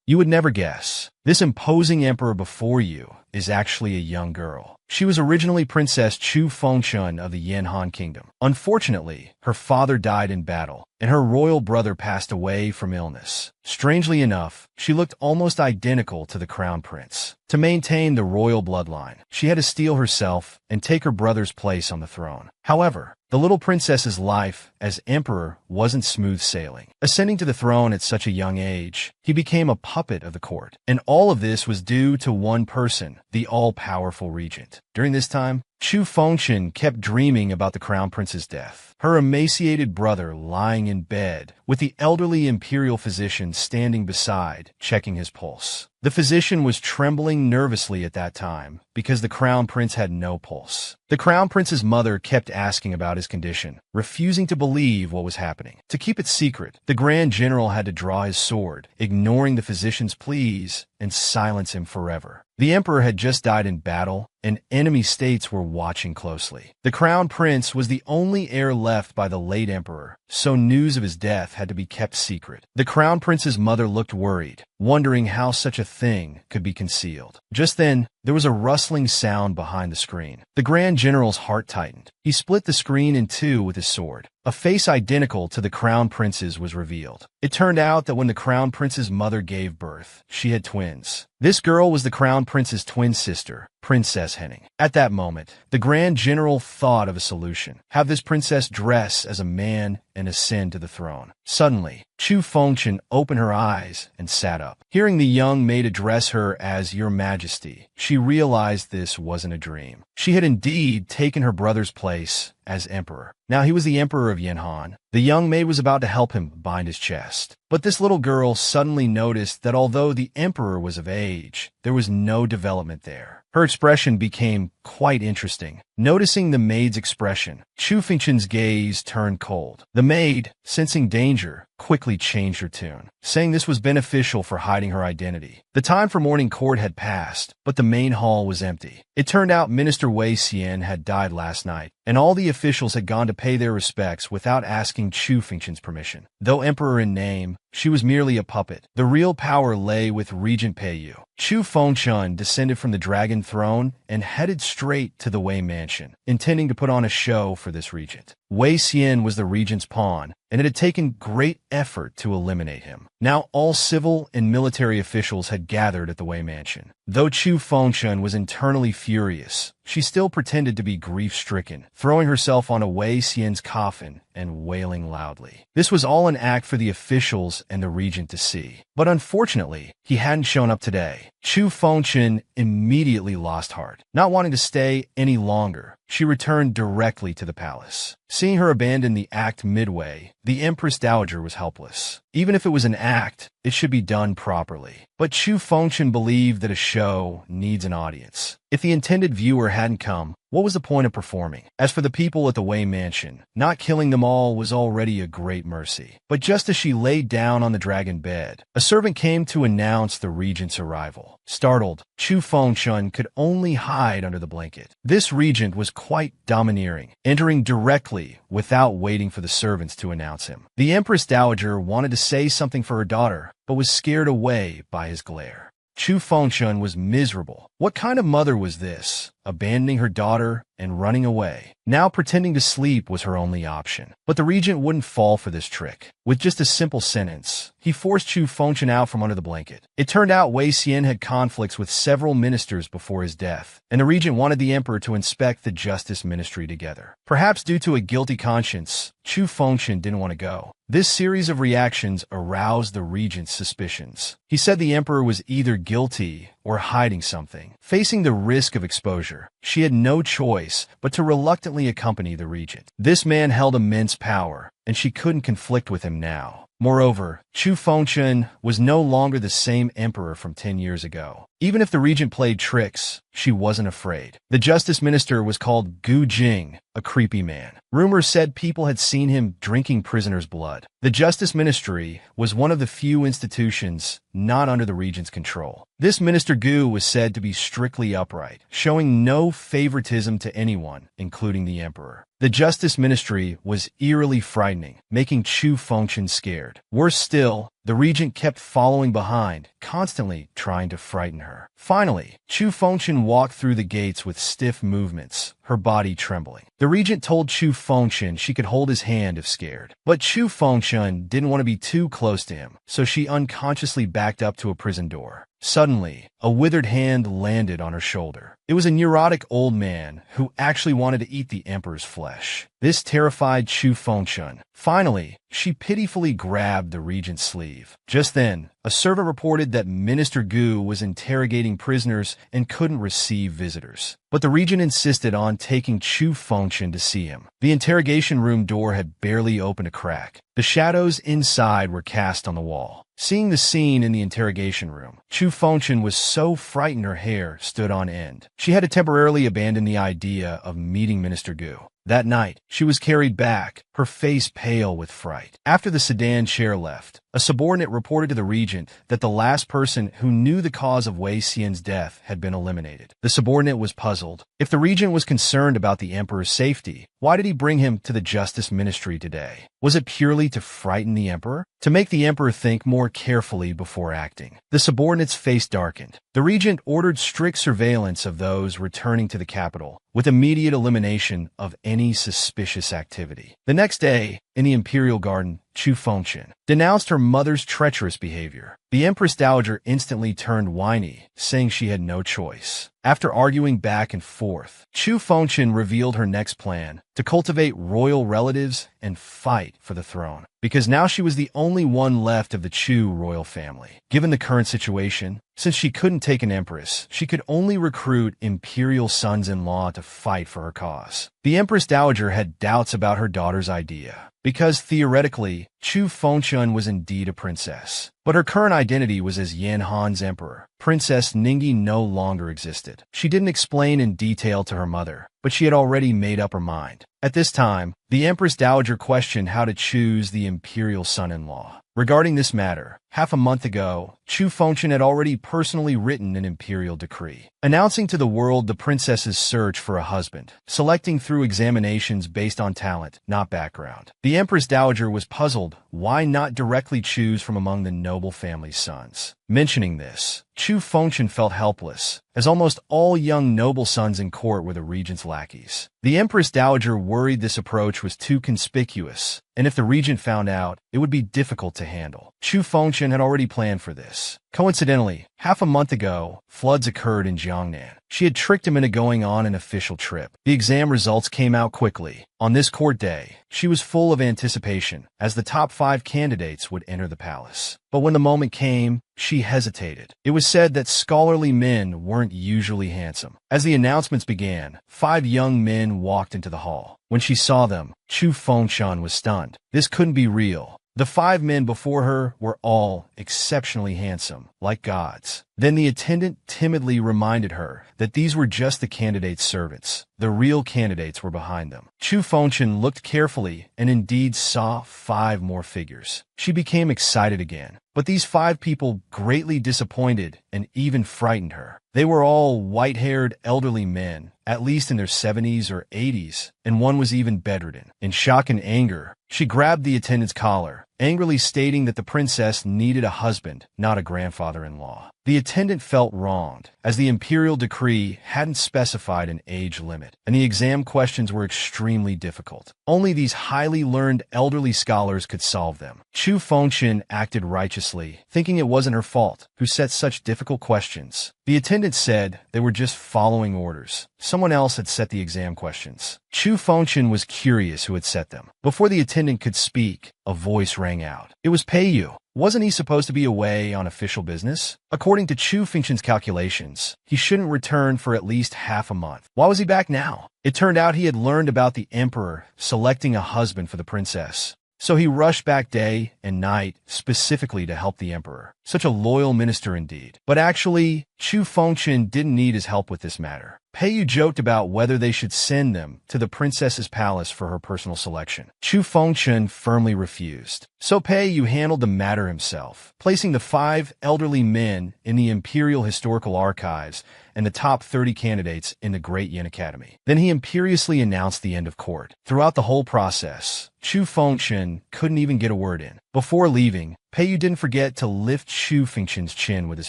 You would never guess. This imposing emperor before you is actually a young girl. She was originally Princess Chu Fengchun of the Yanhan Kingdom. Unfortunately, her father died in battle, and her royal brother passed away from illness. Strangely enough, she looked almost identical to the crown prince. To maintain the royal bloodline, she had to steal herself and take her brother's place on the throne. However, the little princess's life as emperor wasn't smooth sailing. Ascending to the throne at such a young age, he became a puppet of the court. And all of this was due to one person, the all-powerful regent. During this time, Chu Fengchun kept dreaming about the crown prince's death. Her emaciated brother lying in bed, with the elderly imperial physician standing beside, checking his pulse. The physician was trembling nervously at that time because the crown prince had no pulse. The crown prince's mother kept asking about his condition, refusing to believe what was happening. To keep it secret, the grand general had to draw his sword, ignoring the physician's pleas, and silence him forever. The emperor had just died in battle, and enemy states were watching closely. The crown prince was the only heir left by the late emperor, so news of his death had to be kept secret. The crown prince's mother looked worried, wondering how such a thing could be concealed. Just then, there was a rustling sound behind the screen. The grand general's heart tightened. He split the screen in two with his sword. A face identical to the crown prince's was revealed. It turned out that when the crown prince's mother gave birth, she had twins. This girl was the crown prince's twin sister, Princess Henning. At that moment, the grand general thought of a solution. Have this princess dress as a man and ascend to the throne. Suddenly, Chu Fengchun opened her eyes and sat up. Hearing the young maid address her as Your Majesty, she realized this wasn't a dream. She had indeed taken her brother's place as emperor. Now he was the emperor of Yanhan. The young maid was about to help him bind his chest. But this little girl suddenly noticed that although the emperor was of age, there was no development there. Her expression became quite interesting. Noticing the maid's expression, Chu Fengchun's gaze turned cold. The maid, sensing danger, quickly changed her tune, saying this was beneficial for hiding her identity. The time for morning court had passed, but the main hall was empty. It turned out Minister Wei Xian had died last night, and all the officials had gone to pay their respects without asking Chu Fengchun's permission. Though emperor in name, she was merely a puppet. The real power lay with Regent Peiyu. Chu Fengchun descended from the dragon throne and headed straight to the Wei mansion, intending to put on a show for this regent. Wei Xian was the regent's pawn, and it had taken great effort to eliminate him. Now all civil and military officials had gathered at the Wei mansion. Though Chu Fengchun was internally furious, she still pretended to be grief-stricken, throwing herself onto Wei Xian's coffin and wailing loudly. This was all an act for the officials and the regent to see. But unfortunately, he hadn't shown up today. Chu Fengchun immediately lost heart. Not wanting to stay any longer, she returned directly to the palace. Seeing her abandon the act midway, the Empress Dowager was helpless. Even if it was an act, it should be done properly. But Chu Fengchun believed that a show needs an audience. If the intended viewer hadn't come, what was the point of performing? As for the people at the Wei mansion, not killing them all was already a great mercy. But just as she laid down on the dragon bed, a servant came to announce the regent's arrival. Startled, Chu Fengchun could only hide under the blanket. This regent was quite domineering, entering directly without waiting for the servants to announce him. The Empress Dowager wanted to say something for her daughter, but was scared away by his glare. Chu Fengchun was miserable. What kind of mother was this? Abandoning her daughter and running away. Now pretending to sleep was her only option. But the regent wouldn't fall for this trick. With just a simple sentence, he forced Chu Fengchun out from under the blanket. It turned out Wei Xian had conflicts with several ministers before his death, and the regent wanted the emperor to inspect the justice ministry together. Perhaps due to a guilty conscience, Chu Fengchun didn't want to go. This series of reactions aroused the regent's suspicions. He said the emperor was either guilty or hiding something. Facing the risk of exposure, she had no choice but to reluctantly accompany the regent. This man held immense power, and she couldn't conflict with him now. Moreover, Chu Fengchun was no longer the same emperor from 10 years ago. Even if the regent played tricks, she wasn't afraid. The justice minister was called Gu Jing, a creepy man. Rumors said people had seen him drinking prisoners' blood. The justice ministry was one of the few institutions not under the regent's control. This minister Gu was said to be strictly upright, showing no favoritism to anyone, including the emperor. The justice ministry was eerily frightening, making Chu Fengchun scared. Worse still, The regent kept following behind, constantly trying to frighten her. Finally, Chu Fengchen walked through the gates with stiff movements, her body trembling. The regent told Chu Fengchen she could hold his hand if scared. But Chu Fengchen didn't want to be too close to him, so she unconsciously backed up to a prison door. Suddenly, a withered hand landed on her shoulder. It was a neurotic old man who actually wanted to eat the emperor's flesh. This terrified Chu Fengchen. Finally, she pitifully grabbed the regent's sleeve. Just then, a servant reported that Minister Gu was interrogating prisoners and couldn't receive visitors. But the regent insisted on taking Chu Fengchen to see him. The interrogation room door had barely opened a crack. The shadows inside were cast on the wall. Seeing the scene in the interrogation room, Chu Fengchen was so frightened her hair stood on end. She had to temporarily abandon the idea of meeting Minister Gu. That night, she was carried back, her face pale with fright. After the sedan chair left, a subordinate reported to the regent that the last person who knew the cause of Wei Xian's death had been eliminated. The subordinate was puzzled. If the regent was concerned about the emperor's safety, why did he bring him to the justice ministry today? Was it purely to frighten the emperor? To make the emperor think more carefully before acting? The subordinate's face darkened. The regent ordered strict surveillance of those returning to the capital, with immediate elimination of any suspicious activity. The next day, in the imperial garden, Chu Fengchen denounced her mother's treacherous behavior. The Empress Dowager instantly turned whiny, saying she had no choice. After arguing back and forth, Chu Fengchen revealed her next plan: to cultivate royal relatives and fight for the throne. Because now she was the only one left of the Chu royal family. Given the current situation, since she couldn't take an empress, she could only recruit imperial sons-in-law to fight for her cause. The Empress Dowager had doubts about her daughter's idea, because theoretically, Chu Fengchen was indeed a princess. But her current identity was as Yan Han's emperor. Princess Ningyi no longer existed. She didn't explain in detail to her mother, but she had already made up her mind. At this time, the Empress Dowager questioned how to choose the imperial son-in-law. Regarding this matter, half a month ago, Chu Fengchen had already personally written an imperial decree, announcing to the world the princess's search for a husband, selecting through examinations based on talent, not background. The Empress Dowager was puzzled why not directly choose from among the noble family's sons. Mentioning this, Chu Fengchen felt helpless, as almost all young noble sons in court were the regent's lackeys. The Empress Dowager worried this approach was too conspicuous, and if the regent found out, it would be difficult to handle. Chu Fengchen had already planned for this. Coincidentally, half a month ago, floods occurred in Jiangnan. She had tricked him into going on an official trip. The exam results came out quickly. On this court day, she was full of anticipation, as the top 5 candidates would enter the palace. But when the moment came, she hesitated. It was said that scholarly men weren't usually handsome. As the announcements began, 5 young men walked into the hall. When she saw them, Chu Fengchen was stunned. This couldn't be real. The 5 men before her were all exceptionally handsome, like gods. Then the attendant timidly reminded her that these were just the candidates' servants. The real candidates were behind them. Chu Fengchen looked carefully and indeed saw 5 more figures. She became excited again. But these 5 people greatly disappointed and even frightened her. They were all white-haired elderly men, at least in their 70s or 80s, and one was even bedridden. In shock and anger, she grabbed the attendant's collar, angrily stating that the princess needed a husband, not a grandfather-in-law. The attendant felt wronged, as the imperial decree hadn't specified an age limit, and the exam questions were extremely difficult. Only these highly learned elderly scholars could solve them. Chu Fengchen acted righteously, thinking it wasn't her fault, who set such difficult questions. The attendant said they were just following orders. Someone else had set the exam questions. Chu Fengchen was curious who had set them. Before the attendant could speak, a voice rang out. It was Pei Yu. Wasn't he supposed to be away on official business? According to Chu Fengchen's calculations, he shouldn't return for at least half a month. Why was he back now? It turned out he had learned about the emperor selecting a husband for the princess. So he rushed back day and night specifically to help the emperor. Such a loyal minister indeed. But actually, Chu Fengchen didn't need his help with this matter. Pei Yu joked about whether they should send them to the princess's palace for her personal selection. Chu Fengchen firmly refused. So Pei Yu handled the matter himself, placing the 5 elderly men in the Imperial Historical Archives and the top 30 candidates in the Great Yin Academy. Then he imperiously announced the end of court. Throughout the whole process, Chu Fengchen couldn't even get a word in. Before leaving, Pei didn't forget to lift Chu Fengchen's chin with his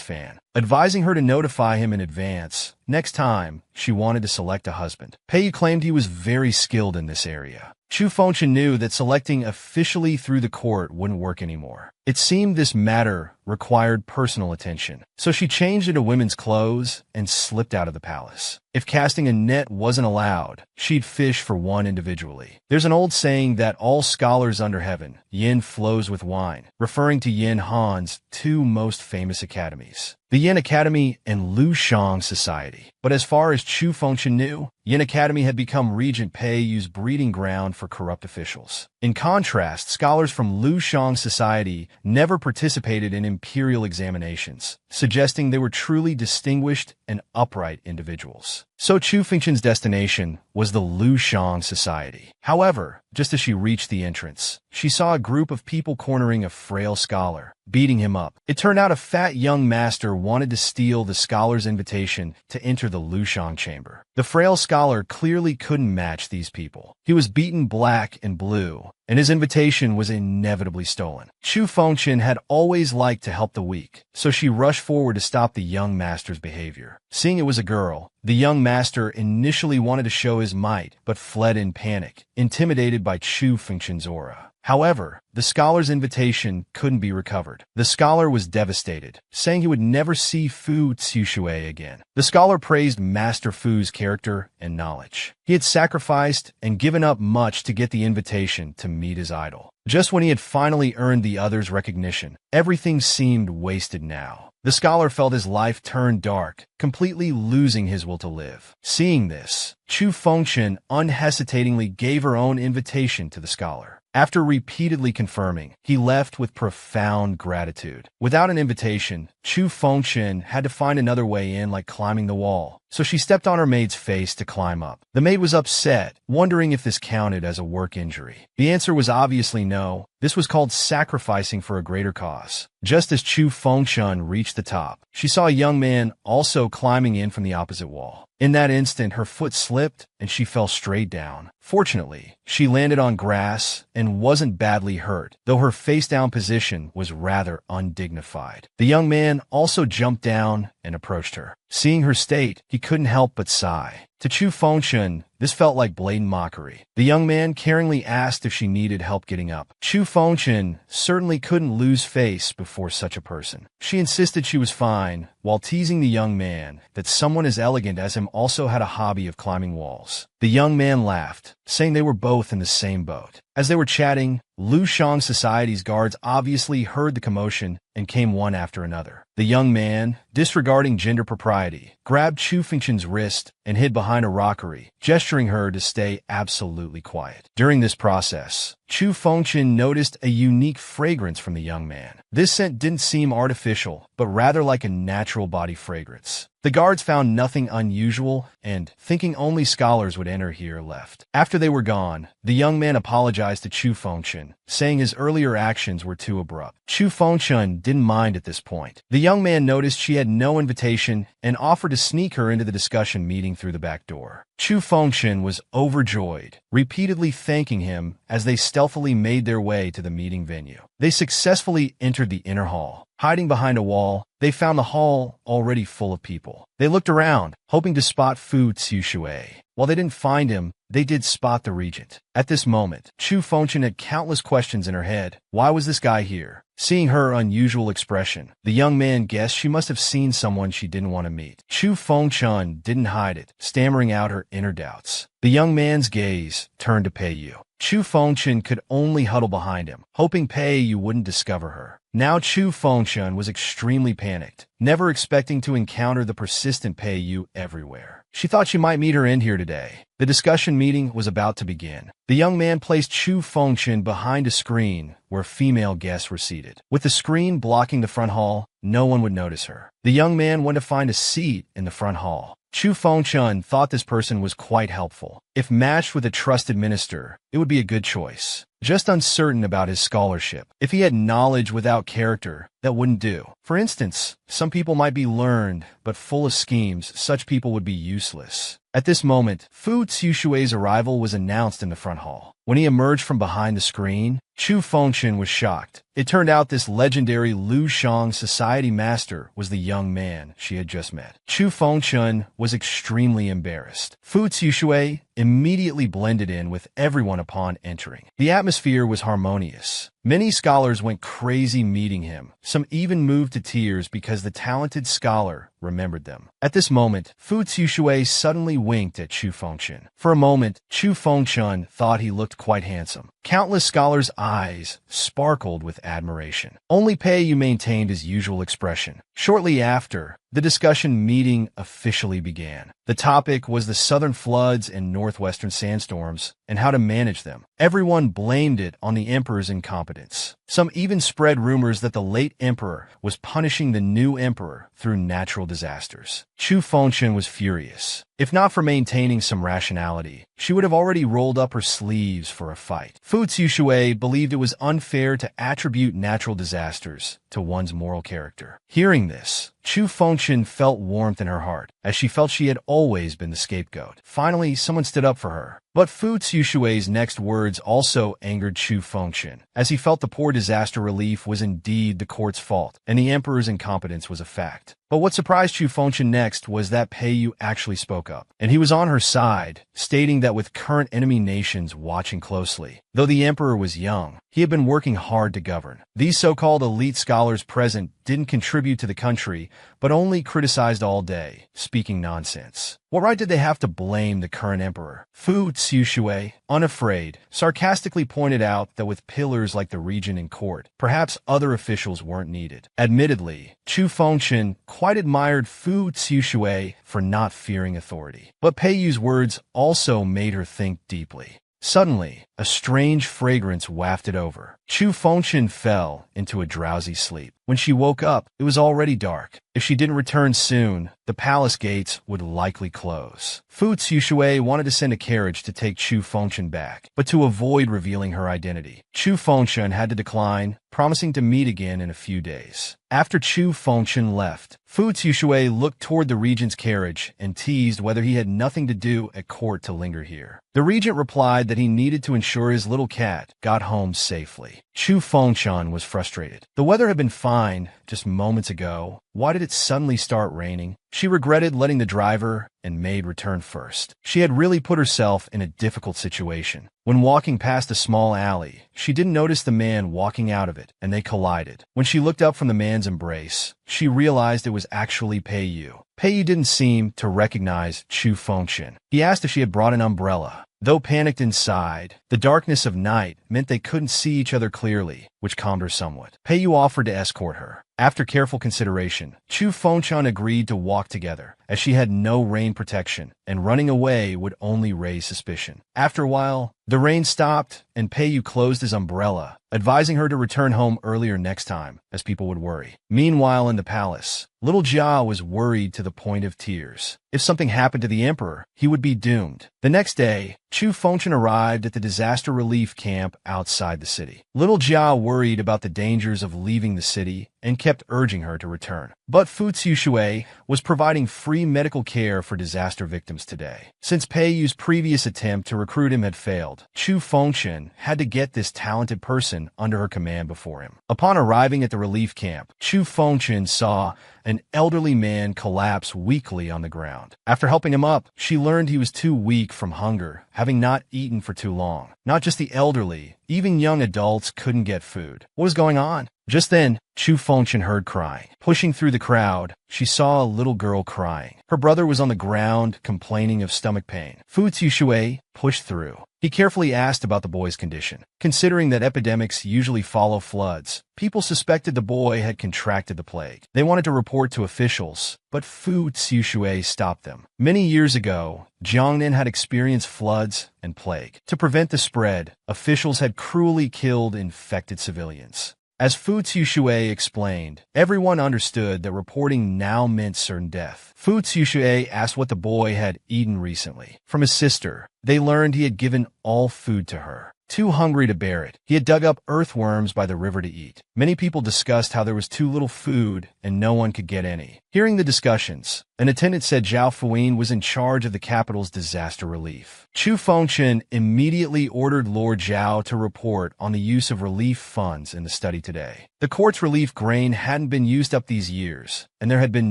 fan, advising her to notify him in advance next time she wanted to select a husband. Pei claimed he was very skilled in this area. Chu Fengchen knew that selecting officially through the court wouldn't work anymore. It seemed this matter required personal attention, so she changed into women's clothes and slipped out of the palace. If casting a net wasn't allowed, she'd fish for one individually. There's an old saying that all scholars under heaven, yin flows with wine, referring to Yin Han's two most famous academies, the Yin Academy and Lu Shang Society. But as far as Chu Fengchen knew, Yin Academy had become Regent Pei's breeding ground for corrupt officials. In contrast, scholars from Lu Shang Society never participated in imperial examinations, suggesting they were truly distinguished and upright individuals. So Chu Fengchen's destination was the Lu Shang Society. However, just as she reached the entrance, she saw a group of people cornering a frail scholar, beating him up. It turned out a fat young master wanted to steal the scholar's invitation to enter the Lu Shang chamber. The frail scholar clearly couldn't match these people. He was beaten black and blue, and his invitation was inevitably stolen. Chu Fengchen had always liked to help the weak, so she rushed forward to stop the young master's behavior. Seeing it was a girl, the young master initially wanted to show his might, but fled in panic, intimidated by Chu Fengchen's aura. However, the scholar's invitation couldn't be recovered. The scholar was devastated, saying he would never see Fu Tsushui again. The scholar praised Master Fu's character and knowledge. He had sacrificed and given up much to get the invitation to meet his idol. Just when he had finally earned the other's recognition, everything seemed wasted now. The scholar felt his life turn dark, completely losing his will to live. Seeing this, Chu Fengchen unhesitatingly gave her own invitation to the scholar. After repeatedly confirming, he left with profound gratitude. Without an invitation, Chu Fengchen had to find another way in, like climbing the wall. So she stepped on her maid's face to climb up. The maid was upset, wondering if this counted as a work injury. The answer was obviously no. This was called sacrificing for a greater cause. Just as Chu Fengchen reached the top, she saw a young man also climbing in from the opposite wall. In that instant, her foot slipped and she fell straight down. Fortunately, she landed on grass and wasn't badly hurt, though her face-down position was rather undignified. The young man also jumped down and approached her. Seeing her state, he couldn't help but sigh. To Chu Fengchen, this felt like blatant mockery. The young man caringly asked if she needed help getting up. Chu Fengchen certainly couldn't lose face before such a person. She insisted she was fine, while teasing the young man that someone as elegant as him also had a hobby of climbing walls. The young man laughed, saying they were both in the same boat. As they were chatting, Lu Shang Society's guards obviously heard the commotion and came one after another. The young man, disregarding gender propriety, grabbed Chu Fengchen's wrist and hid behind a rockery, gesturing her to stay absolutely quiet. During this process, Chu Fengchen noticed a unique fragrance from the young man. This scent didn't seem artificial, but rather like a natural body fragrance. The guards found nothing unusual and, thinking only scholars would enter here, left. After they were gone, the young man apologized to Chu Fengchen, saying his earlier actions were too abrupt. Chu Fengchen didn't mind at this point. The young man noticed she had no invitation and offered to sneak her into the discussion meeting through the back door. Chu Fengchen was overjoyed, repeatedly thanking him as they stealthily made their way to the meeting venue. They successfully entered the inner hall. Hiding behind a wall, they found the hall already full of people. They looked around, hoping to spot Fu Tsushui. While they didn't find him, they did spot the regent. At this moment, Chu Fengchen had countless questions in her head. Why was this guy here? Seeing her unusual expression, the young man guessed she must have seen someone she didn't want to meet. Chu Fengchen didn't hide it, stammering out her inner doubts. The young man's gaze turned to Pei. Chu Fengchen could only huddle behind him, hoping Pei wouldn't discover her. Now Chu Fengchen was extremely panicked, never expecting to encounter the persistent Pei everywhere. She thought she might meet her end here today. The discussion meeting was about to begin. The young man placed Chu Fengchen behind a screen where female guests were seated. With the screen blocking the front hall, no one would notice her. The young man went to find a seat in the front hall. Chu Fengchen thought this person was quite helpful. If matched with a trusted minister, it would be a good choice. Just uncertain about his scholarship. If he had knowledge without character, that wouldn't do. For instance, some people might be learned, but full of schemes. Such people would be useless. At this moment, Fu Tsushui's arrival was announced in the front hall. When he emerged from behind the screen, Chu Fengchen was shocked. It turned out this legendary Lu Shang society master was the young man she had just met. Chu Fengchen was extremely embarrassed. Fu Zixue immediately blended in with everyone upon entering. The atmosphere was harmonious. Many scholars went crazy meeting him. Some even moved to tears because the talented scholar remembered them. At this moment, Fu Zixue suddenly winked at Chu Fengchen. For a moment, Chu Fengchen thought he looked quite handsome. Countless scholars' eyes sparkled with admiration. Only Pei Yu maintained his usual expression. Shortly after, the discussion meeting officially began. The topic was the southern floods and northwestern sandstorms and how to manage them. Everyone blamed it on the emperor's incompetence. Some even spread rumors that the late emperor was punishing the new emperor through natural disasters. Chu Fengchen was furious. If not for maintaining some rationality, she would have already rolled up her sleeves for a fight. Fu Zixue believed it was unfair to attribute natural disasters to one's moral character. Hearing this, Chu Fengchen felt warmth in her heart, as she felt she had always been the scapegoat. Finally, someone stood up for her. But Fu Zixue's next words also angered Chu Fengchen, as he felt the poor disaster relief was indeed the court's fault, and the emperor's incompetence was a fact. But what surprised Chu Fengchen next was that Pei Yu actually spoke up, and he was on her side, stating that with current enemy nations watching closely, though the emperor was young, he had been working hard to govern. These so-called elite scholars present didn't contribute to the country, but only criticized all day, speaking nonsense. What right did they have to blame the current emperor? Fu Zixue, unafraid, sarcastically pointed out that with pillars like the Regent in court, perhaps other officials weren't needed. Admittedly, Chu Fengchen quite admired Fu Zixue for not fearing authority. But Pei Yu's words also made her think deeply. Suddenly, a strange fragrance wafted over. Chu Fengchen fell into a drowsy sleep. When she woke up, it was already dark. If she didn't return soon, the palace gates would likely close. Fu Zixue wanted to send a carriage to take Chu Fengchen back, but to avoid revealing her identity, Chu Fengchen had to decline, promising to meet again in a few days. After Chu Fengchen left, Fu Zixue looked toward the regent's carriage and teased whether he had nothing to do at court to linger here. The regent replied that he needed to ensure his little cat got home safely. Chu Fengchen was frustrated. The weather had been fine just moments ago. Why did it suddenly start raining? She regretted letting the driver and maid return first. She had really put herself in a difficult situation. When walking past a small alley, she didn't notice the man walking out of it, and they collided. When she looked up from the man's embrace, she realized it was actually Pei Yu. Pei Yu didn't seem to recognize Chu Fengchen. He asked if she had brought an umbrella. Though panicked inside, the darkness of night meant they couldn't see each other clearly, which calmed her somewhat. Pei Yu offered to escort her. After careful consideration, Chu Fengchen agreed to walk together, as she had no rain protection, and running away would only raise suspicion. After a while, the rain stopped, and Pei Yu closed his umbrella, advising her to return home earlier next time, as people would worry. Meanwhile, in the palace, little Jia was worried to the point of tears. If something happened to the emperor, he would be doomed. The next day, Chu Fengchen arrived at the disaster relief camp outside the city. Little Jia worried about the dangers of leaving the city and kept urging her to return. But Fu Zixue was providing free medical care for disaster victims today. Since Pei Yu's previous attempt to recruit him had failed, Chu Fengchen had to get this talented person under her command before him. Upon arriving at the relief camp, Chu Fengchen saw an elderly man collapse weakly on the ground. After helping him up, she learned he was too weak from hunger, having not eaten for too long. Not just the elderly, even young adults couldn't get food. What was going on? Just then, Chu Fengchen heard crying. Pushing through the crowd, she saw a little girl crying. Her brother was on the ground, complaining of stomach pain. Fu Zixue pushed through. He carefully asked about the boy's condition. Considering that epidemics usually follow floods, people suspected the boy had contracted the plague. They wanted to report to officials, but Fu Zixue stopped them. Many years ago, Jiangnan had experienced floods and plague. To prevent the spread, officials had cruelly killed infected civilians. As Fu Zixue explained, everyone understood that reporting now meant certain death. Fu Zixue asked what the boy had eaten recently. From his sister, they learned he had given all food to her. Too hungry to bear it, he had dug up earthworms by the river to eat. Many people discussed how there was too little food and no one could get any. Hearing the discussions, an attendant said Zhao Fuyin was in charge of the capital's disaster relief. Chu Fengchen immediately ordered Lord Zhao to report on the use of relief funds in the study today. The court's relief grain hadn't been used up these years, and there had been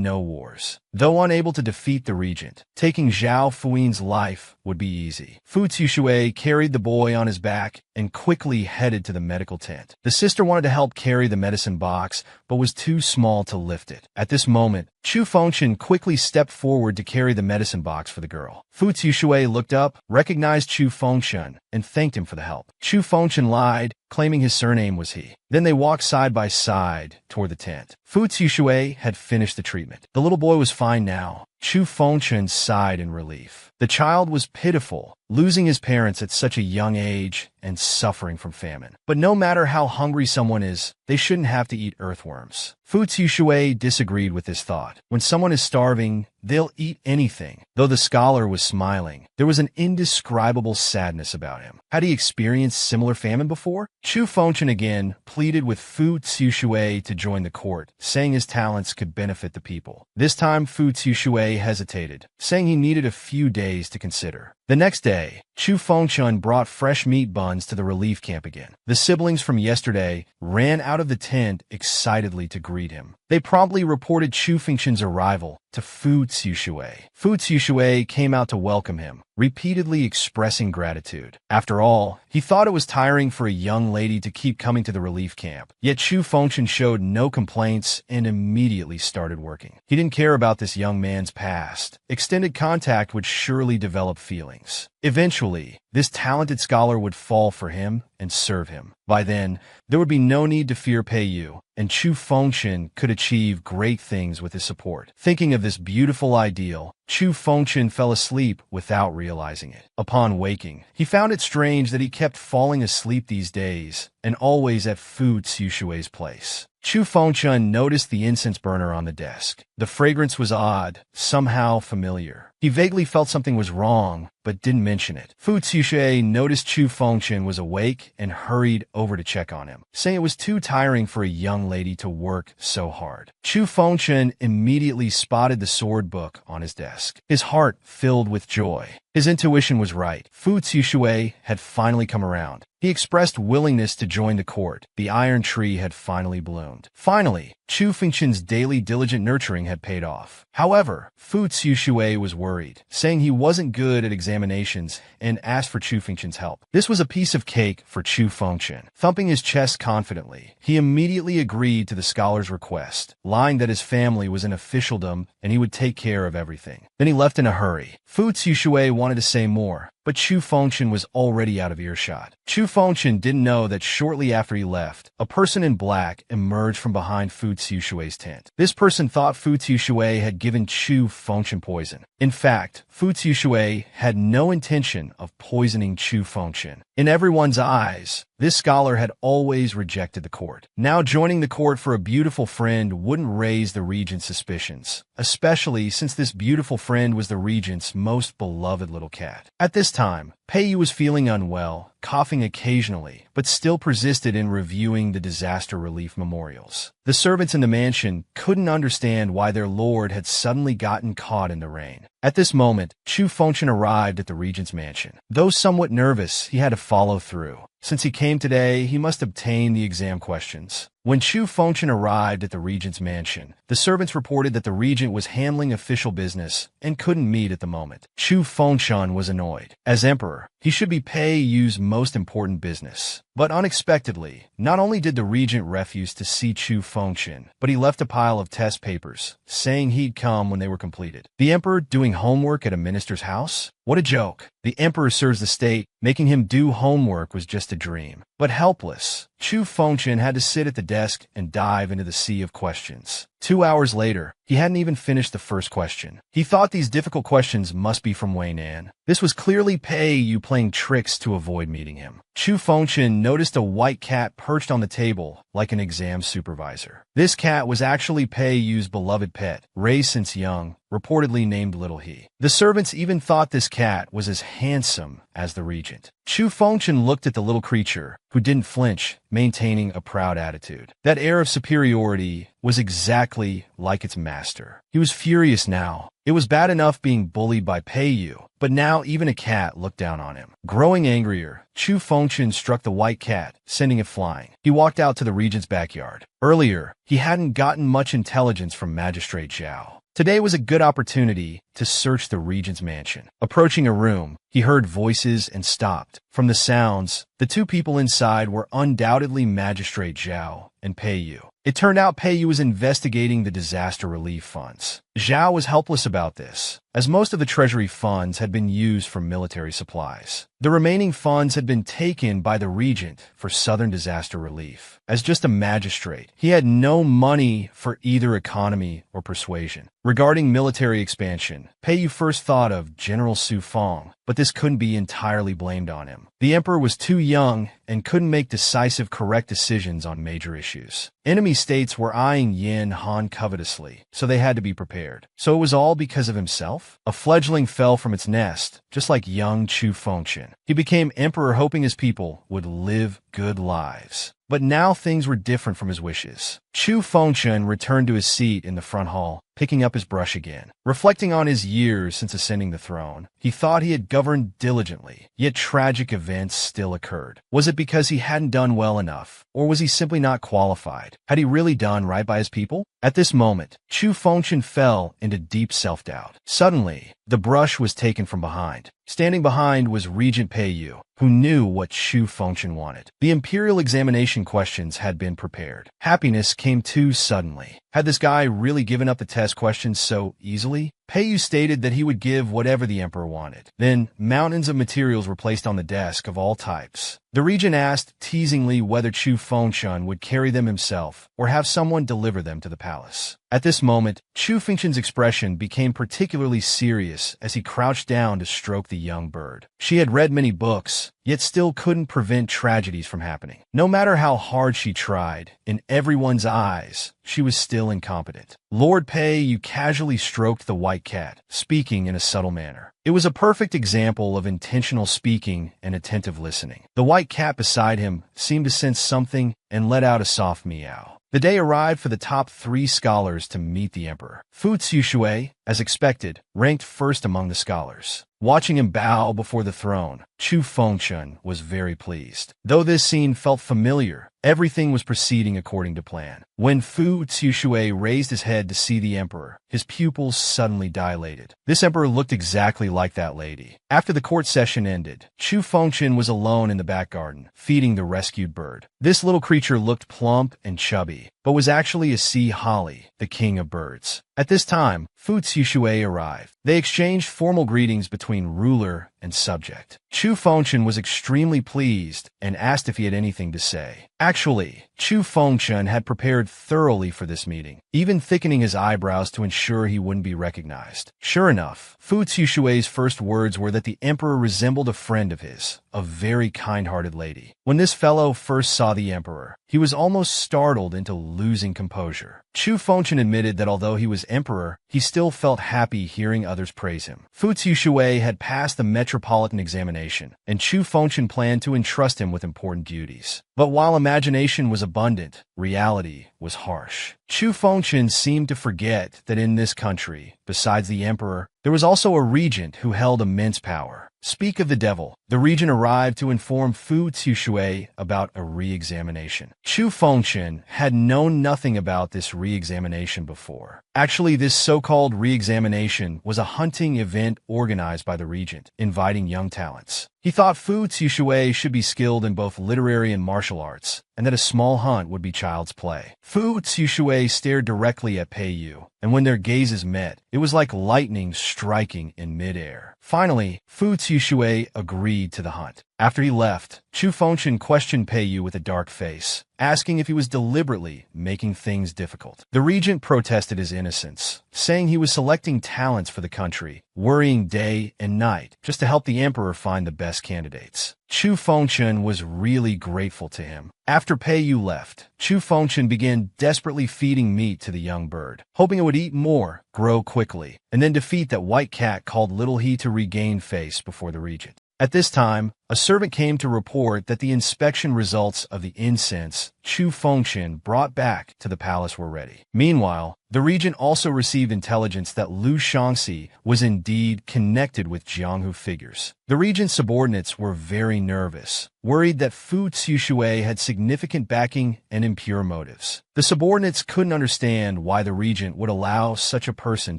no wars. Though unable to defeat the regent, taking Zhao Fuyin's life would be easy. Fu Tushui carried the boy on his back and quickly headed to the medical tent. The sister wanted to help carry the medicine box, but was too small to lift it. At this moment, Chu Fengchen quickly stepped forward to carry the medicine box for the girl. Fu Tushui looked up, recognized Chu Fengchen, and thanked him for the help. Chu Fengchen lied, claiming his surname was he. Then they walked side by side toward the tent. Fu Tushui had finished the treatment. The little boy was fine now. Chu Fengchen sighed in relief. The child was pitiful, losing his parents at such a young age and suffering from famine. But no matter how hungry someone is, they shouldn't have to eat earthworms. Fu Tushui disagreed with this thought. When someone is starving, they'll eat anything. Though the scholar was smiling, there was an indescribable sadness about him. Had he experienced similar famine before? Chu Fengchen again pleaded with Fu Tushui to join the court, saying his talents could benefit the people. This time Fu Tushui hesitated, saying he needed a few days to consider. The next day, Chu Fengchen brought fresh meat buns to the relief camp again. The siblings from yesterday ran out of the tent excitedly to greet him. They promptly reported Chu Fengchen's arrival to Fu Tushui. Fu Tushui came out to welcome him, repeatedly expressing gratitude. After all, he thought it was tiring for a young lady to keep coming to the relief camp. Yet Chu Fengchen showed no complaints and immediately started working. He didn't care about this young man's past. Extended contact would surely develop feelings. Eventually, this talented scholar would fall for him and serve him. By then, there would be no need to fear Peiyu, and Chu Fengchen could achieve great things with his support. Thinking of this beautiful ideal, Chu Fengchen fell asleep without realizing it. Upon waking, he found it strange that he kept falling asleep these days, and always at Fu Tushui's place. Chu Fengchen noticed the incense burner on the desk. The fragrance was odd, somehow familiar. He vaguely felt something was wrong, but didn't mention it. Fu Tushui noticed Chu Fengchen was awake and hurried over to check on him, saying it was too tiring for a young lady to work so hard. Chu Fengchen immediately spotted the sword book on his desk. His heart filled with joy. His intuition was right. Fu Tushui had finally come around. He expressed willingness to join the court. The iron tree had finally bloomed. Finally, Chu Fengchen's daily diligent nurturing had paid off. However, Fu Tushui was worried, saying he wasn't good at examinations and asked for Chu Fengchen's help. This was a piece of cake for Chu Fengchen. Thumping his chest confidently, he immediately agreed to the scholar's request, lying that his family was in officialdom and he would take care of everything. Then he left in a hurry. Fu Tushui wanted to say more, but Chu Fengchen was already out of earshot. Chu Fengchen didn't know that shortly after he left, a person in black emerged from behind Fu Tushui's tent. This person thought Fu Tushui had given Chu Fengchen poison. In fact, Fu Tushui had no intention of poisoning Chu Fengchen. In everyone's eyes, this scholar had always rejected the court. Now joining the court for a beautiful friend wouldn't raise the regent's suspicions, especially since this beautiful friend was the regent's most beloved little cat. At this time, Peiyu was feeling unwell, coughing occasionally, but still persisted in reviewing the disaster relief memorials. The servants in the mansion couldn't understand why their lord had suddenly gotten caught in the rain. At this moment, Chu Fengchen arrived at the regent's mansion. Though somewhat nervous, he had to follow through. Since he came today, he must obtain the exam questions. When Chu Fengchen arrived at the regent's mansion, the servants reported that the regent was handling official business and couldn't meet at the moment. Chu Fengchen was annoyed. As emperor, he should be Peiyu's most important business. But unexpectedly, not only did the regent refuse to see Chu Fengchen, but he left a pile of test papers, saying he'd come when they were completed. The emperor doing homework at a minister's house? What a joke. The emperor serves the state. Making him do homework was just a dream. But helpless, Chu Fengchen had to sit at the desk and dive into the sea of questions. 2 hours later, he hadn't even finished the first question. He thought these difficult questions must be from Wei Nan. This was clearly Peiyu playing tricks to avoid meeting him. Chu Fengchen noticed a white cat perched on the table like an exam supervisor. This cat was actually Peiyu's beloved pet, raised since young, reportedly named Little He. The servants even thought this cat was as handsome as the regent. Chu Fengchen looked at the little creature, who didn't flinch, maintaining a proud attitude. That air of superiority was exactly like its master. He was furious now. It was bad enough being bullied by Peiyu, but now even a cat looked down on him. Growing angrier, Chu Fengchen struck the white cat, sending it flying. He walked out to the regent's backyard. Earlier, he hadn't gotten much intelligence from Magistrate Zhao. Today was a good opportunity to search the regent's mansion. Approaching a room, he heard voices and stopped. From the sounds, the two people inside were undoubtedly Magistrate Zhao and Peiyu. It turned out Peiyu was investigating the disaster relief funds. Zhao was helpless about this, as most of the treasury funds had been used for military supplies. The remaining funds had been taken by the regent for southern disaster relief. As just a magistrate, he had no money for either economy or persuasion. Regarding military expansion, Peiyu first thought of General Su Feng, but this couldn't be entirely blamed on him. The emperor was too young and couldn't make decisive, correct decisions on major issues. Enemy states were eyeing Yin Han covetously, so they had to be prepared. So it was all because of himself? A fledgling fell from its nest, just like young Chu Fengchen. He became emperor hoping his people would live good lives. But now things were different from his wishes. Chu Fengchen returned to his seat in the front hall, picking up his brush again. Reflecting on his years since ascending the throne, he thought he had governed diligently, yet tragic events still occurred. Was it because he hadn't done well enough, or was he simply not qualified? Had he really done right by his people? At this moment, Chu Fengchen fell into deep self-doubt. Suddenly, the brush was taken from behind. Standing behind was Regent Peiyu, who knew what Chu Fengchen wanted. The imperial examination questions had been prepared. Happiness came too suddenly. Had this guy really given up the test questions so easily? Peiyu stated that he would give whatever the emperor wanted. Then, mountains of materials were placed on the desk of all types. The regent asked teasingly whether Chu Fengchen would carry them himself or have someone deliver them to the palace. At this moment, Chu Fengchen's expression became particularly serious as he crouched down to stroke the young bird. She had read many books, yet still couldn't prevent tragedies from happening. No matter how hard she tried, in everyone's eyes, she was still incompetent. Lord Peiyu casually stroked the white cat, speaking in a subtle manner. It was a perfect example of intentional speaking and attentive listening. The white cat beside him seemed to sense something and let out a soft meow. The day arrived for the top 3 scholars to meet the emperor. Fu Zixue, as expected, ranked first among the scholars. Watching him bow before the throne, Chu Fengchen was very pleased. Though this scene felt familiar, everything was proceeding according to plan. When Fu Zixue raised his head to see the emperor, his pupils suddenly dilated. This emperor looked exactly like that lady. After the court session ended, Chu Fengchen was alone in the back garden, feeding the rescued bird. This little creature looked plump and chubby, but was actually a sea holly, the king of birds. At this time, Fu Zixue arrived. They exchanged formal greetings between ruler and subject. Chu Fengchen was extremely pleased and asked if he had anything to say. Actually, Chu Fengchen had prepared thoroughly for this meeting, even thickening his eyebrows to ensure he wouldn't be recognized. Sure enough, Fu Zixue's first words were that the emperor resembled a friend of his, a very kind-hearted lady. When this fellow first saw the emperor, he was almost startled into losing composure. Chu Fengchen admitted that although he was emperor, he still felt happy hearing others praise him. Fu Zixue had passed the metropolitan examination, and Chu Fengchen planned to entrust him with important duties. But while imagination was abundant, reality was harsh. Chu Fengchen seemed to forget that in this country, besides the emperor, there was also a regent who held immense power. Speak of the devil, the regent arrived to inform Fu Zixue about a re-examination. Chu Fengchen had known nothing about this re-examination before. Actually, this so-called re-examination was a hunting event organized by the regent, inviting young talents. He thought Fu Zixue should be skilled in both literary and martial arts, and that a small hunt would be child's play. Fu Zixue stared directly at Peiyu, and when their gazes met, it was like lightning striking in midair. Finally, Fu Zixue agreed to the hunt. After he left, Chu Fengchen questioned Peiyu with a dark face, asking if he was deliberately making things difficult. The regent protested his innocence, saying he was selecting talents for the country, worrying day and night just to help the emperor find the best candidates. Chu Fengchen was really grateful to him. After Peiyu left, Chu Fengchen began desperately feeding meat to the young bird, hoping it would eat more, grow quickly, and then defeat that white cat called Little He to regain face before the regent. At this time, a servant came to report that the inspection results of the incense Chu Fengchen brought back to the palace were ready. Meanwhile, the regent also received intelligence that Lu Shangxi was indeed connected with Jianghu figures. The regent's subordinates were very nervous, worried that Fu Tsushui had significant backing and impure motives. The subordinates couldn't understand why the regent would allow such a person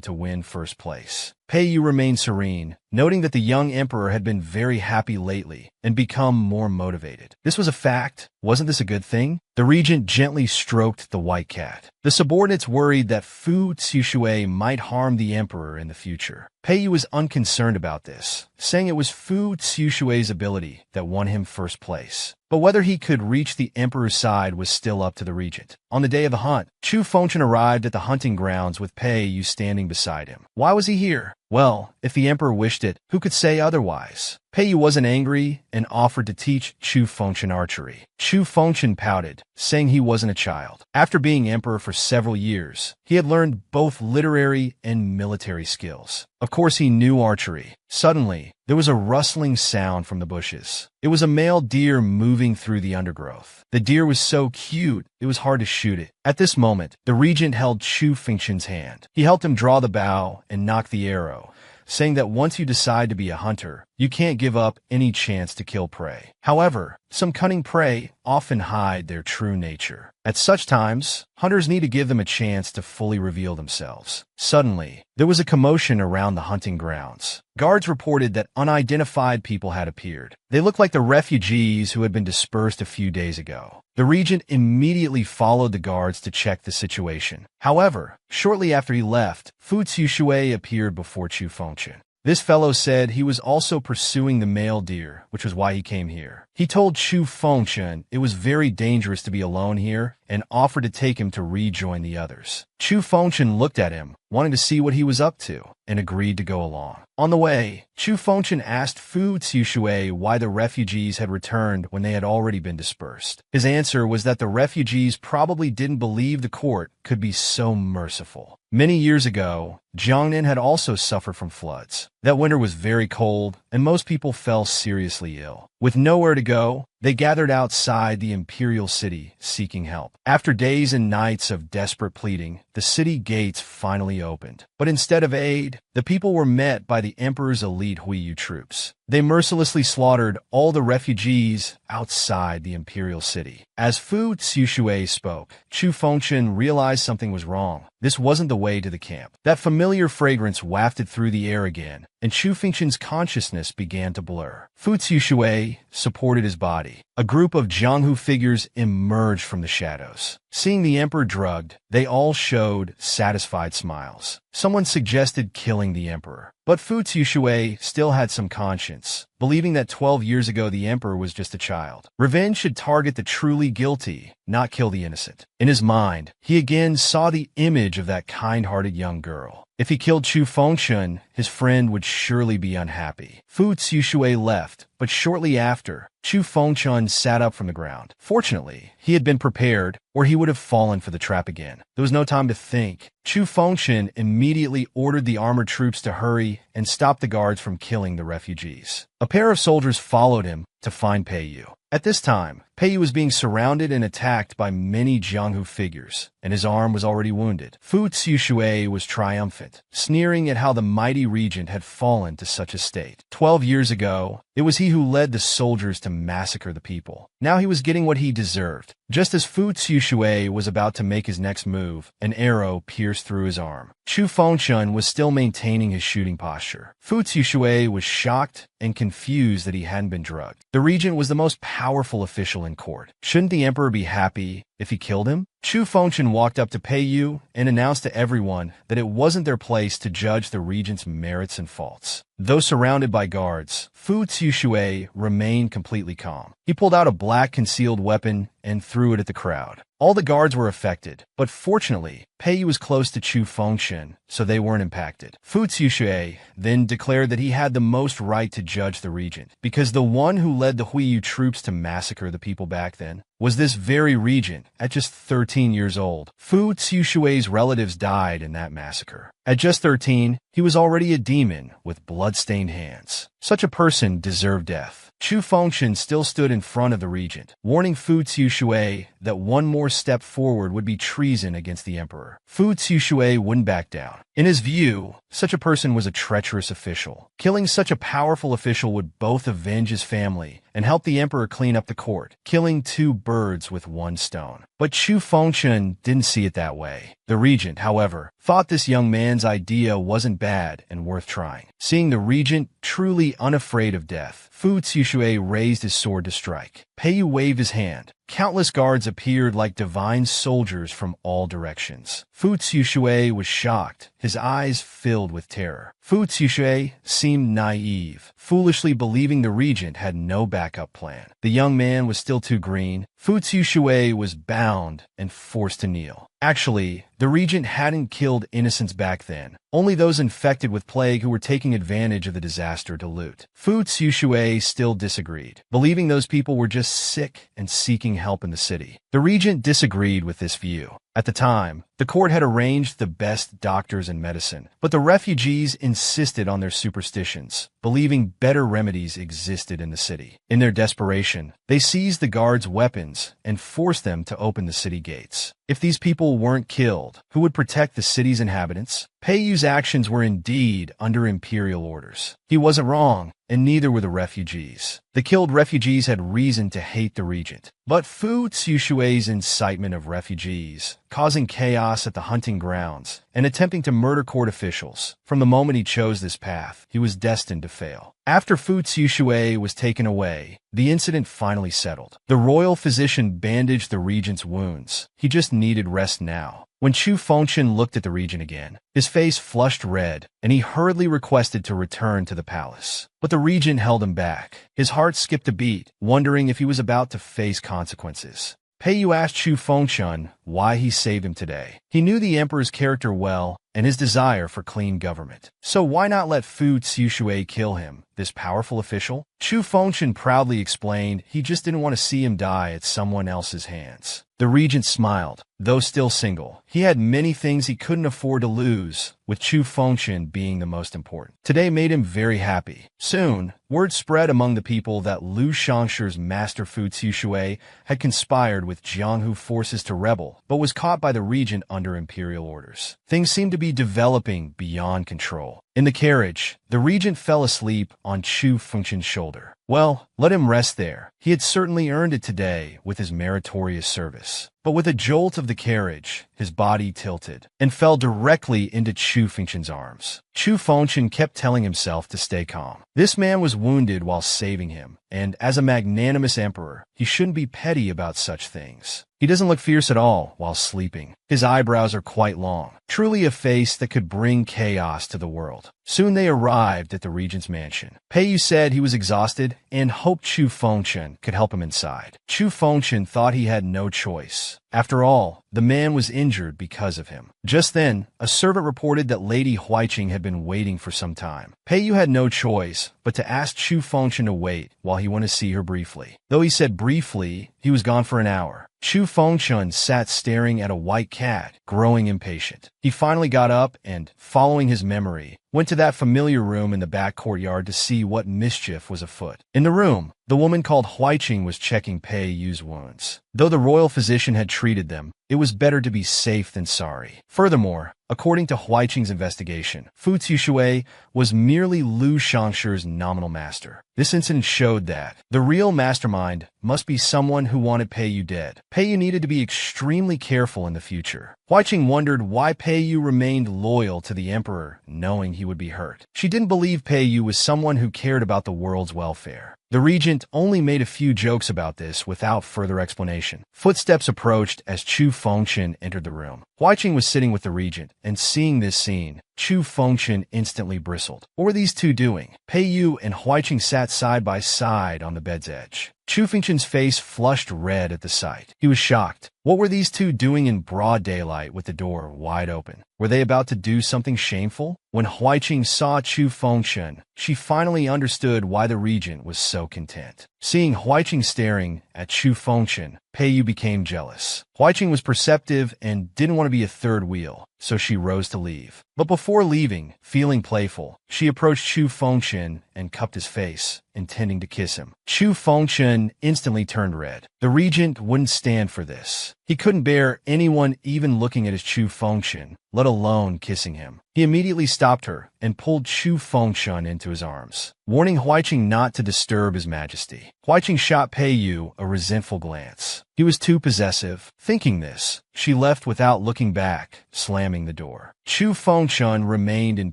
to win first place. Pei Yu remained serene, noting that the young emperor had been very happy lately and become more motivated. This was a fact. Wasn't this a good thing? The regent gently stroked the white cat. The subordinates worried that Fu Tsushui might harm the emperor in the future. Pei Yu was unconcerned about this, saying it was Fu Tsushui's ability that won him first place. But whether he could reach the emperor's side was still up to the regent. On the day of the hunt, Chu Fengchen arrived at the hunting grounds with Pei Yu standing beside him. Why was he here? Well, if the emperor wished it, who could say otherwise? Pei Yu wasn't angry and offered to teach Chu Fengchen archery. Chu Fengchen pouted, saying he wasn't a child. After being emperor for several years, he had learned both literary and military skills. Of course, he knew archery. Suddenly, there was a rustling sound from the bushes. It was a male deer moving through the undergrowth. The deer was so cute, it was hard to shoot it. At this moment, the regent held Chu Fengchen's hand. He helped him draw the bow and nock the arrow, saying that once you decide to be a hunter, you can't give up any chance to kill prey. However, some cunning prey often hide their true nature. At such times, hunters need to give them a chance to fully reveal themselves. Suddenly, there was a commotion around the hunting grounds. Guards reported that unidentified people had appeared. They looked like the refugees who had been dispersed a few days ago. The regent immediately followed the guards to check the situation. However, shortly after he left, Fu Tsushui appeared before Chu Fengchen. This fellow said he was also pursuing the male deer, which was why he came here. He told Chu Fengchen it was very dangerous to be alone here and offered to take him to rejoin the others. Chu Fengchen looked at him, wanting to see what he was up to, and agreed to go along. On the way, Chu Fengchen asked Fu Tsushui why the refugees had returned when they had already been dispersed. His answer was that the refugees probably didn't believe the court could be so merciful. Many years ago, Jiangnan had also suffered from floods. That winter was very cold, and most people fell seriously ill. With nowhere to go, they gathered outside the imperial city seeking help. After days and nights of desperate pleading, the city gates finally opened. But instead of aid, the people were met by the emperor's elite Huiyu troops. They mercilessly slaughtered all the refugees outside the imperial city. As Fu Tsushui spoke, Chu Fengchen realized something was wrong. This wasn't the way to the camp. That familiar fragrance wafted through the air again, and Chu Fengchen's consciousness began to blur. Fu Tsushui supported his body. A group of Jianghu figures emerged from the shadows. Seeing the emperor drugged, they all showed satisfied smiles. Someone suggested killing the emperor, but Fu Tsushui still had some conscience, believing that 12 years ago the emperor was just a child. Revenge should target the truly guilty, not kill the innocent. In his mind, he again saw the image of that kind-hearted young girl. If he killed Chu Fengchen, his friend would surely be unhappy. Fu Tsushui left, but shortly after, Chu Fengchen sat up from the ground. Fortunately, he had been prepared, or he would have fallen for the trap again. There was no time to think. Chu Fengchen immediately ordered the armored troops to hurry and stop the guards from killing the refugees. A pair of soldiers followed him to find Pei Yu. At this time, Pei Yu was being surrounded and attacked by many Jianghu figures, and his arm was already wounded. Fu Tsushui was triumphant, sneering at how the mighty regent had fallen to such a state. 12 years ago, it was he who led the soldiers to massacre the people. Now he was getting what he deserved. Just as Fu Tsushui was about to make his next move, an arrow pierced through his arm. Chu Fengchen was still maintaining his shooting posture. Fu Tsushui was shocked and confused that he hadn't been drugged. The regent was the most powerful official in court. Shouldn't the emperor be happy if he killed him? Chu Fengchen walked up to Pei Yu and announced to everyone that it wasn't their place to judge the regent's merits and faults. Though surrounded by guards, Fu Tsushui remained completely calm. He pulled out a black concealed weapon and threw it at the crowd. All the guards were affected, but fortunately, Pei Yu was close to Chu Fengchen, so they weren't impacted. Fu Tsushui then declared that he had the most right to judge the regent, because the one who led the Huiyu troops to massacre the people back then was this very regent at just 13 years old. Fu Tsushue's relatives died in that massacre. At just 13, he was already a demon with blood-stained hands. Such a person deserved death. Chu Fengshen still stood in front of the regent, warning Fu Tsushue that one more step forward would be treason against the emperor. Fu Tsushue wouldn't back down. In his view, such a person was a treacherous official. Killing such a powerful official would both avenge his family and help the emperor clean up the court, killing two birds with one stone. But Chu Fengshen didn't see it that way. The regent, however, thought this young man's idea wasn't bad and worth trying. Seeing the regent truly unafraid of death, Fu Tsushue raised his sword to strike. Peiyu waved his hand. Countless guards appeared like divine soldiers from all directions. Fu Tsushue was shocked, his eyes filled with terror. Fu Tsushue seemed naive, foolishly believing the regent had no backup plan. The young man was still too green. Fu Tsushue was bound and forced to kneel. Actually, the regent hadn't killed innocents back then, only those infected with plague who were taking advantage of the disaster to loot. Fu Tsushue still disagreed, believing those people were just sick and seeking help in the city. The regent disagreed with this view. At the time, the court had arranged the best doctors in medicine, but the refugees insisted on their superstitions, believing better remedies existed in the city. In their desperation, they seized the guards' weapons and forced them to open the city gates. If these people weren't killed, who would protect the city's inhabitants? Peiyu's actions were indeed under imperial orders. He wasn't wrong, and neither were the refugees. The killed refugees had reason to hate the regent. But Fu Tsushue's incitement of refugees, causing chaos at the hunting grounds, and attempting to murder court officials, from the moment he chose this path, he was destined to fail. After Fu Tsushue was taken away, the incident finally settled. The royal physician bandaged the regent's wounds. He just needed rest now. When Chu Fengshen looked at the regent again, his face flushed red, and he hurriedly requested to return to the palace. But the regent held him back. His heart skipped a beat, wondering if he was about to face consequences. Peiyu asked Chu Fengshen why he saved him today. He knew the emperor's character well and his desire for clean government. So why not let Fu Tsushue kill him, this powerful official? Chu Fengshen proudly explained he just didn't want to see him die at someone else's hands. The regent smiled. Though still single, he had many things he couldn't afford to lose, with Chu Fengshen being the most important. Today made him very happy. Soon, word spread among the people that Liu Shangshi's master Fu Tsushue had conspired with Jianghu forces to rebel, but was caught by the regent under imperial orders. Things seemed to be developing beyond control. In the carriage, the regent fell asleep on Chu Fengshen's shoulder. Well, let him rest there. He had certainly earned it today with his meritorious service. But with a jolt of the carriage, his body tilted and fell directly into Chu Fengshen's arms. Chu Fengshen kept telling himself to stay calm. This man was wounded while saving him, and as a magnanimous emperor, he shouldn't be petty about such things. He doesn't look fierce at all while sleeping. His eyebrows are quite long, truly a face that could bring chaos to the world. Soon they arrived at the regent's mansion. Peiyu said he was exhausted and hoped Chu Fengshen could help him inside. Chu Fengshen thought he had no choice. After all, the man was injured because of him. Just then, a servant reported that Lady Huaiqing had been waiting for some time. Peiyu had no choice but to ask Chu Fengshen to wait while he went to see her briefly. Though he said briefly, he was gone for an hour. Chu Fengshen sat staring at a white cat, growing impatient. He finally got up and, following his memory, went to that familiar room in the back courtyard to see what mischief was afoot. In the room, the woman called Huaiqing was checking Peiyu's wounds. Though the royal physician had treated them, it was better to be safe than sorry. Furthermore, according to Huaiqing's investigation, Fu Tsushue was merely Liu Shangshi's nominal master. This incident showed that the real mastermind must be someone who wanted Peiyu dead. Peiyu needed to be extremely careful in the future. Huaiqing wondered why Peiyu remained loyal to the emperor, knowing he would be hurt. She didn't believe Peiyu was someone who cared about the world's welfare. The regent only made a few jokes about this without further explanation. Footsteps approached as Chu Fengshen entered the room. Huaiqing was sitting with the regent, and seeing this scene, Chu Fengshen instantly bristled. What were these two doing? Peiyu and Huaiqing sat side by side on the bed's edge. Chu Fengshen's face flushed red at the sight. He was shocked. What were these two doing in broad daylight with the door wide open? Were they about to do something shameful? When Huaiqing saw Chu Fengshen, she finally understood why the regent was so content. Seeing Huaiqing staring at Chu Fengchen, Pei Yu became jealous. Huaiqing was perceptive and didn't want to be a third wheel, so she rose to leave. But before leaving, feeling playful, she approached Chu Fengchen and cupped his face, intending to kiss him. Chu Fengchen instantly turned red. The regent wouldn't stand for this. He couldn't bear anyone even looking at his Chu Fengchen, let alone kissing him. He immediately stopped her and pulled Chu Fengchen into his arms, warning Huaiqing not to disturb his majesty. Huaiqing shot Pei Yu a resentful glance. He was too possessive. Thinking this, she left without looking back, slamming the door. Chu Fengchen remained in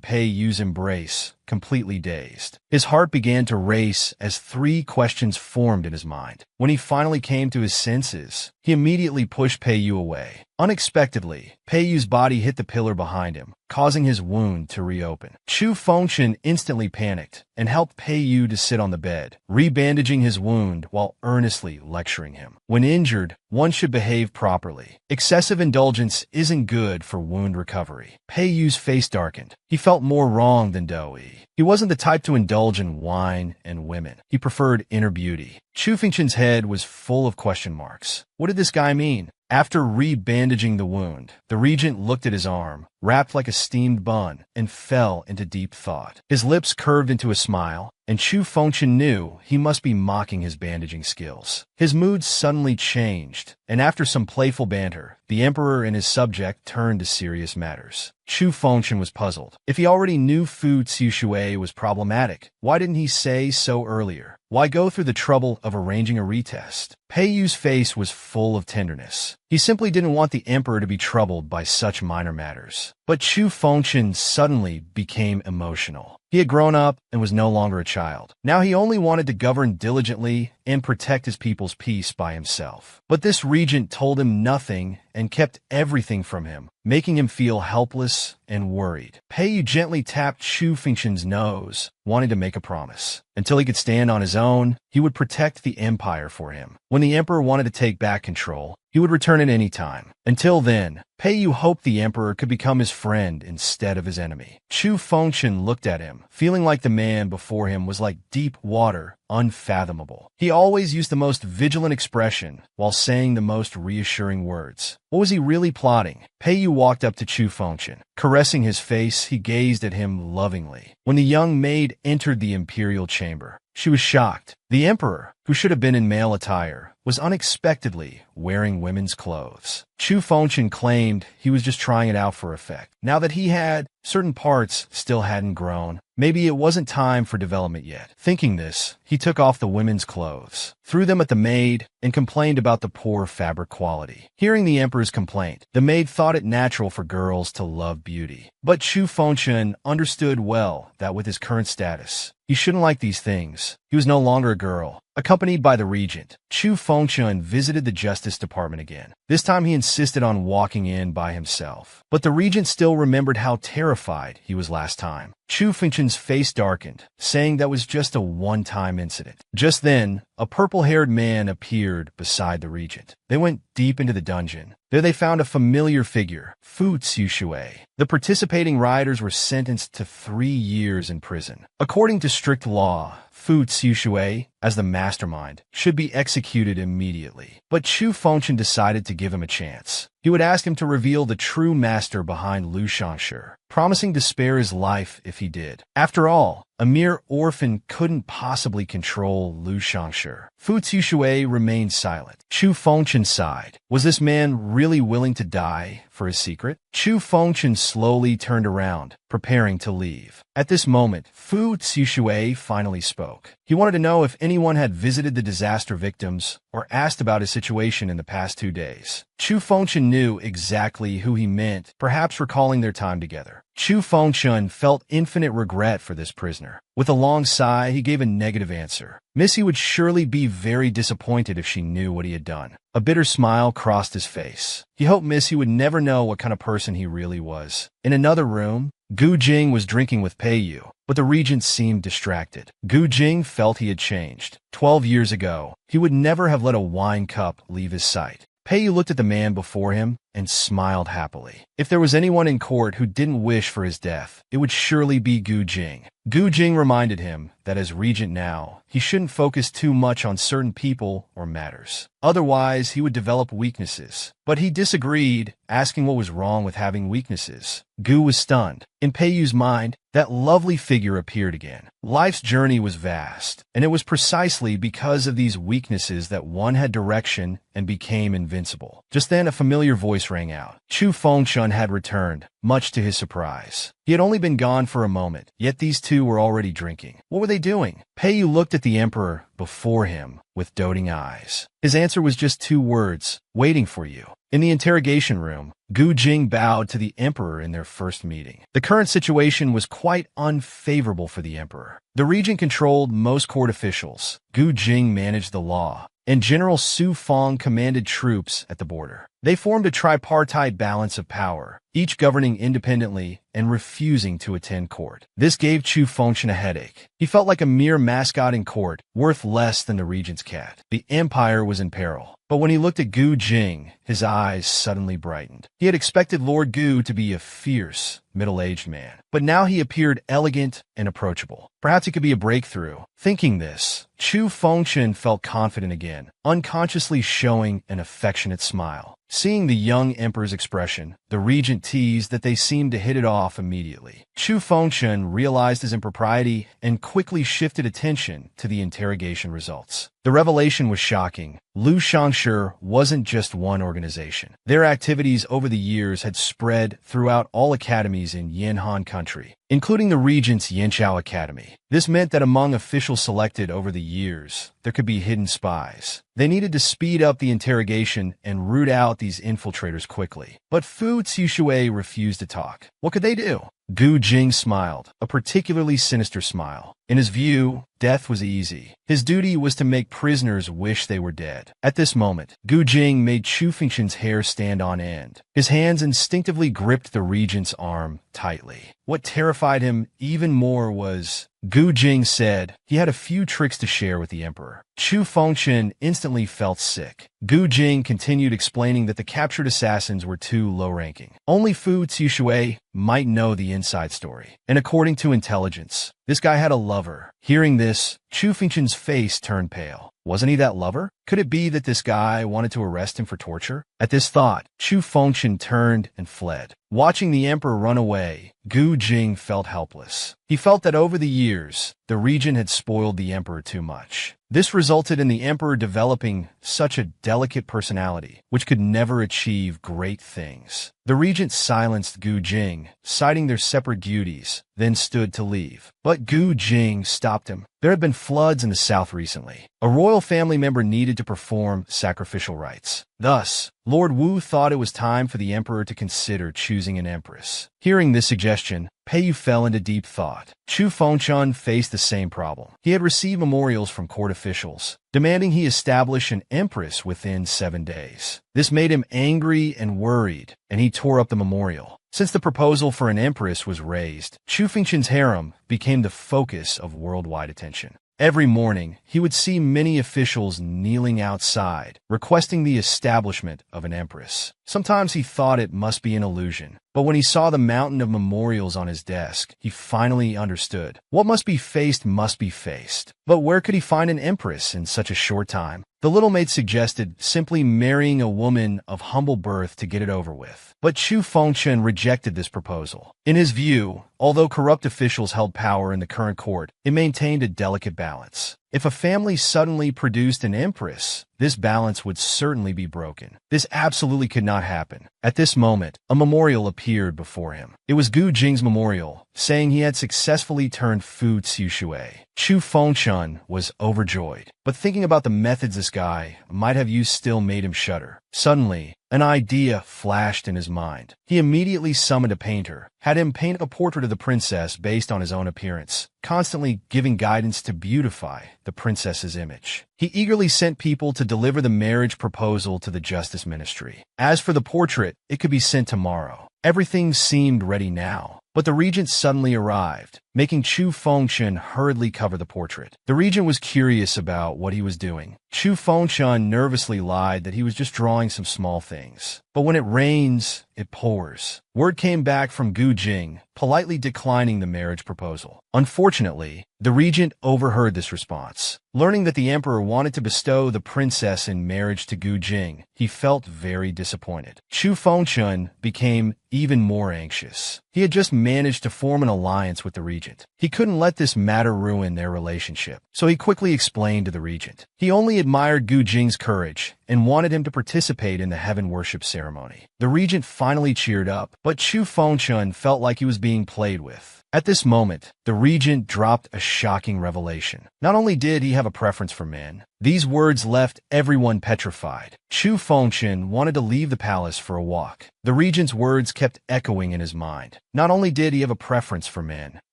Pei Yu's embrace, completely dazed. His heart began to race as 3 questions formed in his mind. When he finally came to his senses, he immediately pushed Pei Yu away. Unexpectedly, Pei Yu's body hit the pillar behind him, causing his wound to reopen. Chu Fengchen instantly panicked and helped Pei Yu to sit on the bed, rebandaging his wound while earnestly lecturing him. When injured, one should behave properly. Excessive indulgence isn't good for wound recovery. Pei Yu's face darkened. He felt more wrong than doughy. He wasn't the type to indulge in wine and women. He preferred inner beauty. Chu Fengchen's head was full of question marks. What did this guy mean? After rebandaging the wound, the regent looked at his arm, wrapped like a steamed bun, and fell into deep thought. His lips curved into a smile, and Chu Fengchen knew he must be mocking his bandaging skills. His mood suddenly changed, and after some playful banter, the emperor and his subject turned to serious matters. Chu Fengchen was puzzled. If he already knew Fu Zixue was problematic, why didn't he say so earlier? Why go through the trouble of arranging a retest? Pei Yu's face was full of tenderness. He simply didn't want the emperor to be troubled by such minor matters. But Chu Fengchen suddenly became emotional. He had grown up and was no longer a child. Now he only wanted to govern diligently and protect his people's peace by himself. But this regent told him nothing and kept everything from him, making him feel helpless and worried. Pei Yu gently tapped Chu Fengchen's nose, wanting to make a promise. Until he could stand on his own, he would protect the empire for him. When the emperor wanted to take back control, he would return at any time. Until then, Pei Yu hoped the emperor could become his friend instead of his enemy. Chu Fengchen looked at him, feeling like the man before him was like deep water, unfathomable. He always used the most vigilant expression while saying the most reassuring words. What was he really plotting? Pei Yu walked up to Chu Fengchen. Caressing his face, he gazed at him lovingly. When the young maid entered the imperial chamber, she was shocked. The emperor, who should have been in male attire, was unexpectedly wearing women's clothes. Chu Fengchen claimed he was just trying it out for effect. Now that he had, certain parts still hadn't grown, maybe it wasn't time for development yet. Thinking this, he took off the women's clothes, threw them at the maid, and complained about the poor fabric quality. Hearing the emperor's complaint, the maid thought it natural for girls to love beauty. But Chu Fengchen understood well that with his current status, he shouldn't like these things. He was no longer a girl. Accompanied by the regent, Chu Fengchen visited the Justice Department again. This time he insisted on walking in by himself. But the regent still remembered how terrified he was last time. Chu Fengchen's face darkened, saying that was just a one-time incident. Just then, a purple-haired man appeared beside the regent. They went deep into the dungeon. There they found a familiar figure, Fu Zixue. The participating rioters were sentenced to 3 years in prison. According to strict law, Fu Zixue, as the mastermind, should be executed immediately. But Chu Fengchen decided to give him a chance. He would ask him to reveal the true master behind Lu Shangshi, promising to spare his life if he did. After all, a mere orphan couldn't possibly control Lu Shangshi. Fu Zixue remained silent. Chu Fengchen sighed. Was this man really willing to die for his secret? Chu Fengchen slowly turned around, preparing to leave. At this moment, Fu Zixue finally spoke. He wanted to know if anyone had visited the disaster victims or asked about his situation in the past 2 days. Chu Fengchen knew exactly who he meant, perhaps recalling their time together. Chu Fengchen felt infinite regret for this prisoner. With a long sigh, he gave a negative answer. Missy would surely be very disappointed if she knew what he had done. A bitter smile crossed his face. He hoped Missy would never know what kind of person he really was. In another room, Gu Jing was drinking with Pei Yu, but the regent seemed distracted. Gu Jing felt he had changed. 12 years ago, he would never have let a wine cup leave his sight. Pei Yu looked at the man before him and smiled happily. If there was anyone in court who didn't wish for his death, it would surely be Gu Jing. Gu Jing reminded him that as regent now, he shouldn't focus too much on certain people or matters. Otherwise, he would develop weaknesses. But he disagreed, asking what was wrong with having weaknesses. Gu was stunned. In Peiyu's mind, that lovely figure appeared again. Life's journey was vast, and it was precisely because of these weaknesses that one had direction and became invincible. Just then, a familiar voice rang out. Chu Fengchun had returned, much to his surprise. He had only been gone for a moment, yet these two were already drinking. What were they doing? Peiyu looked at the emperor before him with doting eyes. His answer was just 2 words, waiting for you. In the interrogation room, Gu Jing bowed to the emperor in their first meeting. The current situation was quite unfavorable for the emperor. The regent controlled most court officials. Gu Jing managed the law, and General Su Feng commanded troops at the border. They formed a tripartite balance of power, each governing independently and refusing to attend court. This gave Chu Fengchun a headache. He felt like a mere mascot in court, worth less than the regent's cat. The empire was in peril. But when he looked at Gu Jing, his eyes suddenly brightened. He had expected Lord Gu to be a fierce, middle-aged man, but now he appeared elegant and approachable. Perhaps it could be a breakthrough. Thinking this, Chu Fengchun felt confident again, unconsciously showing an affectionate smile. Seeing the young emperor's expression, the regent teased that they seemed to hit it off immediately. Chu Fengchun realized his impropriety and quickly shifted attention to the interrogation results. The revelation was shocking. Lu Shangshi wasn't just one organization. Their activities over the years had spread throughout all academies in Yanhan country, including the regent's Yanchao Academy. This meant that among officials selected over the years, there could be hidden spies. They needed to speed up the interrogation and root out these infiltrators quickly. But Fu Zixue refused to talk. What could they do? Gu Jing smiled, a particularly sinister smile. In his view, death was easy. His duty was to make prisoners wish they were dead. At this moment, Gu Jing made Chu Fengchun's hair stand on end. His hands instinctively gripped the regent's arm tightly. What terrified him even more was, Gu Jing said, he had a few tricks to share with the emperor. Chu Fengchun instantly felt sick. Gu Jing continued explaining that the captured assassins were too low-ranking. Only Fu Zixue might know the inside story. And according to intelligence, this guy had a lover. Hearing this, Chu Fengchun's face turned pale. Wasn't he that lover? Could it be that this guy wanted to arrest him for torture? At this thought, Chu Fengchun turned and fled. Watching the emperor run away, Gu Jing felt helpless. He felt that over the years, the regent had spoiled the emperor too much. This resulted in the emperor developing such a delicate personality, which could never achieve great things. The regent silenced Gu Jing, citing their separate duties, then stood to leave. But Gu Jing stopped him. There had been floods in the south recently. A royal family member needed to perform sacrificial rites. Thus, Lord Wu thought it was time for the emperor to consider choosing an empress. Hearing this suggestion, Peiyu fell into deep thought. Chu Fengchun faced the same problem. He had received memorials from court officials, demanding he establish an empress within 7 days. This made him angry and worried, and he tore up the memorial. Since the proposal for an empress was raised, Chu Fengchun's harem became the focus of worldwide attention. Every morning, he would see many officials kneeling outside, requesting the establishment of an empress. Sometimes he thought it must be an illusion, but when he saw the mountain of memorials on his desk, he finally understood. What must be faced must be faced. But where could he find an empress in such a short time? The little maid suggested simply marrying a woman of humble birth to get it over with. But Chu Fengchun rejected this proposal. In his view, although corrupt officials held power in the current court, it maintained a delicate balance. If a family suddenly produced an empress, this balance would certainly be broken. This absolutely could not happen. At this moment, a memorial appeared before him. It was Gu Jing's memorial, saying he had successfully turned Fu Zixue. Chu Fengchun was overjoyed, but thinking about the methods this guy might have used still made him shudder. Suddenly, an idea flashed in his mind. He immediately summoned a painter, had him paint a portrait of the princess based on his own appearance, constantly giving guidance to beautify the princess's image. He eagerly sent people to deliver the marriage proposal to the Justice Ministry. As for the portrait, it could be sent tomorrow. Everything seemed ready now. But the regent suddenly arrived. making Chu Fengchun hurriedly cover the portrait. The regent was curious about what he was doing. Chu Fengchun nervously lied that he was just drawing some small things. But when it rains, it pours. Word came back from Gu Jing, politely declining the marriage proposal. Unfortunately, the regent overheard this response. Learning that the emperor wanted to bestow the princess in marriage to Gu Jing, he felt very disappointed. Chu Fengchun became even more anxious. He had just managed to form an alliance with the regent. He couldn't let this matter ruin their relationship, so he quickly explained to the regent. He only admired Gu Jing's courage and wanted him to participate in the heaven worship ceremony. The regent finally cheered up, but Chu Fengchun felt like he was being played with. At this moment, the regent dropped a shocking revelation. Not only did he have a preference for men, these words left everyone petrified. Chu Fengchun wanted to leave the palace for a walk. The regent's words kept echoing in his mind. Not only did he have a preference for men,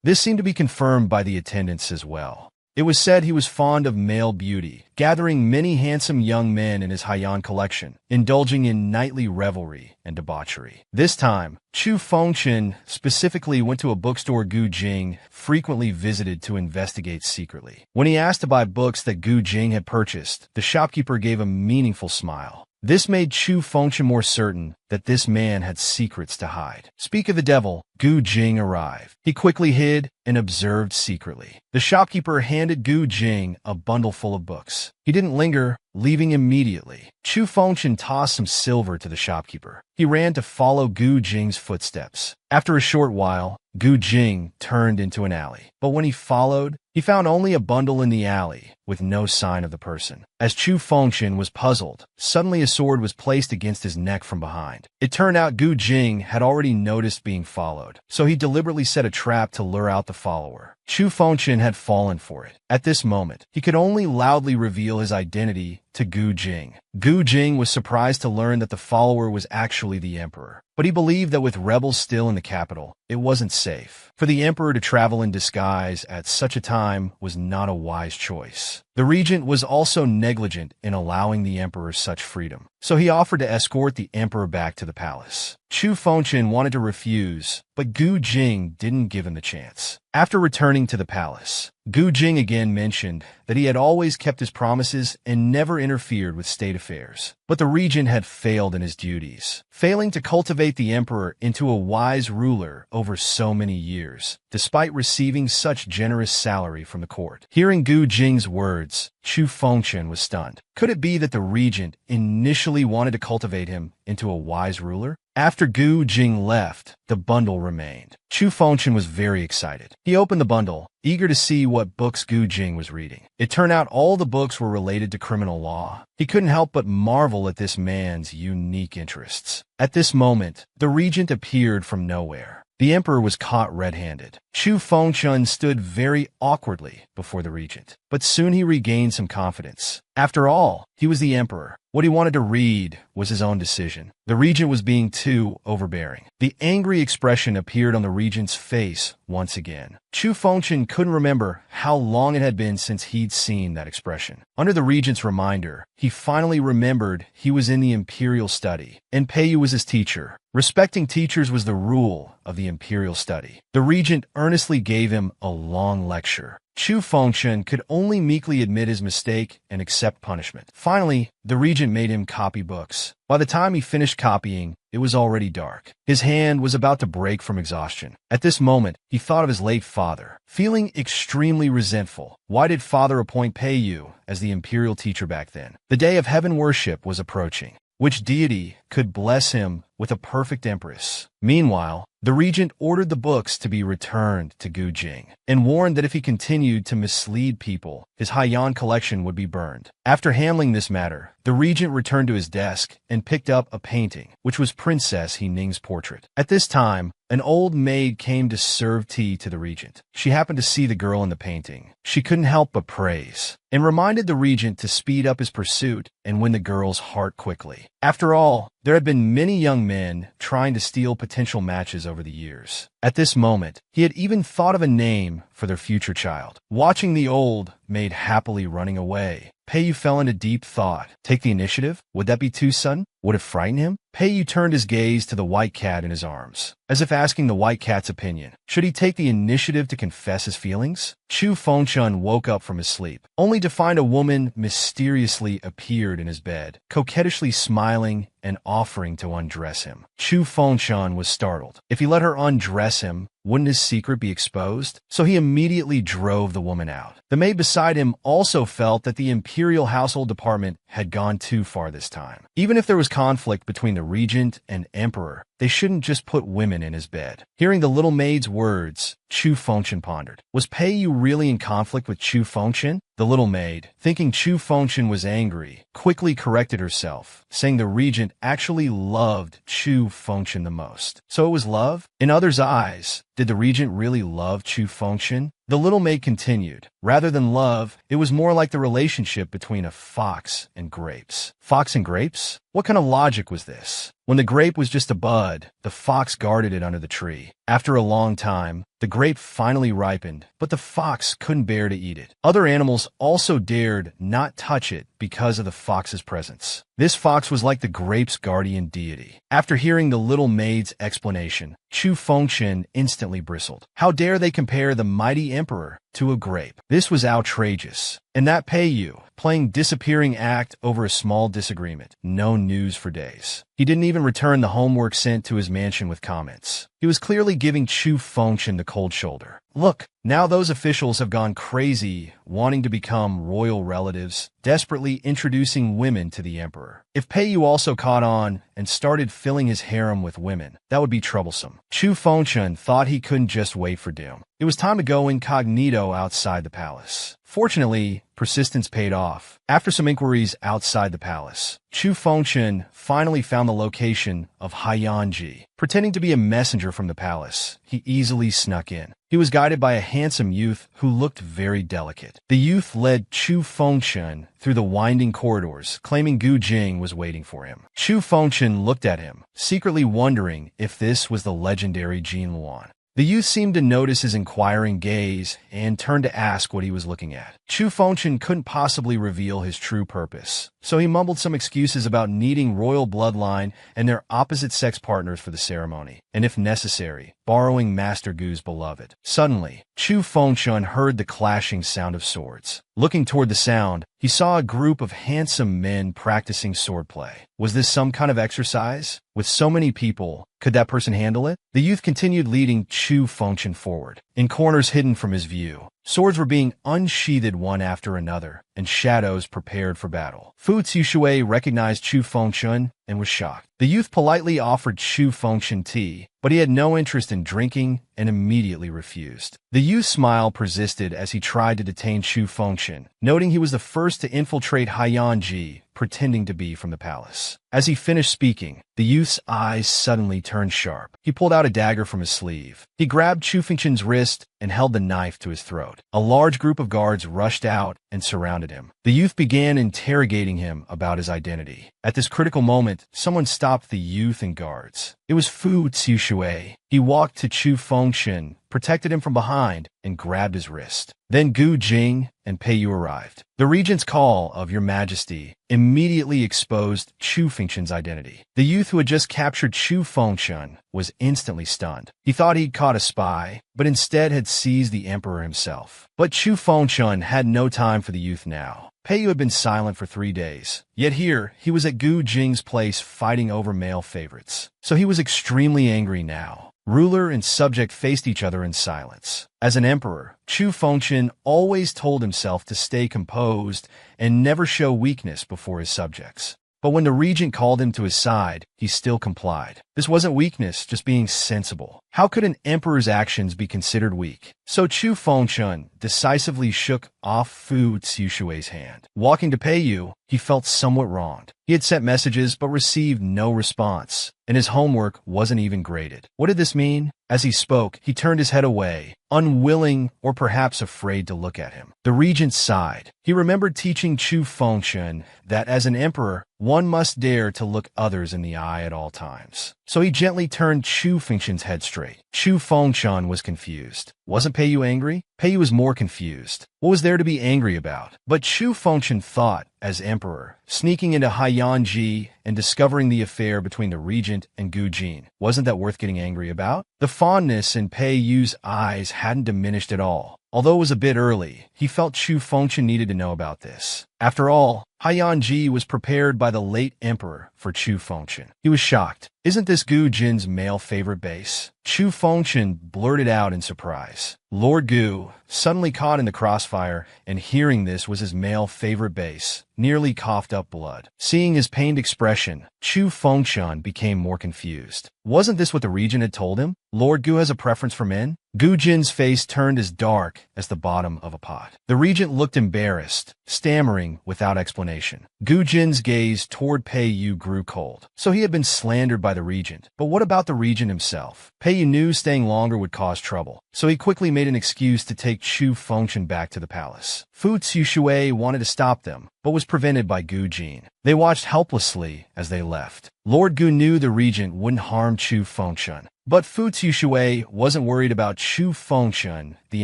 this seemed to be confirmed by the attendants as well. It was said he was fond of male beauty, gathering many handsome young men in his Haiyan collection, indulging in nightly revelry and debauchery. This time, Chu Fengchun specifically went to a bookstore Gu Jing frequently visited to investigate secretly. When he asked to buy books that Gu Jing had purchased, the shopkeeper gave a meaningful smile. This made Chu Fengchun more certain that this man had secrets to hide. Speak of the devil, Gu Jing arrived. He quickly hid and observed secretly. The shopkeeper handed Gu Jing a bundle full of books. He didn't linger, leaving immediately. Chu Fengchun tossed some silver to the shopkeeper. He ran to follow Gu Jing's footsteps. After a short while, Gu Jing turned into an alley. But when he followed, he found only a bundle in the alley, with no sign of the person. As Chu Fengchun was puzzled, suddenly a sword was placed against his neck from behind. It turned out Gu Jing had already noticed being followed, so he deliberately set a trap to lure out the follower. Chu Fengchun had fallen for it. At this moment, he could only loudly reveal his identity to Gu Jing. Gu Jing was surprised to learn that the follower was actually the emperor. But he believed that with rebels still in the capital, it wasn't safe. For the emperor to travel in disguise at such a time was not a wise choice. The regent was also negligent in allowing the emperor such freedom, so he offered to escort the emperor back to the palace. Chu Fengchun wanted to refuse, but Gu Jing didn't give him the chance. After returning to the palace, Gu Jing again mentioned that he had always kept his promises and never interfered with state affairs. But the regent had failed in his duties, failing to cultivate the emperor into a wise ruler over so many years, despite receiving such generous salary from the court. Hearing Gu Jing's words, Chu Fengchun was stunned. Could it be that the regent initially wanted to cultivate him into a wise ruler? After Gu Jing left, the bundle remained. Chu Fengchun was very excited. He opened the bundle, eager to see what books Gu Jing was reading. It turned out all the books were related to criminal law. He couldn't help but marvel at this man's unique interests. At this moment, the regent appeared from nowhere. The emperor was caught red-handed. Chu Fengchun stood very awkwardly before the regent, but soon he regained some confidence. After all, he was the emperor. What he wanted to read was his own decision. The regent was being too overbearing. The angry expression appeared on the regent's face once again. Chu Fengchun couldn't remember how long it had been since he'd seen that expression. Under the regent's reminder, he finally remembered he was in the imperial study, and Peiyu was his teacher. Respecting teachers was the rule of the imperial study. The regent earnestly gave him a long lecture. Chu Fengchun could only meekly admit his mistake and accept punishment. Finally, the regent made him copy books. By the time he finished copying, it was already dark. His hand was about to break from exhaustion. At this moment, he thought of his late father. Feeling extremely resentful, why did father appoint Peiyu as the imperial teacher back then? The day of heaven worship was approaching. Which deity could bless him with a perfect empress? Meanwhile, the regent ordered the books to be returned to Gu Jing and warned that if he continued to mislead people, his Haiyan collection would be burned. After handling this matter, the regent returned to his desk and picked up a painting, which was Princess He Ning's portrait. At this time, an old maid came to serve tea to the regent. She happened to see the girl in the painting. She couldn't help but praise, and reminded the regent to speed up his pursuit and win the girl's heart quickly. After all, there had been many young men trying to steal potential matches over the years. At this moment, he had even thought of a name for their future child. Watching the old maid happily running away. Peiyu fell into deep thought. Take the initiative? Would that be too sudden? Would it frighten him? Peiyu turned his gaze to the white cat in his arms, as if asking the white cat's opinion. Should he take the initiative to confess his feelings? Chu Fengchun woke up from his sleep, only to find a woman mysteriously appeared in his bed, coquettishly smiling and offering to undress him. Chu Fengchun was startled. If he let her undress him, wouldn't his secret be exposed? So he immediately drove the woman out. The maid beside him also felt that the imperial household department had gone too far this time. Even if there was conflict between the regent and emperor, they shouldn't just put women in his bed. Hearing the little maid's words, Chu Fengchun pondered. Was Peiyu really in conflict with Chu Fengchun? The little maid, thinking Chu Fengchun was angry, quickly corrected herself, saying the regent actually loved Chu Fengchun the most. So it was love? In others' eyes, did the regent really love Chu Fengchun? The little maid continued. Rather than love, it was more like the relationship between a fox and grapes. Fox and grapes? What kind of logic was this? When the grape was just a bud, the fox guarded it under the tree. After a long time, the grape finally ripened, but the fox couldn't bear to eat it. Other animals also dared not touch it because of the fox's presence. This fox was like the grape's guardian deity. After hearing the little maid's explanation, Chu Fengchun instantly bristled. How dare they compare the mighty emperor to a grape? This was outrageous. And that Peiyu, playing disappearing act over a small disagreement. No news for days. He didn't even return the homework sent to his mansion with comments. He was clearly giving Chu Fengchun the cold shoulder. Look, now those officials have gone crazy, wanting to become royal relatives, desperately introducing women to the emperor. If Peiyu also caught on and started filling his harem with women, that would be troublesome. Chu Fengchun thought he couldn't just wait for doom. It was time to go incognito outside the palace. Fortunately, persistence paid off. After some inquiries outside the palace, Chu Fengchun finally found the location of Haiyanji. Pretending to be a messenger from the palace, he easily snuck in. He was guided by a handsome youth who looked very delicate. The youth led Chu Fengchun through the winding corridors, claiming Gu Jing was waiting for him. Chu Fengchun looked at him, secretly wondering if this was the legendary Jin Luan. The youth seemed to notice his inquiring gaze and turned to ask what he was looking at. Chu Fengchun couldn't possibly reveal his true purpose, so he mumbled some excuses about needing royal bloodline and their opposite-sex partners for the ceremony, and if necessary, borrowing Master Gu's beloved. Suddenly, Chu Fengchun heard the clashing sound of swords. Looking toward the sound, he saw a group of handsome men practicing swordplay. Was this some kind of exercise? With so many people, could that person handle it? The youth continued leading Chu Fengchun forward. In corners hidden from his view, swords were being unsheathed one after another, and shadows prepared for battle. Fu Zixue recognized Chu Fengchun and was shocked. The youth politely offered Chu Fengchun tea, but he had no interest in drinking and immediately refused. The youth's smile persisted as he tried to detain Chu Fengchun, noting he was the first to infiltrate Haiyanji, pretending to be from the palace. As he finished speaking, the youth's eyes suddenly turned sharp. He pulled out a dagger from his sleeve. He grabbed Chu Fengchun's wrist and held the knife to his throat. A large group of guards rushed out and surrounded him. The youth began interrogating him about his identity. At this critical moment, someone stopped the youth and guards. It was Fu Zixue. He walked to Chu Fengchun, protected him from behind, and grabbed his wrist. Then Gu Jing and Peiyu arrived. The regent's call of Your Majesty immediately exposed Chu Fengchun's identity. The youth who had just captured Chu Fengchun was instantly stunned. He thought he'd caught a spy, but instead had seized the emperor himself. But Chu Fengchun had no time for the youth now. Peiyu had been silent for 3 days, yet here he was at Gu Jing's place fighting over male favorites. So he was extremely angry now. Ruler and subject faced each other in silence. As an emperor, Chu Fengchun always told himself to stay composed and never show weakness before his subjects. But when the regent called him to his side, he still complied. This wasn't weakness, just being sensible. How could an emperor's actions be considered weak? So Chu Fengchun decisively shook off Fu Zixue's hand. Walking to Peiyu, he felt somewhat wronged. He had sent messages but received no response, and his homework wasn't even graded. What did this mean? As he spoke, he turned his head away, unwilling or perhaps afraid to look at him. The regent sighed. He remembered teaching Chu Fengchun that as an emperor, one must dare to look others in the eye at all times. so he gently turned Chu Fengshan's head straight. Chu Fengshan was confused. Wasn't Pei Yu angry? Pei Yu was more confused. What was there to be angry about? But Chu Fengshan thought, as emperor, sneaking into Haiyanji and discovering the affair between the regent and Gu Jin, wasn't that worth getting angry about? The fondness in Pei Yu's eyes hadn't diminished at all. Although it was a bit early, he felt Chu Fengshan needed to know about this. After all, Haiyanji was prepared by the late emperor for Chu Fengshan. He was shocked. Isn't this Gu Jin's male favorite base? Chu Fengshan blurted out in surprise. Lord Gu, suddenly caught in the crossfire, and hearing this was his male favorite base, nearly coughed up blood. Seeing his pained expression, Chu Fengshan became more confused. Wasn't this what the regent had told him? Lord Gu has a preference for men? Gu Jin's face turned as dark as the bottom of a pot. The regent looked embarrassed, stammering without explanation. Gu Jin's gaze toward Pei Yu grew cold. So he had been slandered by the regent. But what about the regent himself? Pei Yu knew staying longer would cause trouble, so he quickly made an excuse to take Chu Fengshan back to the palace. Fu Zixue wanted to stop them, but was prevented by Gu Jin. They watched helplessly as they left. Lord Gu knew the regent wouldn't harm Chu Fengshan, but Fu Zixue wasn't worried about Chu Fengshan, the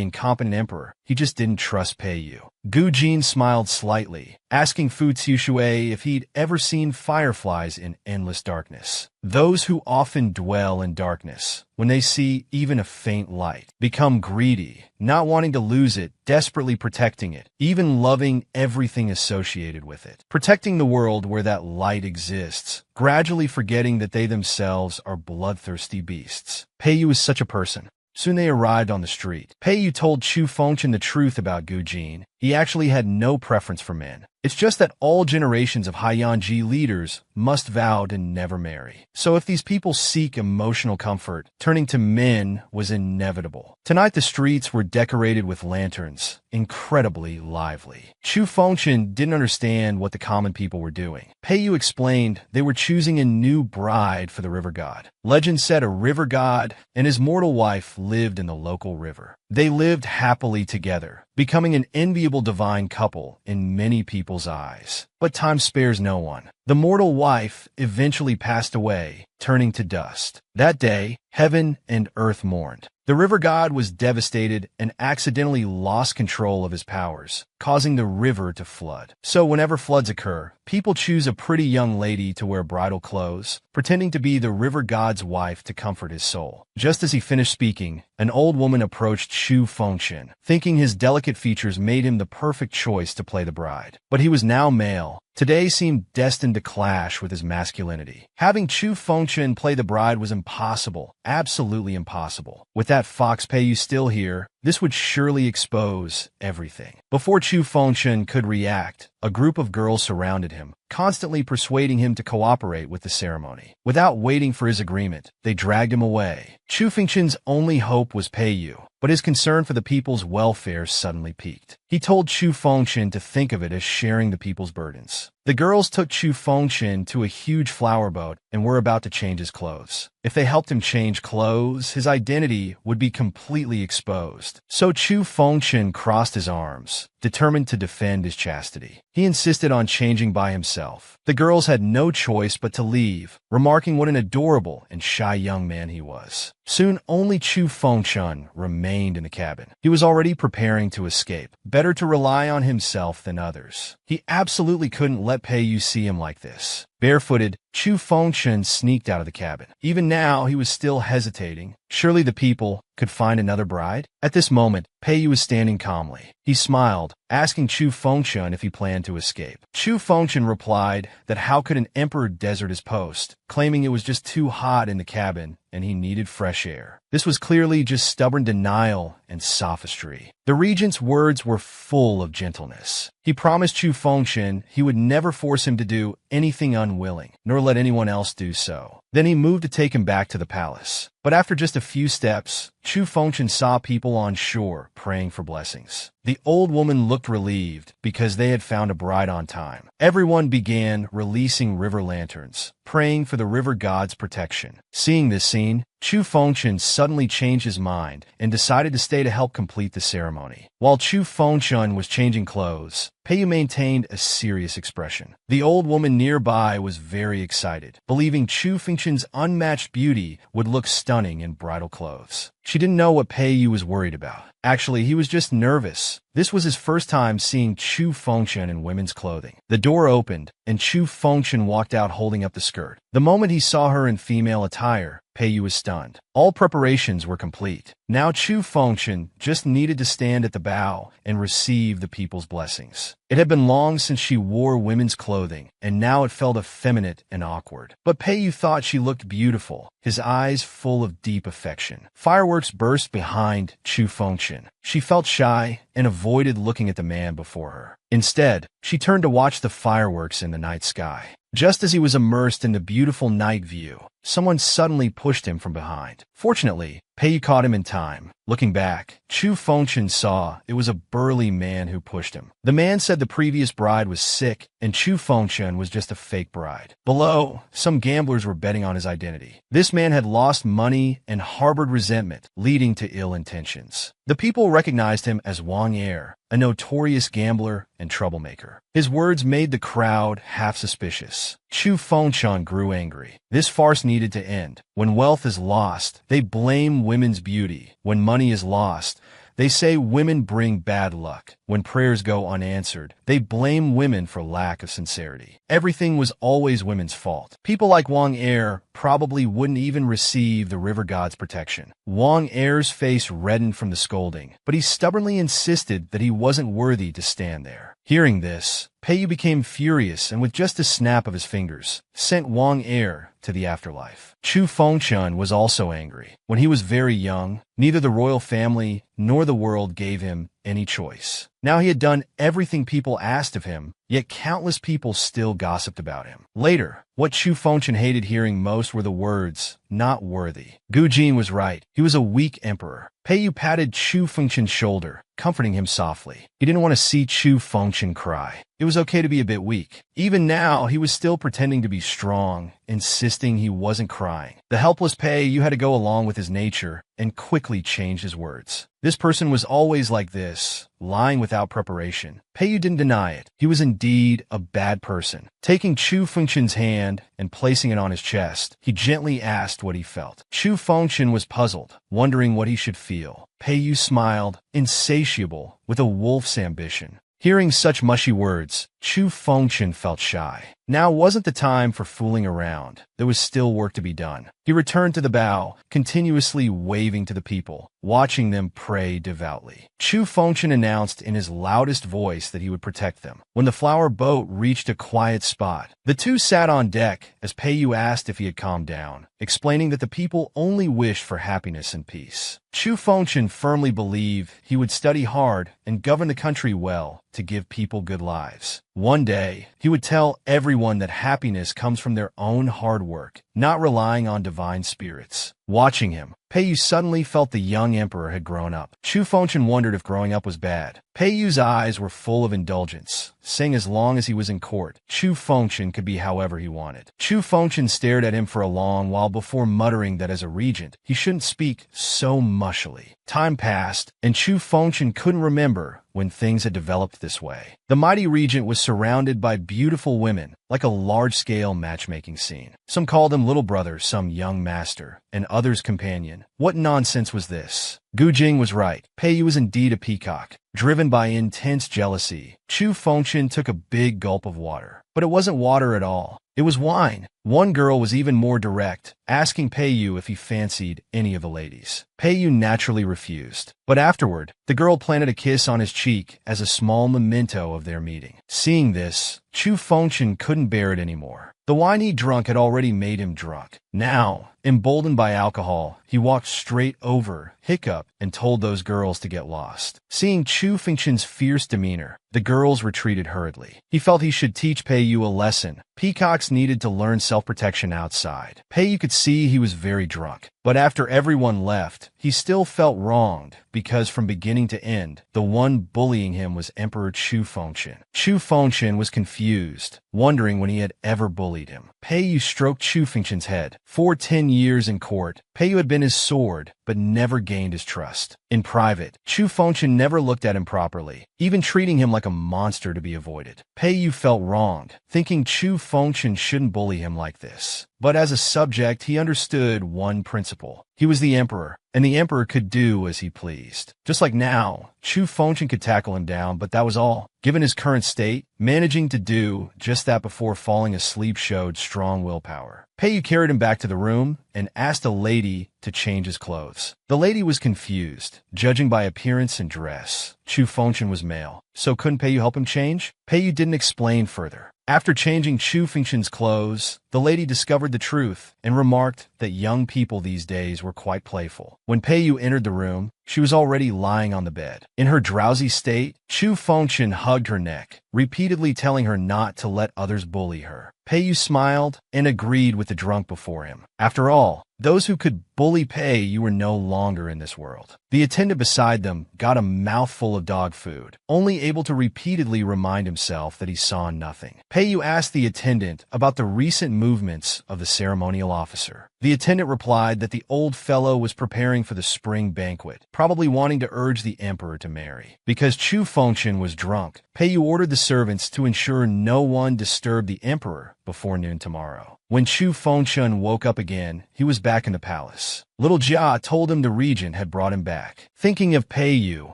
incompetent emperor. He just didn't trust Pei Yu. Gu Jin smiled slightly, asking Fu Zixue if he'd ever seen fireflies in endless darkness. Those who often dwell in darkness, when they see even a faint light, become greedy, not wanting to lose it, desperately protecting it, even loving everything associated with it. Protecting the world where that light exists, gradually forgetting that they themselves are bloodthirsty beasts. Pei Yu is such a person. Soon they arrived on the street. Pei Yu told Chu Fengshan the truth about Gu Jin. He actually had no preference for men. It's just that all generations of Haiyanji leaders must vow to never marry. So if these people seek emotional comfort, turning to men was inevitable. Tonight the streets were decorated with lanterns, incredibly lively. Chu Fengshan didn't understand what the common people were doing. Pei Yu explained they were choosing a new bride for the river god. Legend said a river god and his mortal wife lived in the local river. They lived happily together, becoming an enviable divine couple in many people's eyes. But time spares no one. The mortal wife eventually passed away, turning to dust. That day, heaven and earth mourned. The river god was devastated and accidentally lost control of his powers, causing the river to flood. So whenever floods occur, people choose a pretty young lady to wear bridal clothes, pretending to be the river god's wife to comfort his soul. Just as he finished speaking, an old woman approached Chu Fengshan, thinking his delicate features made him the perfect choice to play the bride. But he was now male. Today seemed destined to clash with his masculinity. Having Chu Fengshan play the bride was impossible, absolutely impossible. With that fox Pei Yu still here, this would surely expose everything. Before Chu Fengshan could react, a group of girls surrounded him, constantly persuading him to cooperate with the ceremony. Without waiting for his agreement, they dragged him away. Chu Fengshan's only hope was Pei Yu, but his concern for the people's welfare suddenly peaked. He told Chu Fengshan to think of it as sharing the people's burdens. The girls took Chu Fengshan to a huge flower boat and were about to change his clothes. If they helped him change clothes, his identity would be completely exposed. So Chu Fengshan crossed his arms, determined to defend his chastity. He insisted on changing by himself. The girls had no choice but to leave, remarking what an adorable and shy young man he was. Soon only Chu Fengshan remained in the cabin. He was already preparing to escape. Better to rely on himself than others. He absolutely couldn't let Pei Yu see him like this. Barefooted, Chu Fengshan sneaked out of the cabin. Even now, he was still hesitating. Surely the people could find another bride? At this moment, Pei Yu was standing calmly. He smiled, asking Chu Fengshan if he planned to escape. Chu Fengshan replied that how could an emperor desert his post, claiming it was just too hot in the cabin and he needed fresh air. This was clearly just stubborn denial and sophistry. The regent's words were full of gentleness. He promised Chu Fengshan he would never force him to do anything unwilling, nor let anyone else do so. Then he moved to take him back to the palace. But after just a few steps, Chu Fengshan saw people on shore praying for blessings. The old woman looked relieved because they had found a bride on time. Everyone began releasing river lanterns, praying for the river god's protection. Seeing this scene, Chu Fengchun suddenly changed his mind and decided to stay to help complete the ceremony. While Chu Fengchun was changing clothes, Peiyu maintained a serious expression. The old woman nearby was very excited, believing Chu Fengchun's unmatched beauty would look stunning in bridal clothes. She didn't know what Peiyu was worried about. Actually, he was just nervous. This was his first time seeing Chu Fengchun in women's clothing. The door opened, and Chu Fengchun walked out holding up the skirt. The moment he saw her in female attire, Peiyu was stunned. All preparations were complete. Now Chu Fengchun just needed to stand at the bow and receive the people's blessings. It had been long since she wore women's clothing, and now it felt effeminate and awkward. But Peiyu thought she looked beautiful, his eyes full of deep affection. Fireworks burst behind Chu Fengchun. She felt shy and avoided looking at the man before her. Instead, she turned to watch the fireworks in the night sky. Just as he was immersed in the beautiful night view, someone suddenly pushed him from behind. Fortunately, Peiyu caught him in time. Looking back, Chu Fengchun saw it was a burly man who pushed him. The man said the previous bride was sick, and Chu Fengchun was just a fake bride. Below, some gamblers were betting on his identity. This man had lost money and harbored resentment, leading to ill intentions. The people recognized him as Wang Er, a notorious gambler and troublemaker. His words made the crowd half suspicious. Chu Fengchun grew angry. This farce needed to end. When wealth is lost, they blame women's beauty. When money is lost, they say women bring bad luck. When prayers go unanswered, they blame women for lack of sincerity. Everything was always women's fault. People like Wang Er probably wouldn't even receive the river god's protection. Wang Er's face reddened from the scolding, but he stubbornly insisted that he wasn't worthy to stand there. Hearing this, Peiyu became furious and with just a snap of his fingers, sent Wang Er to the afterlife. Chu Fengchun was also angry. When he was very young, neither the royal family nor the world gave him any choice. Now he had done everything people asked of him, yet countless people still gossiped about him. Later, what Chu Fengchun hated hearing most were the words, "not worthy." Gu Jin was right. He was a weak emperor. Peiyu patted Chu Fengchun's shoulder, comforting him softly. He didn't want to see Chu Fengchun cry. It was okay to be a bit weak. Even now, he was still pretending to be strong, insisting he wasn't crying. The helpless Peiyu had to go along with his nature and quickly change his words. This person was always like this, lying without preparation. Peiyu didn't deny it. He was indeed a bad person. Taking Chu Fengchun's hand and placing it on his chest, he gently asked what he felt. Chu Fengchun was puzzled, wondering what he should feel. Peiyu smiled, insatiable, with a wolf's ambition. Hearing such mushy words, Chu Fengchun felt shy. Now wasn't the time for fooling around. There was still work to be done. He returned to the bow, continuously waving to the people, watching them pray devoutly. Chu Fengchun announced in his loudest voice that he would protect them. When the flower boat reached a quiet spot, the two sat on deck as Peiyu asked if he had calmed down, explaining that the people only wished for happiness and peace. Chu Fengchun firmly believed he would study hard and govern the country well to give people good lives. One day, he would tell everyone that happiness comes from their own hard work, not relying on divine spirits. Watching him, Peiyu suddenly felt the young emperor had grown up. Chu Fengchun wondered if growing up was bad. Peiyu's eyes were full of indulgence, saying as long as he was in court, Chu Fengchun could be however he wanted. Chu Fengchun stared at him for a long while before muttering that as a regent, he shouldn't speak so mushily. Time passed, and Chu Fengchun couldn't remember when things had developed this way. The mighty regent was surrounded by beautiful women, like a large-scale matchmaking scene. Some called him little brother, some young master, and others companion. What nonsense was this? Gu Jing was right. Peiyu was indeed a peacock. Driven by intense jealousy, Chu Fengchun took a big gulp of water. But it wasn't water at all. It was wine. One girl was even more direct, asking Peiyu if he fancied any of the ladies. Peiyu naturally refused. But afterward, the girl planted a kiss on his cheek as a small memento of their meeting. Seeing this, Chu Fengchun couldn't bear it anymore. The wine he drunk had already made him drunk. Now, emboldened by alcohol, he walked straight over, hiccuped, and told those girls to get lost. Seeing Chu Fengchun's fierce demeanor, the girls retreated hurriedly. He felt he should teach Peiyu a lesson. Peacocks needed to learn self-protection outside. Peiyu could see he was very drunk. But after everyone left, he still felt wronged because from beginning to end, the one bullying him was Emperor Chu Fengshen. Chu Fengshen was confused, wondering when he had ever bullied him. Peiyu stroked Chu Fengshen's head. For 10 years in court, Peiyu had been his sword, but never gained his trust. In private, Chu Fengshen never looked at him properly, even treating him like a monster to be avoided. Peiyu felt wronged, thinking Chu Fengshen shouldn't bully him like this. But as a subject, he understood one principle. He was the emperor, and the emperor could do as he pleased. Just like now, Chu Fengshen could tackle him down, but that was all. Given his current state, managing to do just that before falling asleep showed strong willpower. Peiyu carried him back to the room and asked a lady to change his clothes. The lady was confused, judging by appearance and dress. Chu Fengshen was male, so couldn't Peiyu help him change? Peiyu didn't explain further. After changing Chu Fengshen's clothes, the lady discovered the truth and remarked that young people these days were quite playful. When Peiyu entered the room, she was already lying on the bed. In her drowsy state, Chu Fengshen hugged her neck, repeatedly telling her not to let others bully her. Peiyu smiled and agreed with the drunk before him. After all, those who could bully Peiyu were no longer in this world. The attendant beside them got a mouthful of dog food, only able to repeatedly remind himself that he saw nothing. Peiyu asked the attendant about the recent movements of the ceremonial officer. The attendant replied that the old fellow was preparing for the spring banquet, probably wanting to urge the emperor to marry. Because Chu Fengshen was drunk, Peiyu ordered the servants to ensure no one disturbed the emperor before noon tomorrow. When Chu Fengshen woke up again, he was back in the palace. Little Jia told him the regent had brought him back. Thinking of Peiyu,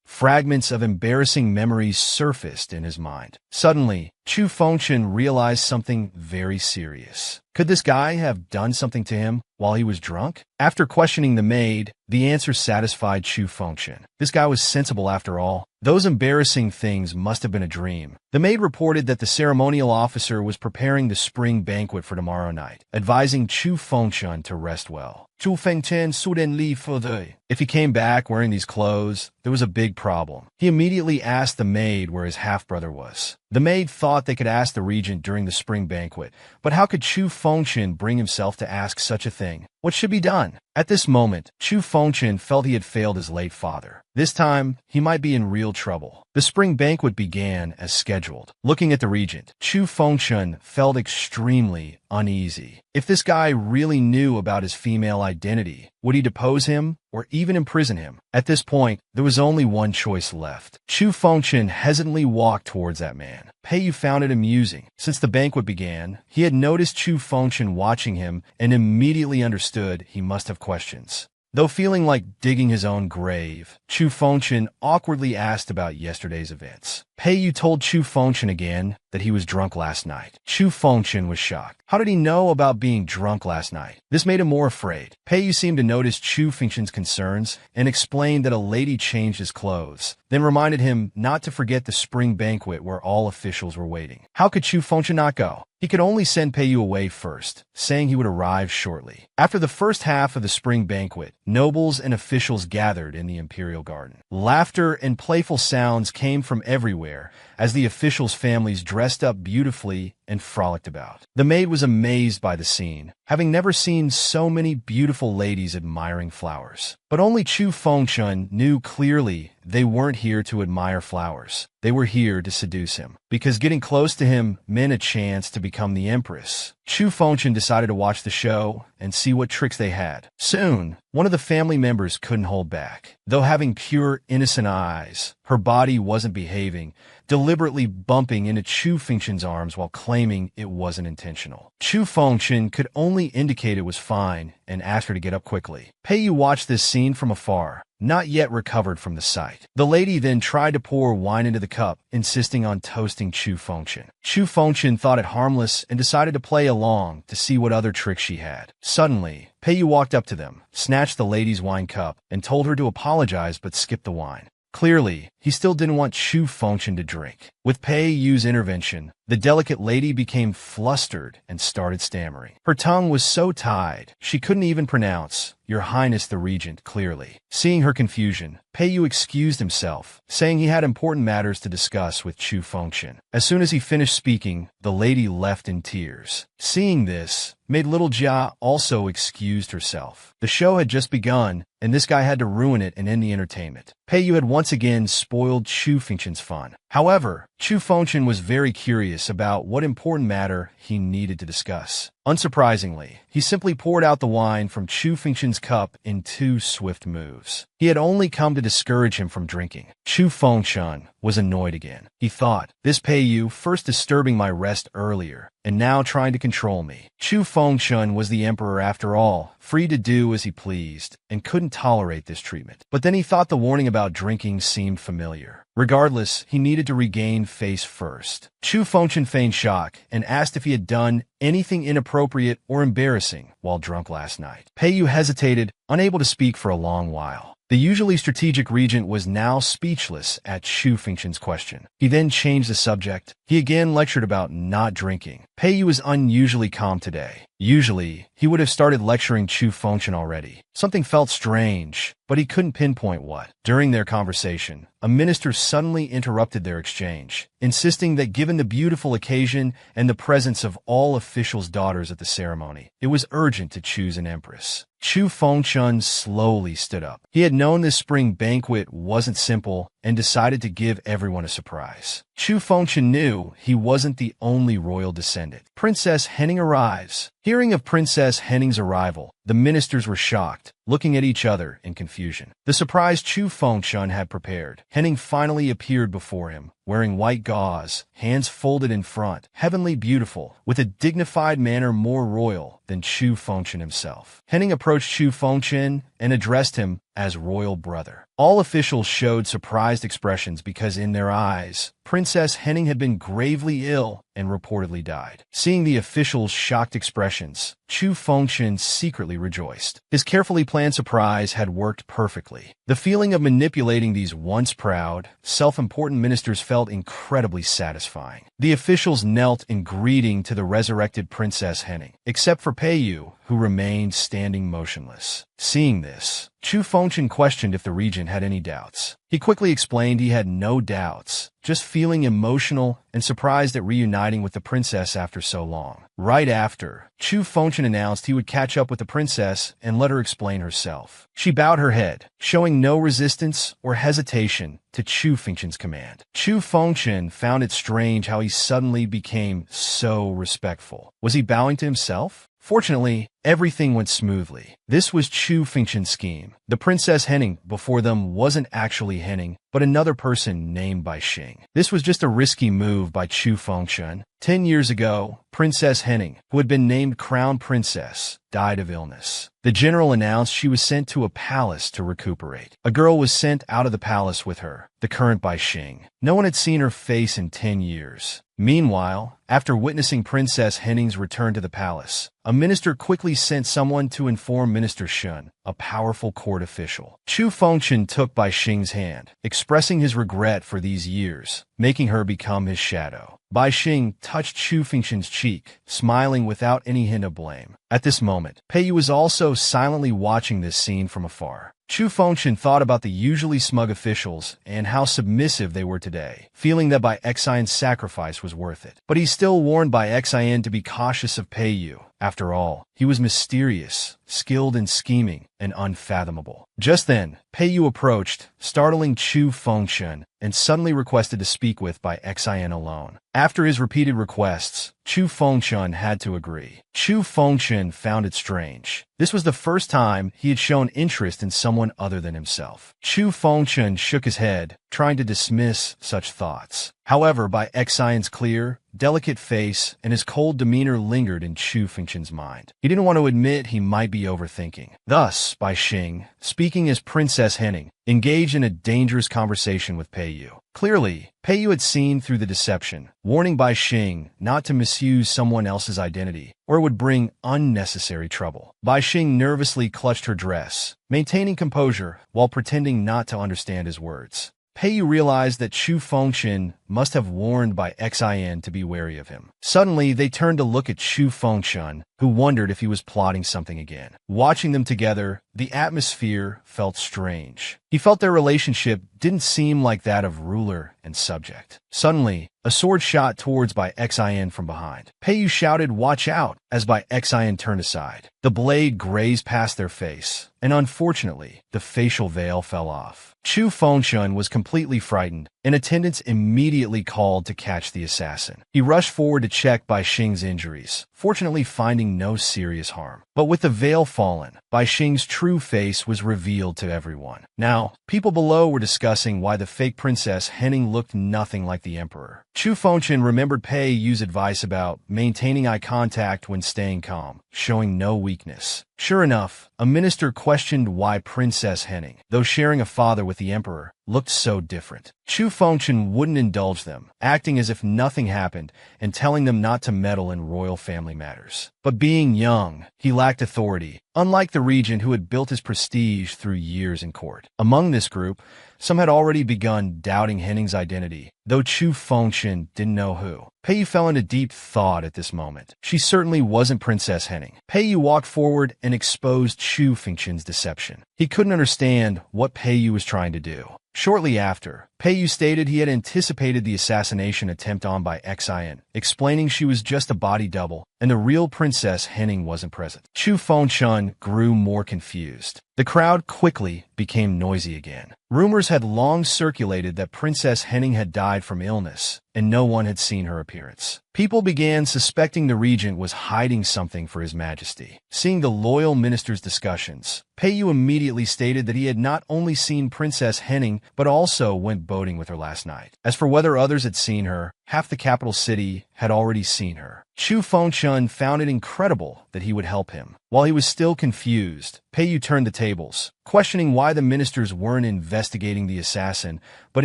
fragments of embarrassing memories surfaced in his mind. Suddenly, Chu Fengshen realized something very serious. Could this guy have done something to him while he was drunk? After questioning the maid, the answer satisfied Chu Fengshen. This guy was sensible after all. Those embarrassing things must have been a dream. The maid reported that the ceremonial officer was preparing the spring banquet for tomorrow night, advising Chu Fengshen to rest well. Chu Fengshen shouldn't leave for the... If he came back wearing these clothes, there was a big problem. He immediately asked the maid where his half-brother was. The maid thought they could ask the regent during the spring banquet, but how could Chu Fengshen bring himself to ask such a thing? What should be done? At this moment, Chu Fengshen felt he had failed his late father. This time, he might be in real trouble. The spring banquet began as scheduled. Looking at the regent, Chu Fengshen felt extremely uneasy. If this guy really knew about his female identity, would he depose him or even imprison him? At this point, there was only one choice left. Chu Fengshen hesitantly walked towards that man. Peiyu found it amusing. Since the banquet began, he had noticed Chu Fengshen watching him and immediately understood he must have questions. Though feeling like digging his own grave, Chu Fengshen awkwardly asked about yesterday's events. Peiyu told Chu Fengshen again that he was drunk last night. Chu Fengshen was shocked. How did he know about being drunk last night? This made him more afraid. Peiyu seemed to notice Chu Fengshen's concerns and explained that a lady changed his clothes, then reminded him not to forget the spring banquet where all officials were waiting. How could Chu Fengshen not go? He could only send Peiyu away first, saying he would arrive shortly. After the first half of the spring banquet, nobles and officials gathered in the imperial garden. Laughter and playful sounds came from everywhere as the officials' families dressed up beautifully and frolicked about. The maid was amazed by the scene, having never seen so many beautiful ladies admiring flowers. But only Chu Fengshen knew clearly they weren't here to admire flowers. They were here to seduce him, because getting close to him meant a chance to become the empress. Chu Fengshen decided to watch the show and see what tricks they had. Soon, one of the family members couldn't hold back. Though having pure, innocent eyes, her body wasn't behaving, deliberately bumping into Chu Fengshen's arms while claiming it wasn't intentional. Chu Fengshen could only indicate it was fine and asked her to get up quickly. Peiyu watched this scene from afar, not yet recovered from the sight. The lady then tried to pour wine into the cup, insisting on toasting Chu Fengshen. Chu Fengshen thought it harmless and decided to play along to see what other tricks she had. Suddenly, Peiyu walked up to them, snatched the lady's wine cup, and told her to apologize but skipped the wine. Clearly, he still didn't want Chu Fengchen to drink. With Pei Yu's intervention, the delicate lady became flustered and started stammering. Her tongue was so tied, she couldn't even pronounce "Your Highness the Regent" clearly. Seeing her confusion, Pei Yu excused himself, saying he had important matters to discuss with Chu Fengchen. As soon as he finished speaking, the lady left in tears. Seeing this, made little Jia also excused herself. The show had just begun, and this guy had to ruin it and end the entertainment. Pei Yu had once again spoiled Chu Fengchen's fun. However, Chu Fengchen was very curious about what important matter he needed to discuss. Unsurprisingly, he simply poured out the wine from Chu Fengchen's cup in 2 swift moves. He had only come to discourage him from drinking. Chu Fengchen was annoyed again. He thought, this Pei Yu first disturbing my rest earlier, and now trying to control me. Chu Fengchen was the emperor after all, free to do as he pleased, and couldn't tolerate this treatment. But then he thought the warning about drinking seemed familiar. Regardless, he needed to regain face first. Chu Fengchen feigned shock and asked if he had done anything inappropriate or embarrassing while drunk last night. Pei Yu hesitated, unable to speak for a long while. The usually strategic regent was now speechless at Chu Fengchen's question. He then changed the subject. He again lectured about not drinking. Pei Yu was unusually calm today. Usually, he would have started lecturing Chu Fengchen already. Something felt strange, but he couldn't pinpoint what. During their conversation, a minister suddenly interrupted their exchange, insisting that given the beautiful occasion and the presence of all officials' daughters at the ceremony, it was urgent to choose an empress. Chu Fengchen slowly stood up. He had known this spring banquet wasn't simple and decided to give everyone a surprise. Chu Fengchen knew he wasn't the only royal descendant. Princess Henning arrives. Hearing of Princess Henning's arrival, the ministers were shocked, looking at each other in confusion. The surprise Chu Fengchen had prepared. Henning finally appeared before him, wearing white gauze, hands folded in front, heavenly beautiful, with a dignified manner more royal than Chu Fengchen himself. Henning approached Chu Fengchen and addressed him as royal brother. All officials showed surprised expressions because in their eyes, Princess Henning had been gravely ill and reportedly died. Seeing the officials' shocked expressions, Chu Fengchen secretly rejoiced. His carefully planned surprise had worked perfectly. The feeling of manipulating these once proud, self-important ministers felt incredibly satisfying. The officials knelt in greeting to the resurrected Princess Henning, except for Pei Yu, who remained standing motionless. Seeing this, Chu Fengchen questioned if the regent had any doubts. He quickly explained he had no doubts, just feeling emotional and surprised at reuniting with the princess after so long. Right after, Chu Fengchen announced he would catch up with the princess and let her explain herself. She bowed her head, showing no resistance or hesitation to Chu Fengchen's command. Chu Fengchen found it strange how he suddenly became so respectful. Was he bowing to himself? Fortunately, everything went smoothly. This was Chu Fengchen's scheme. The Princess Henning before them wasn't actually Henning, but another person named by Xing. This was just a risky move by Chu Fengchen. 10 years ago, Princess Henning, who had been named Crown Princess, died of illness. The general announced she was sent to a palace to recuperate. A girl was sent out of the palace with her, the current by Xing. No one had seen her face in 10 years. Meanwhile, after witnessing Princess Henning's return to the palace, a minister quickly sent someone to inform Minister Shun, a powerful court official. Chu Fengchen took Bai Xing's hand, expressing his regret for these years, making her become his shadow. Bai Xing touched Chu Fengchen's cheek, smiling without any hint of blame. At this moment, Pei Yu was also silently watching this scene from afar. Chu Fengchen thought about the usually smug officials and how submissive they were today, feeling that Bai Xian's sacrifice was worth it. But he still warned Bai Xian to be cautious of Pei Yu. After all, he was mysterious, skilled in scheming, and unfathomable. Just then, Pei Yu approached, startling Chu Fengchen, and suddenly requested to speak with Bai Xian alone. After his repeated requests, Chu Fengchen had to agree. Chu Fengchen found it strange. This was the first time he had shown interest in someone other than himself. Chu Fengchen shook his head, trying to dismiss such thoughts. However, Bai Xian's clear, delicate face and his cold demeanor lingered in Chu Fengchen's mind. He didn't want to admit he might be overthinking. Thus, Bai Xing, speaking as Princess Henning, engaged in a dangerous conversation with Pei Yu. Clearly, Pei Yu had seen through the deception, warning Bai Xing not to misuse someone else's identity, or it would bring unnecessary trouble. Bai Xing nervously clutched her dress, maintaining composure while pretending not to understand his words. Pei realized that Chu Fengchen must have warned by Xin to be wary of him. Suddenly, they turned to look at Chu Fengchen, who wondered if he was plotting something again. Watching them together, the atmosphere felt strange. He felt their relationship didn't seem like that of ruler and subject. Suddenly, a sword shot towards by Xin from behind. Pei shouted, "Watch out!" as by Xin turned aside. The blade grazed past their face, and unfortunately, the facial veil fell off. Chu Fengchen was completely frightened, and attendants immediately called to catch the assassin. He rushed forward to check Bai Xing's injuries, fortunately finding no serious harm. But with the veil fallen, Bai Xing's true face was revealed to everyone. Now, people below were discussing why the fake Princess Henning looked nothing like the Emperor. Chu Fengchen remembered Pei Yu's advice about maintaining eye contact when staying calm, showing no weakness. Sure enough, a minister questioned why Princess Henning, though sharing a father with the Emperor, looked so different. Chu Fengchen wouldn't indulge them, acting as if nothing happened and telling them not to meddle in royal family matters. But being young, he lacked authority, unlike the regent who had built his prestige through years in court. Among this group, some had already begun doubting Henning's identity, though Chu Fengchen didn't know who. Pei fell into deep thought at this moment. She certainly wasn't Princess Henning. Pei walked forward and exposed Chu Fengchen's deception. He couldn't understand what Pei was trying to do. Shortly after, Pei stated he had anticipated the assassination attempt on by Xin, explaining she was just a body double and the real Princess Henning wasn't present. Chu Fengchen grew more confused. The crowd quickly became noisy again. Rumors had long circulated that Princess Henning had died from illness, and no one had seen her appearance. People began suspecting the regent was hiding something for His Majesty. Seeing the loyal minister's discussions, Pei immediately stated that he had not only seen Princess Henning, but also went boating with her last night. As for whether others had seen her, half the capital city had already seen her. Chu Fengchen found it incredible that he would help him. While he was still confused, Pei turned the tables, questioning why the ministers weren't investigating the assassin, but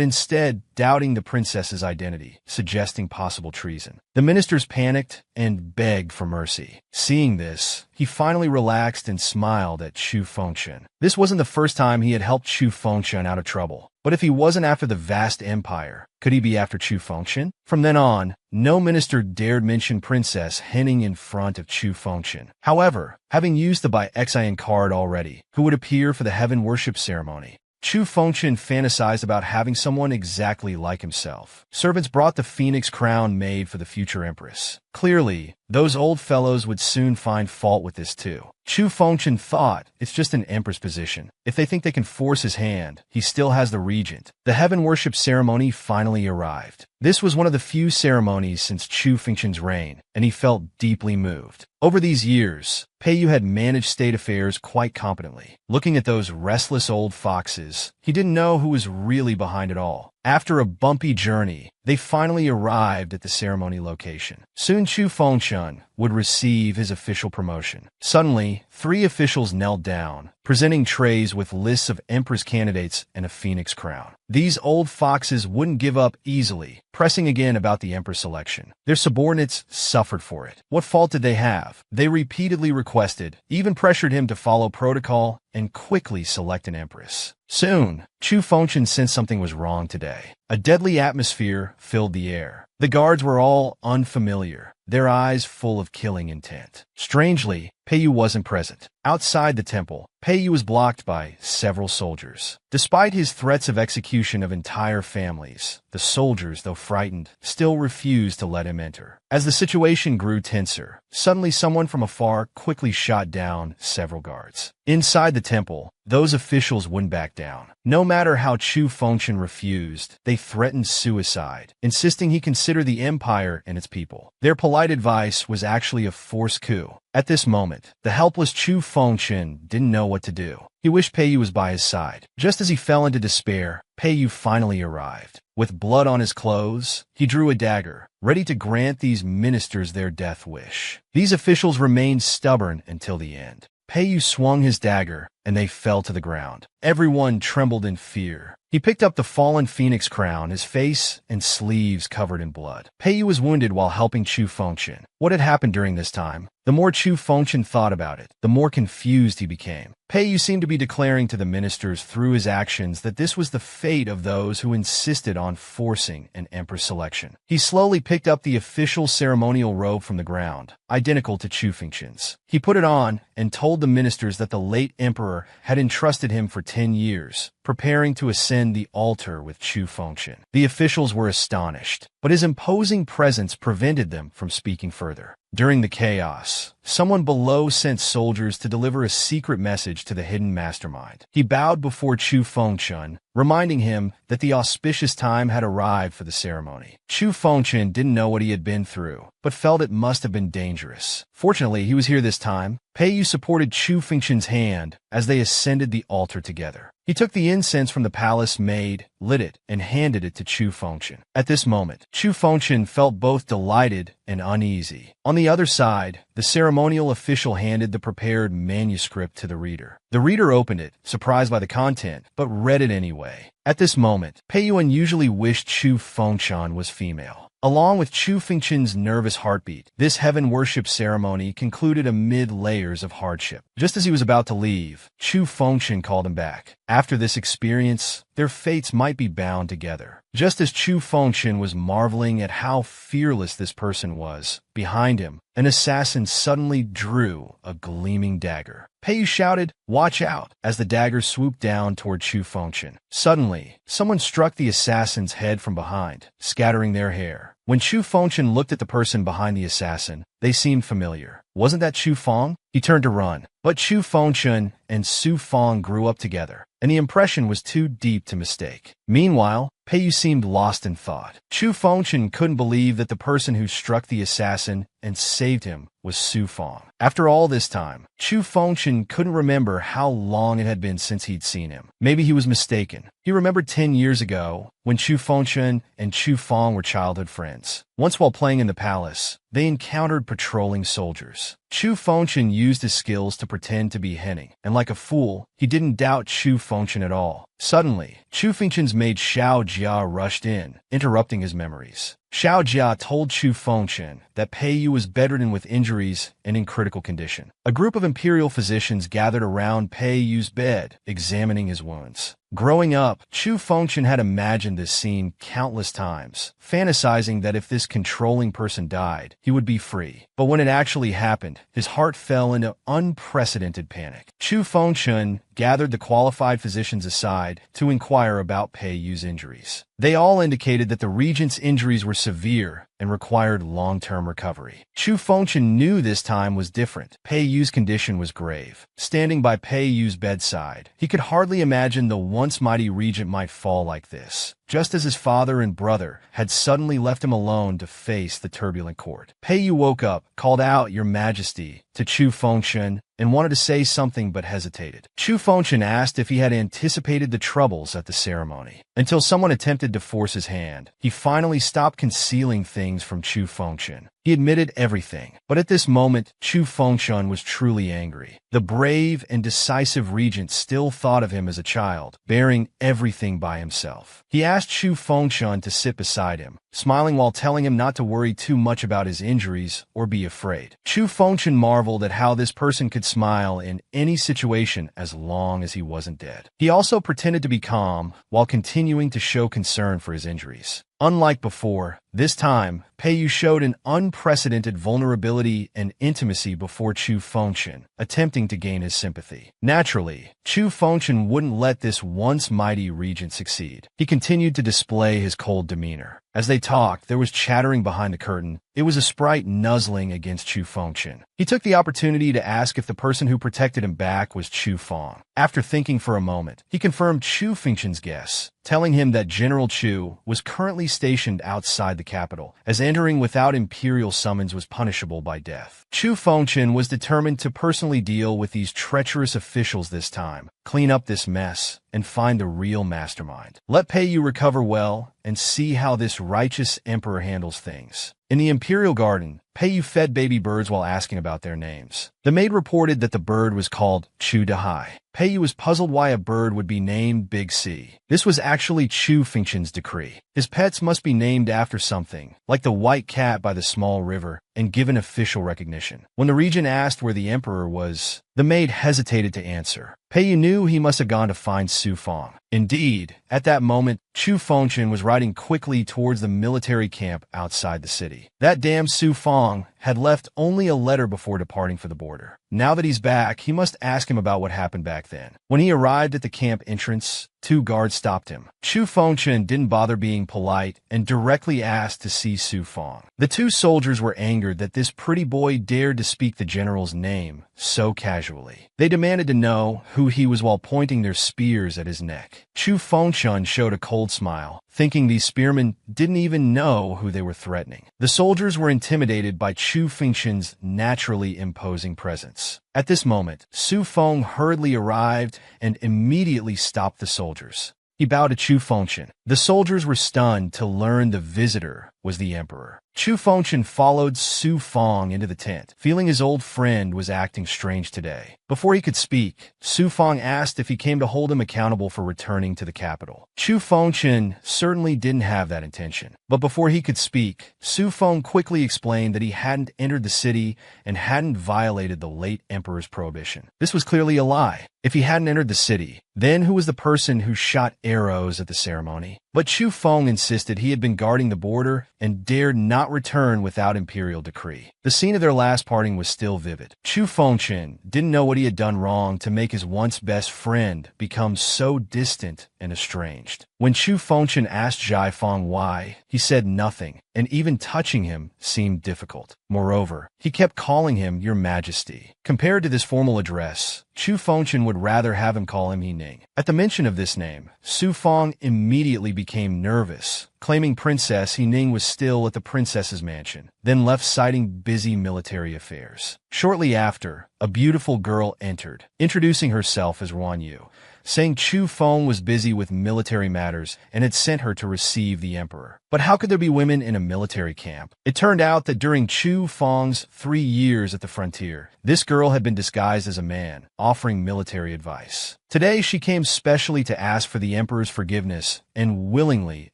instead doubting the princess's identity, suggesting possible treason. The ministers panicked and begged for mercy. Seeing this, he finally relaxed and smiled at Chu Fengchen. This wasn't the first time he had helped Chu Fengchen out of trouble. But if he wasn't after the vast empire, could he be after Chu Fengchen? From then on, no minister dared mention Princess Henning in front of Chu Fengchen. However, having used the Bai Xin card already, who would appear for the heaven worship ceremony, Chu Fengchen fantasized about having someone exactly like himself. Servants brought the phoenix crown made for the future empress. Clearly, those old fellows would soon find fault with this too. Chu Fengchen thought it's just an emperor's position. If they think they can force his hand, he still has the regent. The heaven worship ceremony finally arrived. This was one of the few ceremonies since Chu Fengchen's reign, and he felt deeply moved. Over these years, Pei had managed state affairs quite competently. Looking at those restless old foxes, he didn't know who was really behind it all. After a bumpy journey, they finally arrived at the ceremony location. Soon Chu Fengchen would receive his official promotion. Suddenly, 3 officials knelt down, presenting trays with lists of empress candidates and a phoenix crown. These old foxes wouldn't give up easily, pressing again about the empress election. Their subordinates suffered for it. What fault did they have? They repeatedly requested, even pressured him to follow protocol and quickly select an empress. Soon, Chu Fengchen sensed something was wrong today. A deadly atmosphere filled the air. The guards were all unfamiliar, their eyes full of killing intent. Strangely, Pei wasn't present. Outside the temple, Pei was blocked by several soldiers. Despite his threats of execution of entire families, the soldiers, though frightened, still refused to let him enter. As the situation grew tenser, suddenly someone from afar quickly shot down several guards. Inside the temple, those officials wouldn't back down. No matter how Chu Fengchen refused, they threatened suicide, insisting he consider the empire and its people. Their polite advice was actually a forced coup. At this moment, the helpless Chu Fengchen didn't know what to do. He wished Pei was by his side. Just as he fell into despair, Pei finally arrived. With blood on his clothes, he drew a dagger, ready to grant these ministers their death wish. These officials remained stubborn until the end. Pei swung his dagger, and they fell to the ground. Everyone trembled in fear. He picked up the fallen phoenix crown, his face and sleeves covered in blood. Pei was wounded while helping Chu Fengchen. What had happened during this time? The more Chu Fengchen thought about it, the more confused he became. Pei seemed to be declaring to the ministers through his actions that this was the fate of those who insisted on forcing an emperor selection. He slowly picked up the official ceremonial robe from the ground, identical to Chu Fengqian's. He put it on and told the ministers that the late emperor had entrusted him for 10 years, preparing to ascend the altar with Chu Fengqian. The officials were astonished, but his imposing presence prevented them from speaking further. During the chaos, someone below sent soldiers to deliver a secret message to the hidden mastermind. He bowed before Chu Fengqian, reminding him that the auspicious time had arrived for the ceremony. Chu Fengqian didn't know what he had been through, but felt it must have been dangerous. Fortunately, he was here this time. Pei supported Chu Fengqian's hand as they ascended the altar together. He took the incense from the palace maid, lit it, and handed it to Chu Fengqian. At this moment, Chu Fengqian felt both delighted and uneasy. On the other side, the ceremonial official handed the prepared manuscript to the reader. The reader opened it, surprised by the content, but read it anyway. At this moment, Pei unusually wished Chu Fengqian was female. Along with Chu Fengqian's nervous heartbeat, this heaven worship ceremony concluded amid layers of hardship. Just as he was about to leave, Chu Fengqian called him back. After this experience, their fates might be bound together. Just as Chu Fengqian was marveling at how fearless this person was, behind him, an assassin suddenly drew a gleaming dagger. Pei shouted, "Watch out!" as the dagger swooped down toward Chu Fengqian. Suddenly, someone struck the assassin's head from behind, scattering their hair. When Chu Fengqian looked at the person behind the assassin, they seemed familiar. Wasn't that Chu Feng? He turned to run, but Chu Fengqian and Su Feng grew up together, and the impression was too deep to mistake. Meanwhile, Pei seemed lost in thought. Chu Fengqian couldn't believe that the person who struck the assassin and saved him was Su Feng. After all this time, Chu Fengqian couldn't remember how long it had been since he'd seen him. Maybe he was mistaken. He remembered 10 years ago, when Chu Fengqian and Chu Feng were childhood friends. Once while playing in the palace, they encountered patrolling soldiers. Chu Fengqian used his skills to pretend to be Henning, and like a fool, he didn't doubt Chu Fengqian at all. Suddenly, Chu Fengqian's maid Xiao Jia rushed in, interrupting his memories. Xiao Jia told Chu Fengqian that Pei Yu was bedridden with injuries and in critical condition. A group of imperial physicians gathered around Pei Yu's bed, examining his wounds. Growing up, Chu Fengqian had imagined this scene countless times, fantasizing that if this controlling person died, he would be free. But when it actually happened, his heart fell into unprecedented panic. Chu Fengqian gathered the qualified physicians aside to inquire about Pei Yu's injuries. They all indicated that the regent's injuries were severe and required long-term recovery. Chu Fengqian knew this time was different. Pei Yu's condition was grave. Standing by Pei Yu's bedside, he could hardly imagine the once mighty regent might fall like this, just as his father and brother had suddenly left him alone to face the turbulent court. Pei Yu woke up, called out, "Your Majesty," to Chu Fengqian, and wanted to say something but hesitated. Chu Fengqian asked if he had anticipated the troubles at the ceremony. Until someone attempted to force his hand, he finally stopped concealing things from Chu Fengqian. He admitted everything, but at this moment, Chu Fengqian was truly angry. The brave and decisive regent still thought of him as a child, bearing everything by himself. He asked Chu Fengqian to sit beside him, smiling while telling him not to worry too much about his injuries or be afraid. Chu Fengqian marveled at how this person could smile in any situation as long as he wasn't dead. He also pretended to be calm while continuing to show concern for his injuries. Unlike before, this time, Pei Yu showed an unprecedented vulnerability and intimacy before Chu Fengqian, attempting to gain his sympathy. Naturally, Chu Fengqian wouldn't let this once mighty regent succeed. He continued to display his cold demeanor. As they talked, there was chattering behind the curtain. It was a sprite nuzzling against Chu Fengqian. He took the opportunity to ask if the person who protected him back was Chu Feng. After thinking for a moment, he confirmed Chu Fengqian's guess, telling him that General Chu was currently stationed outside the capital, as entering without imperial summons was punishable by death. Chu Fengqian was determined to personally deal with these treacherous officials this time, clean up this mess, and find the real mastermind. Let Pei Yu recover well, and see how this righteous emperor handles things. In the imperial garden, Pei Yu fed baby birds while asking about their names. The maid reported that the bird was called Chu Dahai. Pei Yu was puzzled why a bird would be named Big C. This was actually Chu Fengqian's decree. His pets must be named after something, like the white cat by the small river, and given official recognition. When the regent asked where the emperor was, the maid hesitated to answer. Pei Yu knew he must have gone to find Su Feng. Indeed, at that moment, Chu Fengqian was riding quickly towards the military camp outside the city. That damn Su Feng had left only a letter before departing for the border. Now that he's back, he must ask him about what happened back then. When he arrived at the camp entrance, 2 guards stopped him. Chu Fengqian didn't bother being polite and directly asked to see Su Feng. The 2 soldiers were angered that this pretty boy dared to speak the general's name so casually. They demanded to know who he was while pointing their spears at his neck. Chu Fengqian showed a cold smile, thinking these spearmen didn't even know who they were threatening. The soldiers were intimidated by Chu Fengqian's naturally imposing presence. At this moment, Su Feng hurriedly arrived and immediately stopped the soldiers. He bowed to Chu Fengqian. The soldiers were stunned to learn the visitor was the emperor. Chu Fengqian followed Su Feng into the tent, feeling his old friend was acting strange today. Before he could speak, Su Feng asked if he came to hold him accountable for returning to the capital. Chu Fengqian certainly didn't have that intention. But before he could speak, Su Feng quickly explained that he hadn't entered the city and hadn't violated the late emperor's prohibition. This was clearly a lie. If he hadn't entered the city, then who was the person who shot arrows at the ceremony? But Chu Feng insisted he had been guarding the border and dared not return without imperial decree. The scene of their last parting was still vivid. Chu Fengqian didn't know what he had done wrong to make his once best friend become so distant and estranged. When Chu Fengqian asked Zhai Feng why, he said nothing, and even touching him seemed difficult. Moreover, he kept calling him Your Majesty. Compared to this formal address, Chu Fengqian would rather have him call him Yining. At the mention of this name, Su Feng immediately became nervous, claiming Princess Yining was still at the princess's mansion, then left citing busy military affairs. Shortly after, a beautiful girl entered, introducing herself as Ruan Yu, saying Chu Feng was busy with military matters and had sent her to receive the emperor. But how could there be women in a military camp? It turned out that during Chu Feng's 3 years at the frontier, this girl had been disguised as a man, offering military advice. Today, she came specially to ask for the emperor's forgiveness and willingly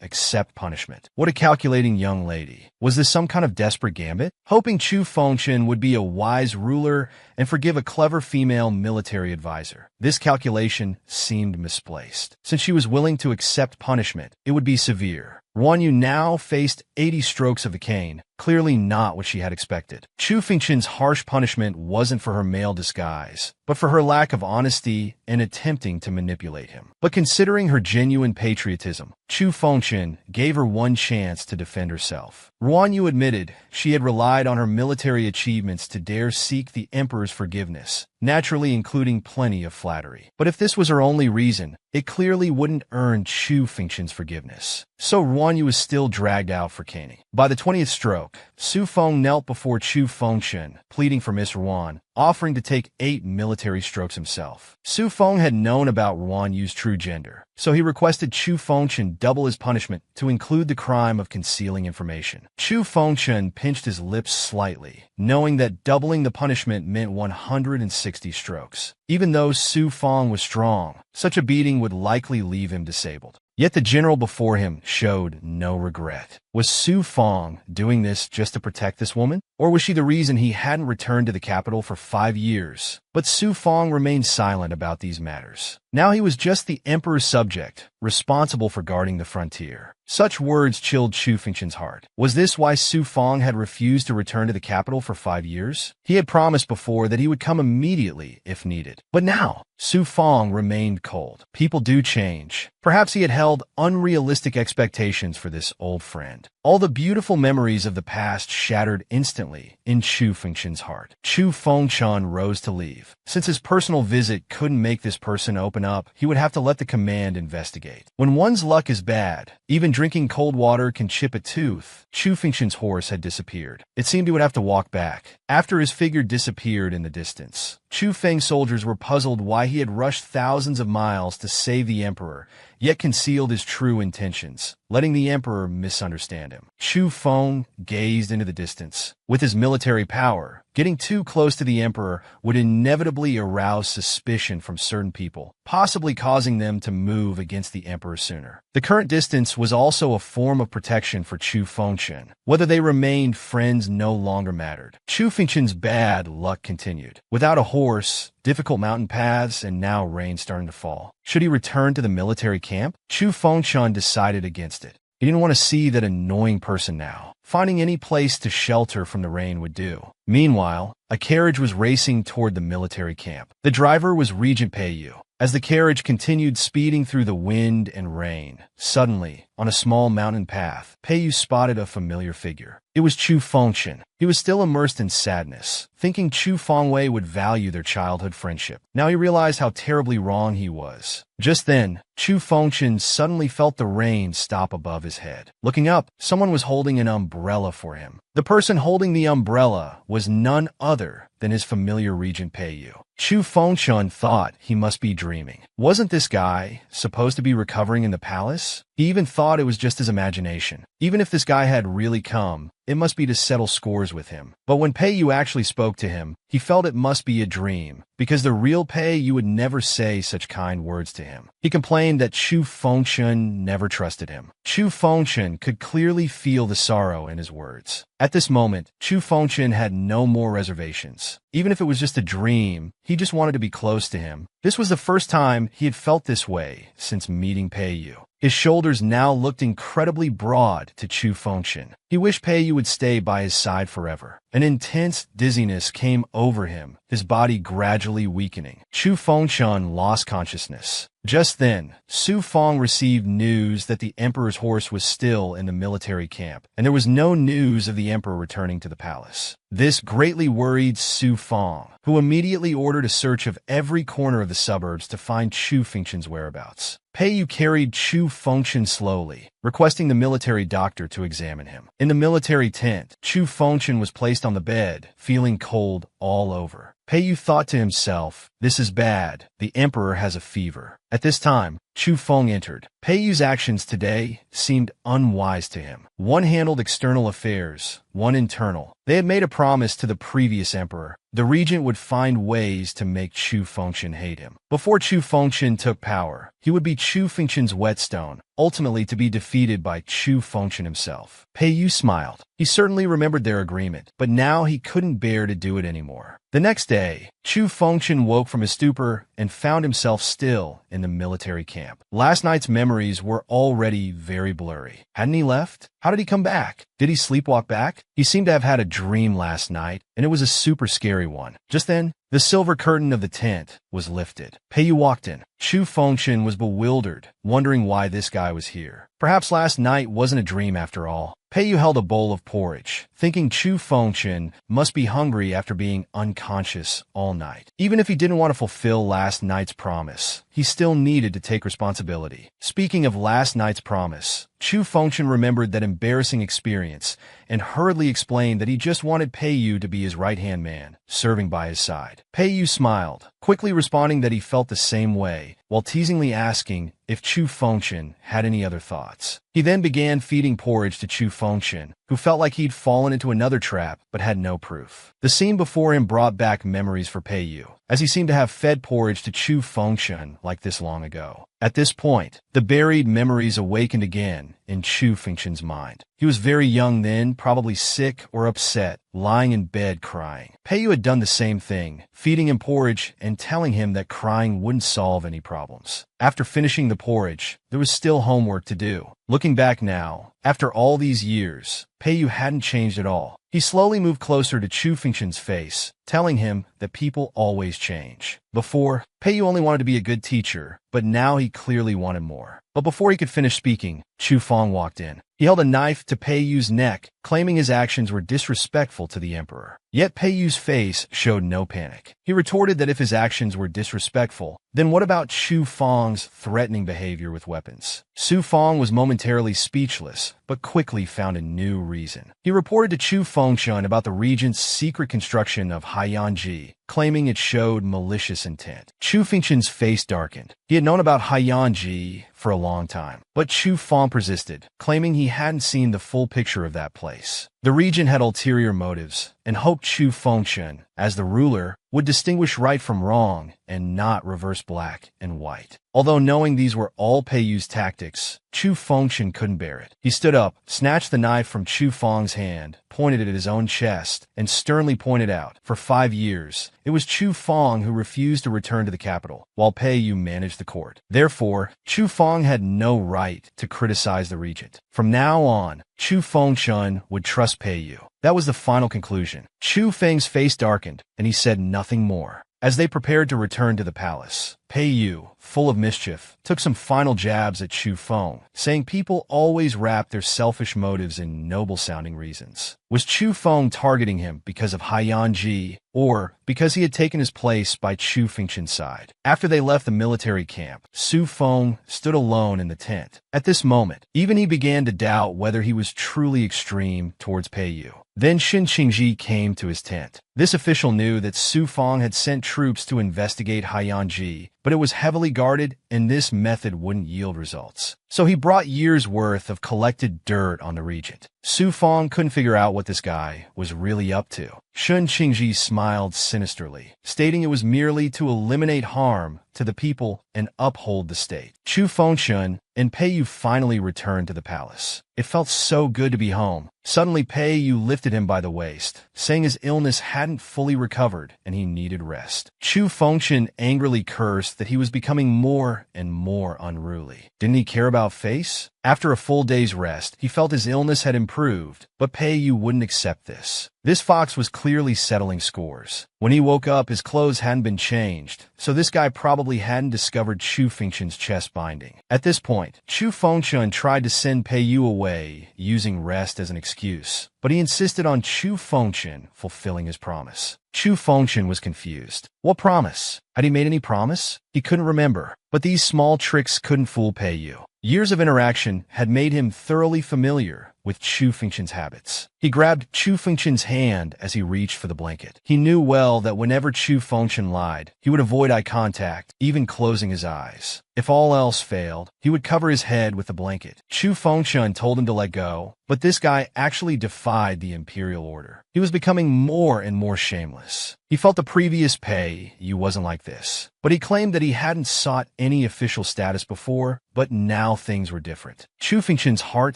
accept punishment. What a calculating young lady. Was this some kind of desperate gambit? Hoping Chu Fengqian would be a wise ruler and forgive a clever female military advisor. This calculation seemed misplaced. Since she was willing to accept punishment, it would be severe. Ruan Yu now faced 80 strokes of the cane, clearly not what she had expected. Chu Fengqian's harsh punishment wasn't for her male disguise, but for her lack of honesty and attempting to manipulate him. But considering her genuine patriotism, Chu Fengqian gave her one chance to defend herself. Ruan Yu admitted she had relied on her military achievements to dare seek the emperor's forgiveness, naturally including plenty of flattery. But if this was her only reason, it clearly wouldn't earn Chu Fengqian's forgiveness. So Ruan Yu was still dragged out for caning. By the 20th stroke, Su Feng knelt before Chu Fengqian, pleading for Miss Ruan, offering to take 8 military strokes himself. Su Feng had known about Ruan Yu's true gender, so he requested Chu Fengqian double his punishment to include the crime of concealing information. Chu Fengqian pinched his lips slightly, knowing that doubling the punishment meant 160 strokes. Even though Su Feng was strong, such a beating would likely leave him disabled. Yet the general before him showed no regret. Was Su Feng doing this just to protect this woman? Or was she the reason he hadn't returned to the capital for 5 years? But Su Feng remained silent about these matters. Now he was just the emperor's subject, responsible for guarding the frontier. Such words chilled Chu Fengqian's heart. Was this why Su Feng had refused to return to the capital for 5 years? He had promised before that he would come immediately if needed. But now, Su Feng remained cold. People do change. Perhaps he had held unrealistic expectations for this old friend. All the beautiful memories of the past shattered instantly in Chu Fengqian's heart. Chu Fengqian rose to leave. Since his personal visit couldn't make this person open up, he would have to let the command investigate. When one's luck is bad, even drinking cold water can chip a tooth. Chu Fengqian's horse had disappeared. It seemed he would have to walk back. After his figure disappeared in the distance, Chu Feng's soldiers were puzzled why he had rushed thousands of miles to save the emperor, yet concealed his true intentions, letting the emperor misunderstand him. Chu Feng gazed into the distance. With his military power, getting too close to the emperor would inevitably arouse suspicion from certain people, possibly causing them to move against the emperor sooner. The current distance was also a form of protection for Chu Fengchen. Whether they remained friends no longer mattered. Chu Fengchen's bad luck continued. Without a horse, difficult mountain paths, and now rain starting to fall. Should he return to the military camp? Chu Fengchen decided against it. He didn't want to see that annoying person now. Finding any place to shelter from the rain would do. Meanwhile, a carriage was racing toward the military camp. The driver was Regent Peiyu. As the carriage continued speeding through the wind and rain, suddenly, on a small mountain path, Peiyu spotted a familiar figure. It was Chu Fengchen. He was still immersed in sadness, thinking Chu Fengwei would value their childhood friendship. Now he realized how terribly wrong he was. Just then, Chu Fengchen suddenly felt the rain stop above his head. Looking up, someone was holding an umbrella for him. The person holding the umbrella was none other than his familiar Regent Peiyu. Chu Fengchen thought he must be dreaming. Wasn't this guy supposed to be recovering in the palace? He even thought it was just his imagination. Even if this guy had really come, it must be to settle scores with him. But when Peiyu actually spoke to him, he felt it must be a dream, because the real Peiyu would never say such kind words to him. He complained that Chu Fengchen never trusted him. Chu Fengchen could clearly feel the sorrow in his words. At this moment, Chu Fengchen had no more reservations. Even if it was just a dream, he just wanted to be close to him. This was the first time he had felt this way since meeting Peiyu. His shoulders now looked incredibly broad to Chu Fengchen. He wished Peiyu would stay by his side forever. An intense dizziness came over him, his body gradually weakening. Chu Fengchen lost consciousness. Just then, Su Feng received news that the emperor's horse was still in the military camp, and there was no news of the emperor returning to the palace. This greatly worried Su Feng, who immediately ordered a search of every corner of the suburbs to find Chu Fengchen's whereabouts. Peiyu carried Chu Fengchen slowly, requesting the military doctor to examine him. In the military tent, Chu Fengchen was placed on the bed, feeling cold all over. Peiyu thought to himself, "This is bad. The emperor has a fever." At this time, Chu Feng entered. Peiyu's actions today seemed unwise to him. One handled external affairs, one internal. They had made a promise to the previous emperor. The regent would find ways to make Chu Fengchen hate him. Before Chu Fengchen took power, he would be Chu Fengchen's whetstone, ultimately to be defeated by Chu Fengchen himself. Peiyu smiled. He certainly remembered their agreement, but now he couldn't bear to do it anymore. The next day, Chu Fengchen woke from his stupor and found himself still in the military camp. Last night's memories were already very blurry. Hadn't he left? How did he come back? Did he sleepwalk back? He seemed to have had a dream last night, and it was a super scary one. Just then, the silver curtain of the tent was lifted. Peiyu walked in. Chu Fengchen was bewildered, wondering why this guy was here. Perhaps last night wasn't a dream after all. Peiyu held a bowl of porridge, thinking Chu Fengchen must be hungry after being unconscious all night. Even if he didn't want to fulfill last night's promise, he still needed to take responsibility. Speaking of last night's promise, Chu Fengchen remembered that embarrassing experience and hurriedly explained that he just wanted Peiyu to be his right-hand man, serving by his side. Peiyu smiled, quickly responding that he felt the same way, while teasingly asking if Chu Fengchen had any other thoughts. He then began feeding porridge to Chu Fengchen, who felt like he'd fallen into another trap but had no proof. The scene before him brought back memories for Peiyu, as he seemed to have fed porridge to Chu Fengchen like this long ago. At this point, the buried memories awakened again in Chu Fengchen's mind. He was very young then, probably sick or upset, lying in bed crying. Peiyu had done the same thing, feeding him porridge and telling him that crying wouldn't solve any problems. After finishing the porridge, there was still homework to do. Looking back now, after all these years, Peiyu hadn't changed at all. He slowly moved closer to Chu Fengchen's face, telling him that people always change. Before, Peiyu only wanted to be a good teacher, but now he clearly wanted more. But before he could finish speaking, Chu Feng walked in. He held a knife to Peiyu's neck, claiming his actions were disrespectful to the emperor. Yet Peiyu's face showed no panic. He retorted that if his actions were disrespectful, then what about Chu Feng's threatening behavior with weapons? Su Feng was momentarily speechless, but quickly found a new reason. He reported to Chu Fengshan about the regent's secret construction of Haiyanji, claiming it showed malicious intent. Chu Fengshan's face darkened. He had known about Haiyanji for a long time, but Chu Feng persisted, claiming he hadn't seen the full picture of that place. The regent had ulterior motives, and hoped Chu Fengshan, as the ruler, would distinguish right from wrong and not reverse black and white. Although knowing these were all Peiyu's tactics, Chu Fengshan couldn't bear it. He stood up, snatched the knife from Chu Feng's hand, pointed it at his own chest, and sternly pointed out, for 5 years, it was Chu Feng who refused to return to the capital, while Peiyu managed the court. Therefore, Chu Feng had no right to criticize the regent. From now on, Chu Fengshan would trust Peiyu. That was the final conclusion. Chu Feng's face darkened, and he said nothing more. As they prepared to return to the palace, Peiyu, full of mischief, took some final jabs at Chu Feng, saying people always wrap their selfish motives in noble-sounding reasons. Was Chu Feng targeting him because of Haiyanji, or because he had taken his place by Chu Fengshan's side? After they left the military camp, Su Feng stood alone in the tent. At this moment, even he began to doubt whether he was truly extreme towards Peiyu. Then Xin Qingji came to his tent. This official knew that Su Feng had sent troops to investigate Haiyanji, but it was heavily guarded and this method wouldn't yield results. So he brought years' worth of collected dirt on the regent. Su Feng couldn't figure out what this guy was really up to. Shun Qingji smiled sinisterly, stating it was merely to eliminate harm to the people and uphold the state. Chu Fengshan and Peiyu finally returned to the palace. It felt so good to be home. Suddenly Peiyu lifted him by the waist, saying his illness hadn't fully recovered and he needed rest. Chu Fengshan angrily cursed that he was becoming more and more unruly. Didn't he care about face? After a full day's rest, he felt his illness had improved, but Peiyu wouldn't accept this. This fox was clearly settling scores. When he woke up, his clothes hadn't been changed, so this guy probably hadn't discovered Chu Fengshan's chest binding. At this point, Chu Fengshan tried to send Peiyu away, using rest as an excuse, but he insisted on Chu Fengshan fulfilling his promise. Chu Fengshan was confused. What promise? Had he made any promise? He couldn't remember, but these small tricks couldn't fool Peiyu. Years of interaction had made him thoroughly familiar with Chu Fengshan's habits. He grabbed Chu Fengshan's hand as he reached for the blanket. He knew well that whenever Chu Fengshan lied, he would avoid eye contact, even closing his eyes. If all else failed, he would cover his head with the blanket. Chu Fengshan told him to let go, but this guy actually defied the imperial order. He was becoming more and more shameless. He felt the previous Peiyu wasn't like this, but he claimed that he hadn't sought any official status before, but now things were different. Chu Fengshan's heart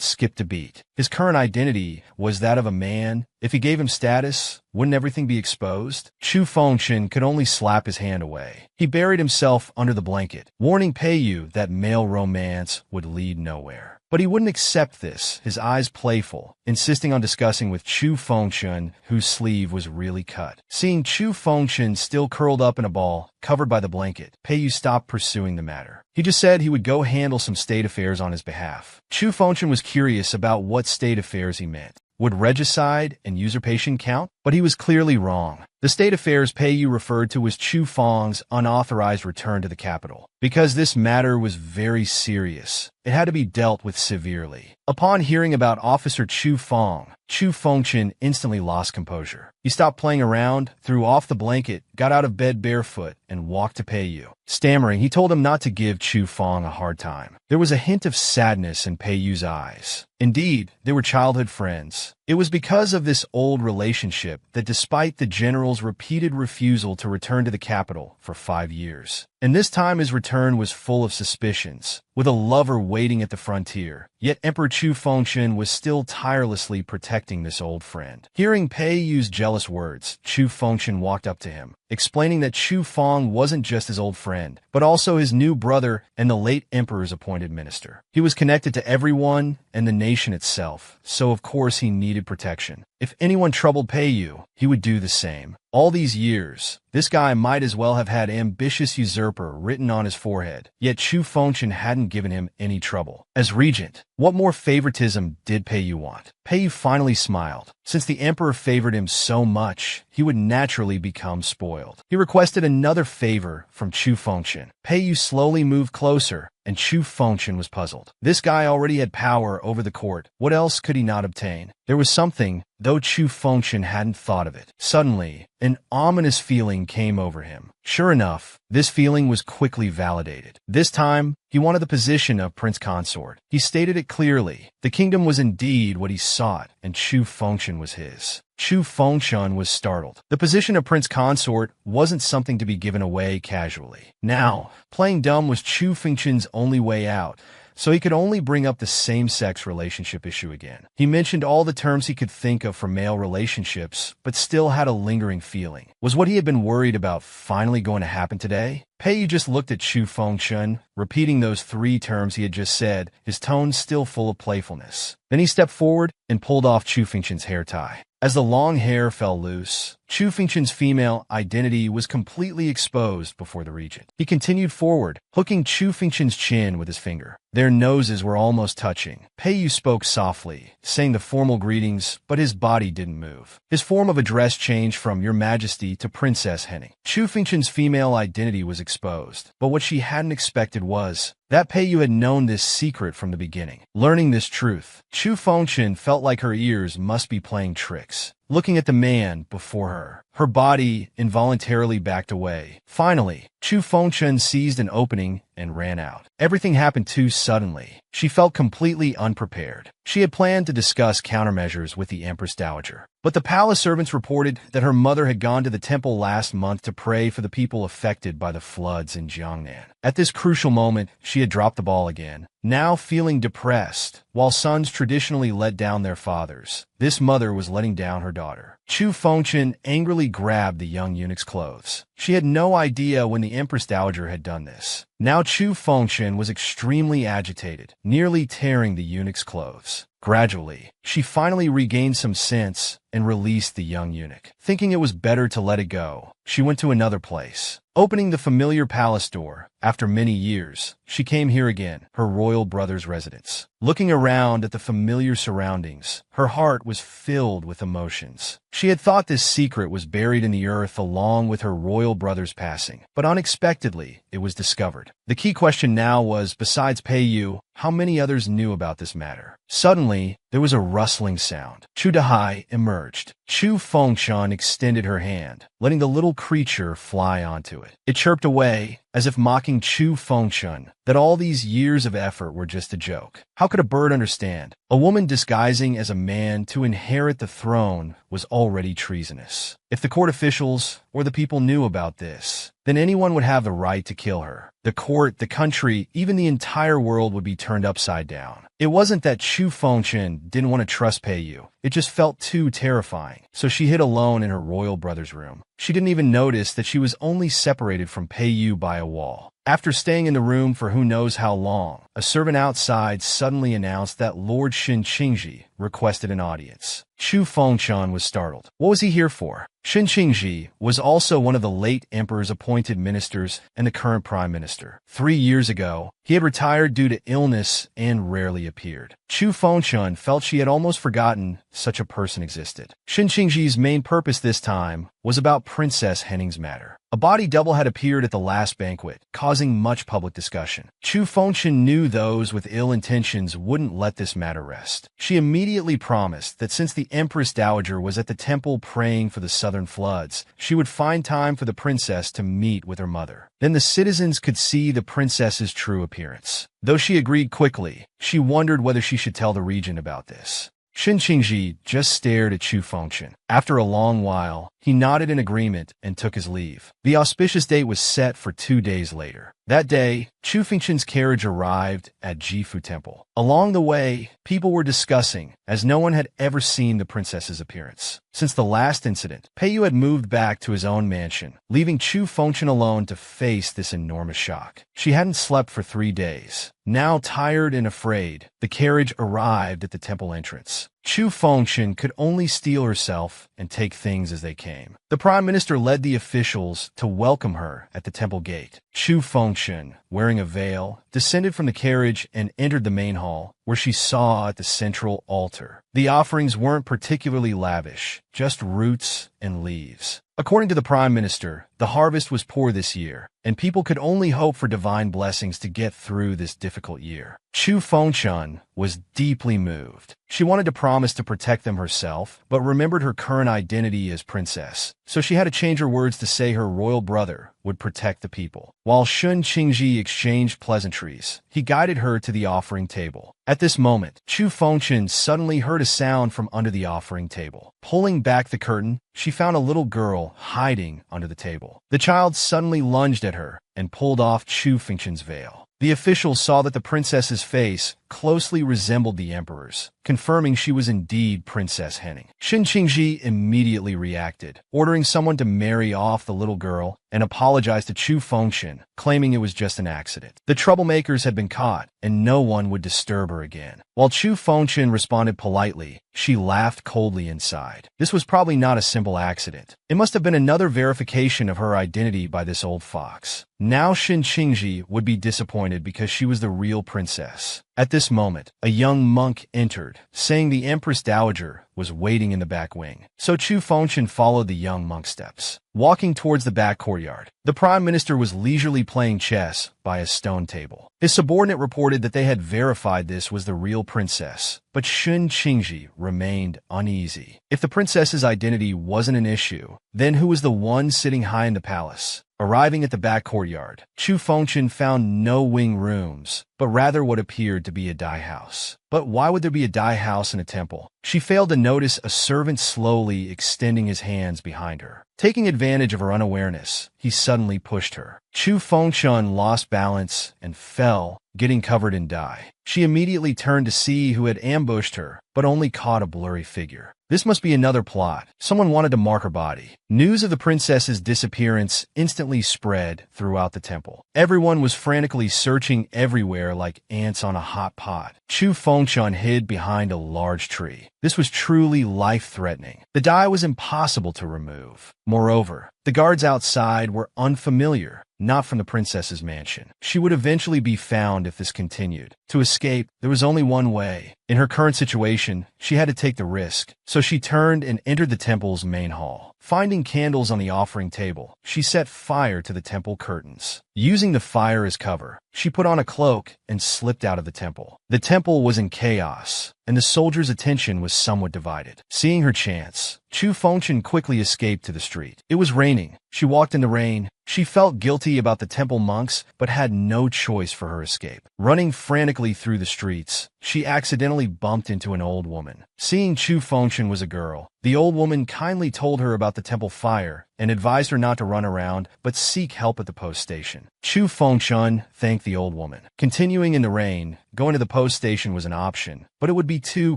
skipped a beat. His current identity was that of a man. If he gave him status, wouldn't everything be exposed? Chu Fengshan could only slap his hand away. He buried himself under the blanket, warning Peiyu that male romance would lead nowhere. But he wouldn't accept this, his eyes playful, insisting on discussing with Chu Fengshan, whose sleeve was really cut. Seeing Chu Fengshan still curled up in a ball, covered by the blanket, Peiyu stopped pursuing the matter. He just said he would go handle some state affairs on his behalf. Chu Fengshan was curious about what state affairs he meant. Would regicide and usurpation count? But he was clearly wrong. The state affairs Peiyu referred to was Chu Feng's unauthorized return to the capital. Because this matter was very serious, it had to be dealt with severely. Upon hearing about Officer Chu Feng, Chu Fengshan instantly lost composure. He stopped playing around, threw off the blanket, got out of bed barefoot, and walked to Peiyu. Stammering, he told him not to give Chu Feng a hard time. There was a hint of sadness in Peiyu's eyes. Indeed, they were childhood friends. It was because of this old relationship that despite the general's repeated refusal to return to the capital for 5 years, and this time his return was full of suspicions, with a lover waiting at the frontier, yet Emperor Chu Fengshan was still tirelessly protecting this old friend. Hearing Peiyu's jealous words, Chu Fengshan walked up to him, explaining that Chu Feng wasn't just his old friend, but also his new brother and the late emperor's appointed minister. He was connected to everyone and the nation itself, so of course he needed protection. If anyone troubled Peiyu, he would do the same. All these years, this guy might as well have had ambitious usurper written on his forehead, yet Chu Fengshan hadn't given him any trouble. As regent, what more favoritism did Peiyu want? Peiyu finally smiled. Since the emperor favored him so much, he would naturally become spoiled. He requested another favor from Chu Fengchen. Pei Yu slowly moved closer, and Chu Fengchen was puzzled. This guy already had power over the court. What else could he not obtain? There was something, though Chu Fengchen hadn't thought of it. Suddenly, an ominous feeling came over him. Sure enough, this feeling was quickly validated. This time, he wanted the position of Prince Consort. He stated it clearly. The kingdom was indeed what he sought, and Chu Fengchen was his. Chu Fengchen was startled. The position of Prince Consort wasn't something to be given away casually. Now, playing dumb was Chu Fengchen's only way out, so he could only bring up the same-sex relationship issue again. He mentioned all the terms he could think of for male relationships, but still had a lingering feeling. Was what he had been worried about finally going to happen today? Pei Yu just looked at Chu Fengchen, repeating those 3 terms he had just said, his tone still full of playfulness. Then he stepped forward and pulled off Chu Fengchen's hair tie. As the long hair fell loose, Chu Fengchen's female identity was completely exposed before the regent. He continued forward, hooking Chu Fengchen's chin with his finger. Their noses were almost touching. Pei Yu spoke softly, saying the formal greetings, but his body didn't move. His form of address changed from Your Majesty to Princess Henning. Chu Fengchen's female identity was exposed, but what she hadn't expected was that Pei Yu had known this secret from the beginning. Learning this truth, Chu Fengchen felt like her ears must be playing tricks. Looking at the man before her, her body involuntarily backed away. Finally, Chu Fengchen seized an opening and ran out. Everything happened too suddenly. She felt completely unprepared. She had planned to discuss countermeasures with the Empress Dowager, but the palace servants reported that her mother had gone to the temple last month to pray for the people affected by the floods in Jiangnan. At this crucial moment, she had dropped the ball again. Now feeling depressed, while sons traditionally let down their fathers, this mother was letting down her daughter. Chu Fengchen angrily grabbed the young eunuch's clothes. She had no idea when the Empress Dowager had done this. Now Chu Fengchen was extremely agitated, nearly tearing the eunuch's clothes. Gradually, she finally regained some sense and released the young eunuch. Thinking it was better to let it go, she went to another place. Opening the familiar palace door, after many years, she came here again, her royal brother's residence. Looking around at the familiar surroundings, her heart was filled with emotions. She had thought this secret was buried in the earth along with her royal brother's passing, but unexpectedly, it was discovered. The key question now was, besides Pei Yu, how many others knew about this matter? Suddenly, there was a rustling sound. Chu Dahai emerged. Chu Fengchen extended her hand, letting the little creature fly onto it. It chirped away, as if mocking Chu Fengchen, that all these years of effort were just a joke. How could a bird understand? A woman disguising as a man to inherit the throne was already treasonous. If the court officials or the people knew about this, then anyone would have the right to kill her. The court, the country, even the entire world would be turned upside down. It wasn't that Chu Fengchen didn't want to trust Pei Yu. It just felt too terrifying. So she hid alone in her royal brother's room. She didn't even notice that she was only separated from Pei Yu by a wall. After staying in the room for who knows how long, a servant outside suddenly announced that Lord Shen Qingji requested an audience. Chu Fengchen was startled. What was he here for? Shen Qingji was also one of the late emperor's appointed ministers and the current prime minister. 3 years ago, he had retired due to illness and rarely appeared. Chu Fengchen felt she had almost forgotten such a person existed. Shen Qingji's main purpose this time was about Princess Henning's matter. A body double had appeared at the last banquet, causing much public discussion. Chu Fengchen knew those with ill intentions wouldn't let this matter rest. She immediately promised that since the Empress Dowager was at the temple praying for the southern floods, she would find time for the princess to meet with her mother. Then the citizens could see the princess's true appearance. Though she agreed quickly, she wondered whether she should tell the regent about this. Shen Qingji just stared at Chu Fengchen. After a long while, he nodded in agreement and took his leave. The auspicious date was set for 2 days later. That day, Chu Fengchen's carriage arrived at Jifu Temple. Along the way, people were discussing, as no one had ever seen the princess's appearance. Since the last incident, Pei Yu had moved back to his own mansion, leaving Chu Fengchen alone to face this enormous shock. She hadn't slept for 3 days. Now tired and afraid, the carriage arrived at the temple entrance. Chu Fengshen could only steel herself and take things as they came. The prime minister led the officials to welcome her at the temple gate. Chu Fengshen, wearing a veil, descended from the carriage and entered the main hall, where she saw at the central altar. The offerings weren't particularly lavish, just roots and leaves. According to the prime minister, the harvest was poor this year, and people could only hope for divine blessings to get through this difficult year. Chu Fengshen was deeply moved. She wanted to promise to protect them herself, but remembered her current identity as princess, so she had to change her words to say her royal brother would protect the people. While Shun Qingji exchanged pleasantries, he guided her to the offering table. At this moment, Chu Fengshen suddenly heard a sound from under the offering table. Pulling back the curtain, she found a little girl hiding under the table. The child suddenly lunged at her and pulled off Chu Fengshen's veil. The officials saw that the princess's face closely resembled the emperor's, confirming she was indeed Princess Henning. Shun Qingji immediately reacted, ordering someone to marry off the little girl and apologize to Chu Fengshen, claiming it was just an accident. The troublemakers had been caught, and no one would disturb her again. While Chu Fengshen responded politely, she laughed coldly inside. This was probably not a simple accident. It must have been another verification of her identity by this old fox. Now Shun Qingji would be disappointed because she was the real princess. At this moment, a young monk entered, saying the Empress Dowager was waiting in the back wing. So Chu Fengshen followed the young monk's steps. Walking towards the back courtyard, the prime minister was leisurely playing chess by a stone table. His subordinate reported that they had verified this was the real princess, but Shun Qingji remained uneasy. If the princess's identity wasn't an issue, then who was the one sitting high in the palace? Arriving at the back courtyard, Chu Fengshen found no wing rooms, but rather what appeared to be a dye house. But why would there be a dye house in a temple? She failed to notice a servant slowly extending his hands behind her. Taking advantage of her unawareness, he suddenly pushed her. Chu Fengshen lost balance and fell, getting covered in dye. She immediately turned to see who had ambushed her, but only caught a blurry figure. This must be another plot. Someone wanted to mark her body. News of the princess's disappearance instantly spread throughout the temple. Everyone was frantically searching everywhere like ants on a hot pot. Chu Fengshen hid behind a large tree. This was truly life-threatening. The dye was impossible to remove. Moreover, the guards outside were unfamiliar, not from the princess's mansion. She would eventually be found if this continued. To escape, there was only one way. In her current situation, she had to take the risk, so she turned and entered the temple's main hall. Finding candles on the offering table, she set fire to the temple curtains. Using the fire as cover, she put on a cloak and slipped out of the temple. The temple was in chaos, and the soldiers' attention was somewhat divided. Seeing her chance, Chu Fengshen quickly escaped to the street. It was raining. She walked in the rain. She felt guilty about the temple monks, but had no choice for her escape. Running frantically through the streets, she accidentally bumped into an old woman. Seeing Chu Fengshen was a girl, the old woman kindly told her about the temple fire and advised her not to run around, but seek help at the post station. Chu Fengshen thanked the old woman. Continuing in the rain, going to the post station was an option, but it would be too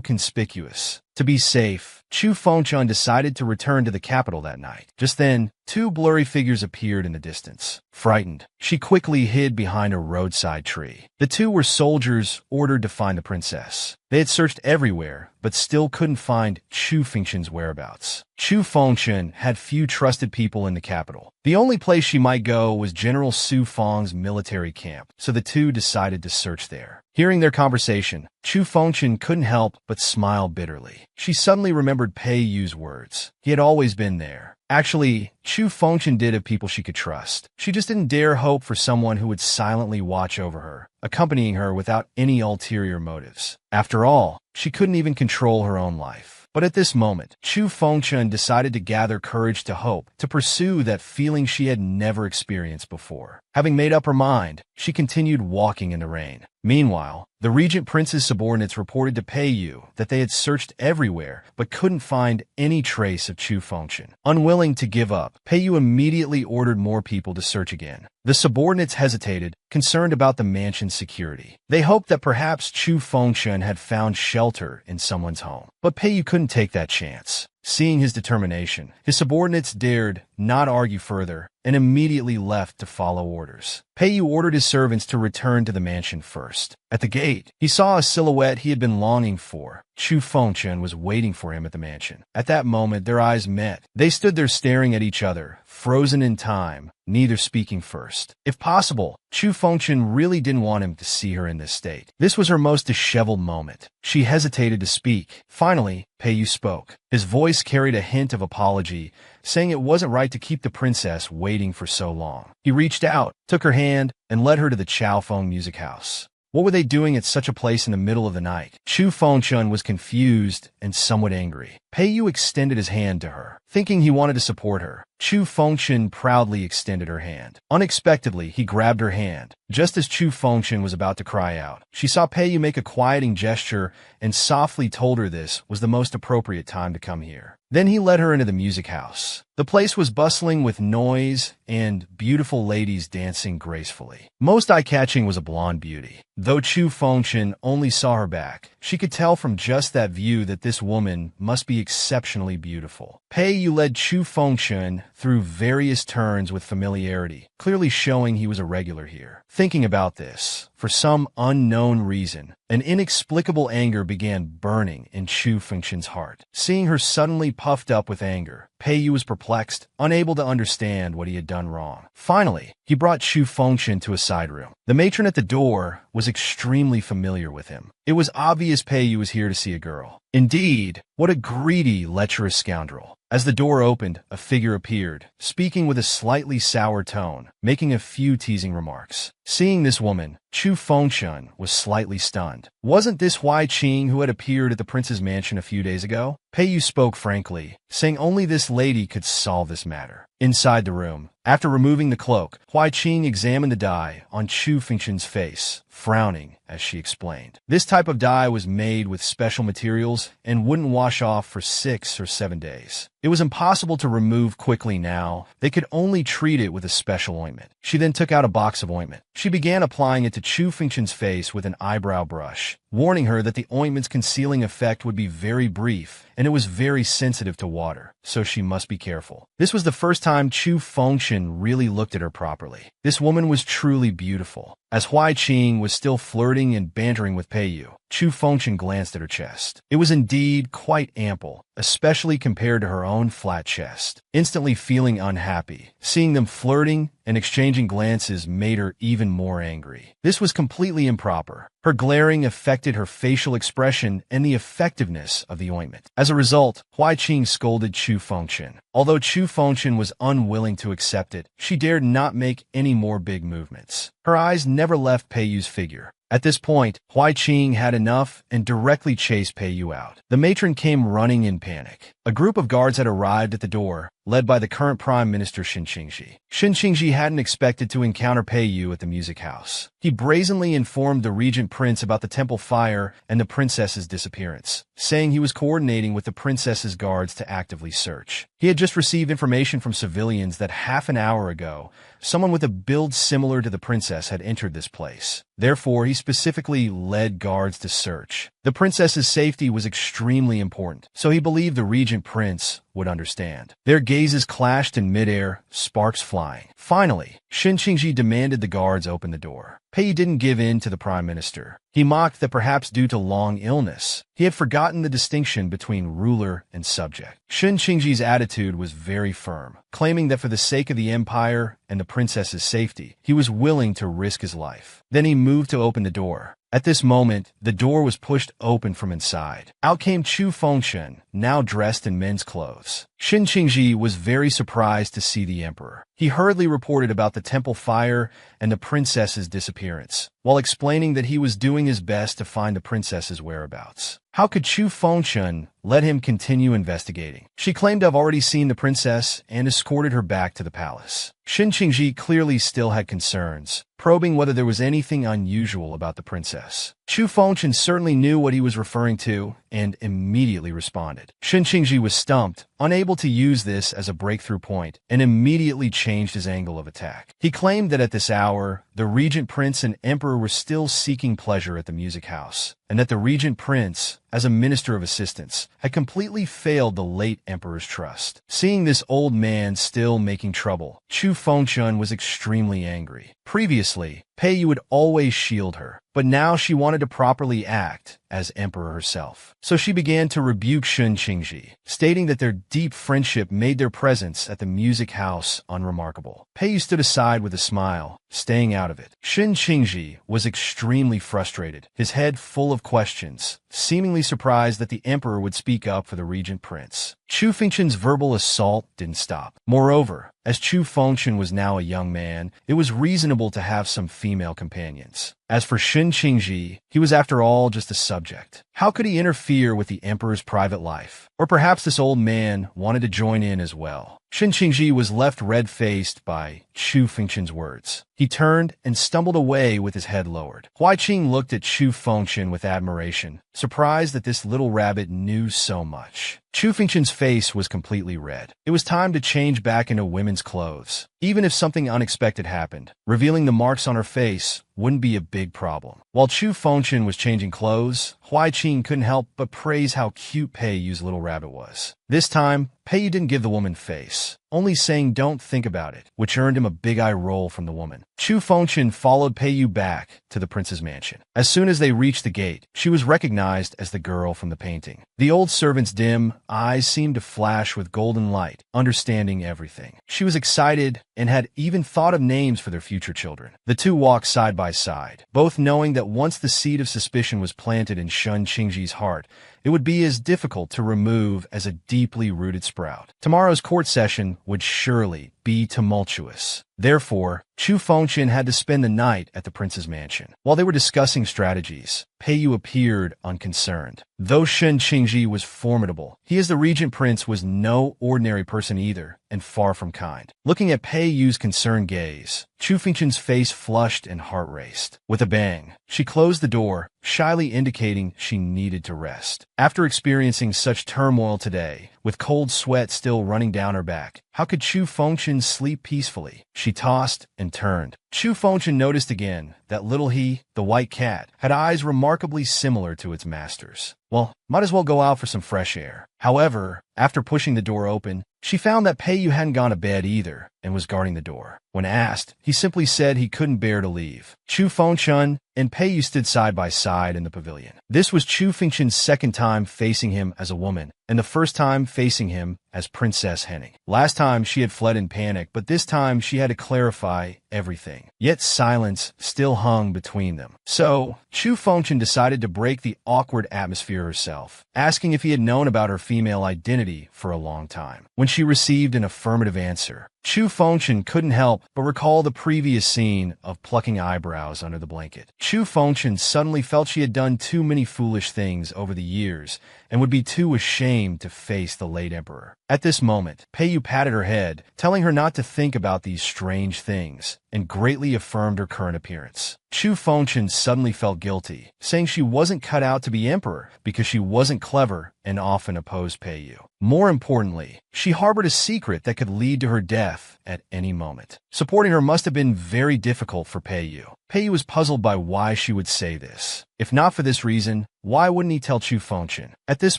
conspicuous. To be safe, Chu Fengshen decided to return to the capital that night. Just then, two blurry figures appeared in the distance. Frightened, she quickly hid behind a roadside tree. The two were soldiers ordered to find the princess. They had searched everywhere, but still couldn't find Chu Fengshen's whereabouts. Chu Fengshen had few trusted people in the capital. The only place she might go was General Su Feng's military camp, so the two decided to search there. Hearing their conversation, Chu Fengshen couldn't help but smile bitterly. She suddenly remembered Pei Yu's words. He had always been there. Actually, Chu Fengshen did have people she could trust. She just didn't dare hope for someone who would silently watch over her, accompanying her without any ulterior motives. After all, she couldn't even control her own life. But at this moment, Chu Fengshen decided to gather courage to hope, to pursue that feeling she had never experienced before. Having made up her mind, she continued walking in the rain. Meanwhile, the Regent Prince's subordinates reported to Pei Yu that they had searched everywhere but couldn't find any trace of Chu Fengshen. Unwilling to give up, Pei Yu immediately ordered more people to search again. The subordinates hesitated, concerned about the mansion's security. They hoped that perhaps Chu Fengshen had found shelter in someone's home. But Pei Yu couldn't take that chance. Seeing his determination, his subordinates dared not argue further and immediately left to follow orders. Pei Yu ordered his servants to return to the mansion first. At the gate, he saw a silhouette he had been longing for. Chu Fengchun was waiting for him at the mansion. At that moment, their eyes met. They stood there staring at each other, frozen in time, neither speaking first. If possible, Chu Fengchun really didn't want him to see her in this state. This was her most disheveled moment. She hesitated to speak. Finally, Pei Yu spoke. His voice carried a hint of apology, saying it wasn't right to keep the princess waiting for so long. He reached out, took her hand, and led her to the Chaofeng music house. What were they doing at such a place in the middle of the night? Chu Fengchun was confused and somewhat angry. Pei Yu extended his hand to her, thinking he wanted to support her. Chu Fengchun proudly extended her hand. Unexpectedly, he grabbed her hand. Just as Chu Fengchun was about to cry out, she saw Pei Yu make a quieting gesture and softly told her this was the most appropriate time to come here. Then he led her into the music house. The place was bustling with noise and beautiful ladies dancing gracefully. Most eye-catching was a blonde beauty. Though Chu Fengchun only saw her back, she could tell from just that view that this woman must be exceptionally beautiful. Pei Yu led Chu Fengchun through various turns with familiarity, clearly showing he was a regular here. Thinking about this, for some unknown reason, an inexplicable anger began burning in Chu Fengchun's heart. Seeing her suddenly puffed up with anger, Pei Yu was perplexed, unable to understand what he had done wrong. Finally, he brought Chu Fengchun to a side room. The matron at the door was extremely familiar with him. It was obvious Pei Yu was here to see a girl. Indeed, what a greedy, lecherous scoundrel. As the door opened, a figure appeared, speaking with a slightly sour tone, making a few teasing remarks. Seeing this woman, Chu Fengchun was slightly stunned. Wasn't this Huai Qing who had appeared at the prince's mansion a few days ago? Pei Yu spoke frankly, saying only this lady could solve this matter. Inside the room, after removing the cloak, Huai Qing examined the dye on Chu Fengchun's face, frowning as she explained. This type of dye was made with special materials and wouldn't wash off for 6 or 7 days. It was impossible to remove quickly now. They could only treat it with a special ointment. She then took out a box of ointment. She began applying it to Chu Fengchun's face with an eyebrow brush, warning her that the ointment's concealing effect would be very brief and it was very sensitive to water, so she must be careful. This was the first time Chu Fengchun really looked at her properly. This woman was truly beautiful. As Huai Qing was still flirting and bantering with Pei Yu, Chu Fengchun glanced at her chest. It was indeed quite ample, especially compared to her own flat chest. Instantly feeling unhappy, seeing them flirting and exchanging glances made her even more angry. This was completely improper. Her glaring affected her facial expression and the effectiveness of the ointment. As a result, Huai Qing scolded Chu Fengchun. Although Chu Fengchun was unwilling to accept it, she dared not make any more big movements. Her eyes never left Pei Yu's figure. At this point, Huai Qing had enough and directly chased Pei Yu out. The matron came running in panic. A group of guards had arrived at the door, led by the current Prime Minister Shen Qingji. Shen Qingji hadn't expected to encounter Pei Yu at the music house. He brazenly informed the Regent Prince about the temple fire and the princess's disappearance, saying he was coordinating with the princess's guards to actively search. He had just received information from civilians that half an hour ago, someone with a build similar to the princess had entered this place. Therefore, he specifically led guards to search. The princess's safety was extremely important, so he believed the Regent Prince would understand. Their gazes clashed in midair, sparks flying. Finally, Shen Qingji demanded the guards open the door. Pei didn't give in to the Prime Minister. He mocked that perhaps due to long illness, he had forgotten the distinction between ruler and subject. Shen Qingji's attitude was very firm, claiming that for the sake of the empire and the princess's safety, he was willing to risk his life. Then he moved to open the door. At this moment, the door was pushed open from inside. Out came Chu Fengchun, now dressed in men's clothes. Shen Qingji was very surprised to see the emperor. He hurriedly reported about the temple fire and the princess's disappearance, while explaining that he was doing his best to find the princess's whereabouts. How could Chu Fengchun let him continue investigating? She claimed to have already seen the princess and escorted her back to the palace. Shen Qingji clearly still had concerns, probing whether there was anything unusual about the princess. Chu Fengchun certainly knew what he was referring to and immediately responded. Shen Qingji was stumped, unable to use this as a breakthrough point, and immediately changed his angle of attack. He claimed that at this hour, the Regent Prince and Emperor were still seeking pleasure at the music house. and that the regent prince, as a minister of assistance, had completely failed the late emperor's trust. Seeing this old man still making trouble, Chu Fengchun was extremely angry. Previously, Pei Yu would always shield her, but now she wanted to properly act as emperor herself. So she began to rebuke Shun Qingji, stating that their deep friendship made their presence at the music house unremarkable. Pei Yu stood aside with a smile, staying out of it. Shun Qingji was extremely frustrated, his head full of questions, seemingly surprised that the emperor would speak up for the regent prince. Chu Fengchun's verbal assault didn't stop. Moreover, as Chu Fengchun was now a young man, it was reasonable to have some female companions. As for Shun Qingji, he was after all just a subject. How could he interfere with the emperor's private life? Or perhaps this old man wanted to join in as well. Shun Qingji was left red-faced by Chu Fengchun's words. He turned and stumbled away with his head lowered. Huaiqing looked at Chu Fengchun with admiration, surprised that this little rabbit knew so much. Chu Fengchun's face was completely red. It was time to change back into women's clothes. Even if something unexpected happened, revealing the marks on her face wouldn't be a big problem. While Chu Fengchun was changing clothes, Huaiqing couldn't help but praise how cute Pei Yu's little rabbit was. This time, Pei Yu didn't give the woman face, only saying don't think about it, which earned him a big eye roll from the woman. Chu Fengchun followed Pei Yu back to the prince's mansion. As soon as they reached the gate, she was recognized as the girl from the painting. The old servant's dim eyes seemed to flash with golden light, understanding everything. She was excited and had even thought of names for their future children. The two walked side by side, both knowing that once the seed of suspicion was planted in Shun Qingji's heart, it would be as difficult to remove as a deeply rooted sprout. Tomorrow's court session would surely be tumultuous. Therefore, Chu Fengchun had to spend the night at the prince's mansion. While they were discussing strategies, Pei Yu appeared unconcerned. Though Shun Qingji was formidable, he as the regent prince was no ordinary person either, and far from kind. Looking at Pei Yu's concerned gaze, Chu Fengchun's face flushed and heart raced. With a bang, she closed the door, shyly indicating she needed to rest. After experiencing such turmoil today, with cold sweat still running down her back, how could Chu Fengchun sleep peacefully? She tossed and turned. Chu Fengchun noticed again that little he, the white cat, had eyes remarkably similar to its master's. Well, might as well go out for some fresh air. However, after pushing the door open, she found that Pei Yu hadn't gone to bed either and was guarding the door. When asked, he simply said he couldn't bear to leave. Chu Fengchun and Pei Yu stood side by side in the pavilion. This was Chu Fengchun's second time facing him as a woman, and the first time facing him as Princess Henning. Last time she had fled in panic, but this time she had to clarify everything. Yet silence still hung between them. So, Chu Fengchun decided to break the awkward atmosphere herself, asking if he had known about her female identity for a long time. When she received an affirmative answer, Chu Fengchun couldn't help but recall the previous scene of plucking eyebrows under the blanket. Chu Fengchun suddenly felt she had done too many foolish things over the years and would be too ashamed to face the late emperor. At this moment, Pei Yu patted her head, telling her not to think about these strange things, and greatly affirmed her current appearance. Chu Fengchun suddenly felt guilty, saying she wasn't cut out to be emperor because she wasn't clever and often opposed Pei Yu. More importantly, she harbored a secret that could lead to her death at any moment. Supporting her must have been very difficult for Pei Yu. Pei Yu was puzzled by why she would say this. If not for this reason, why wouldn't he tell Chu Fengchun? At this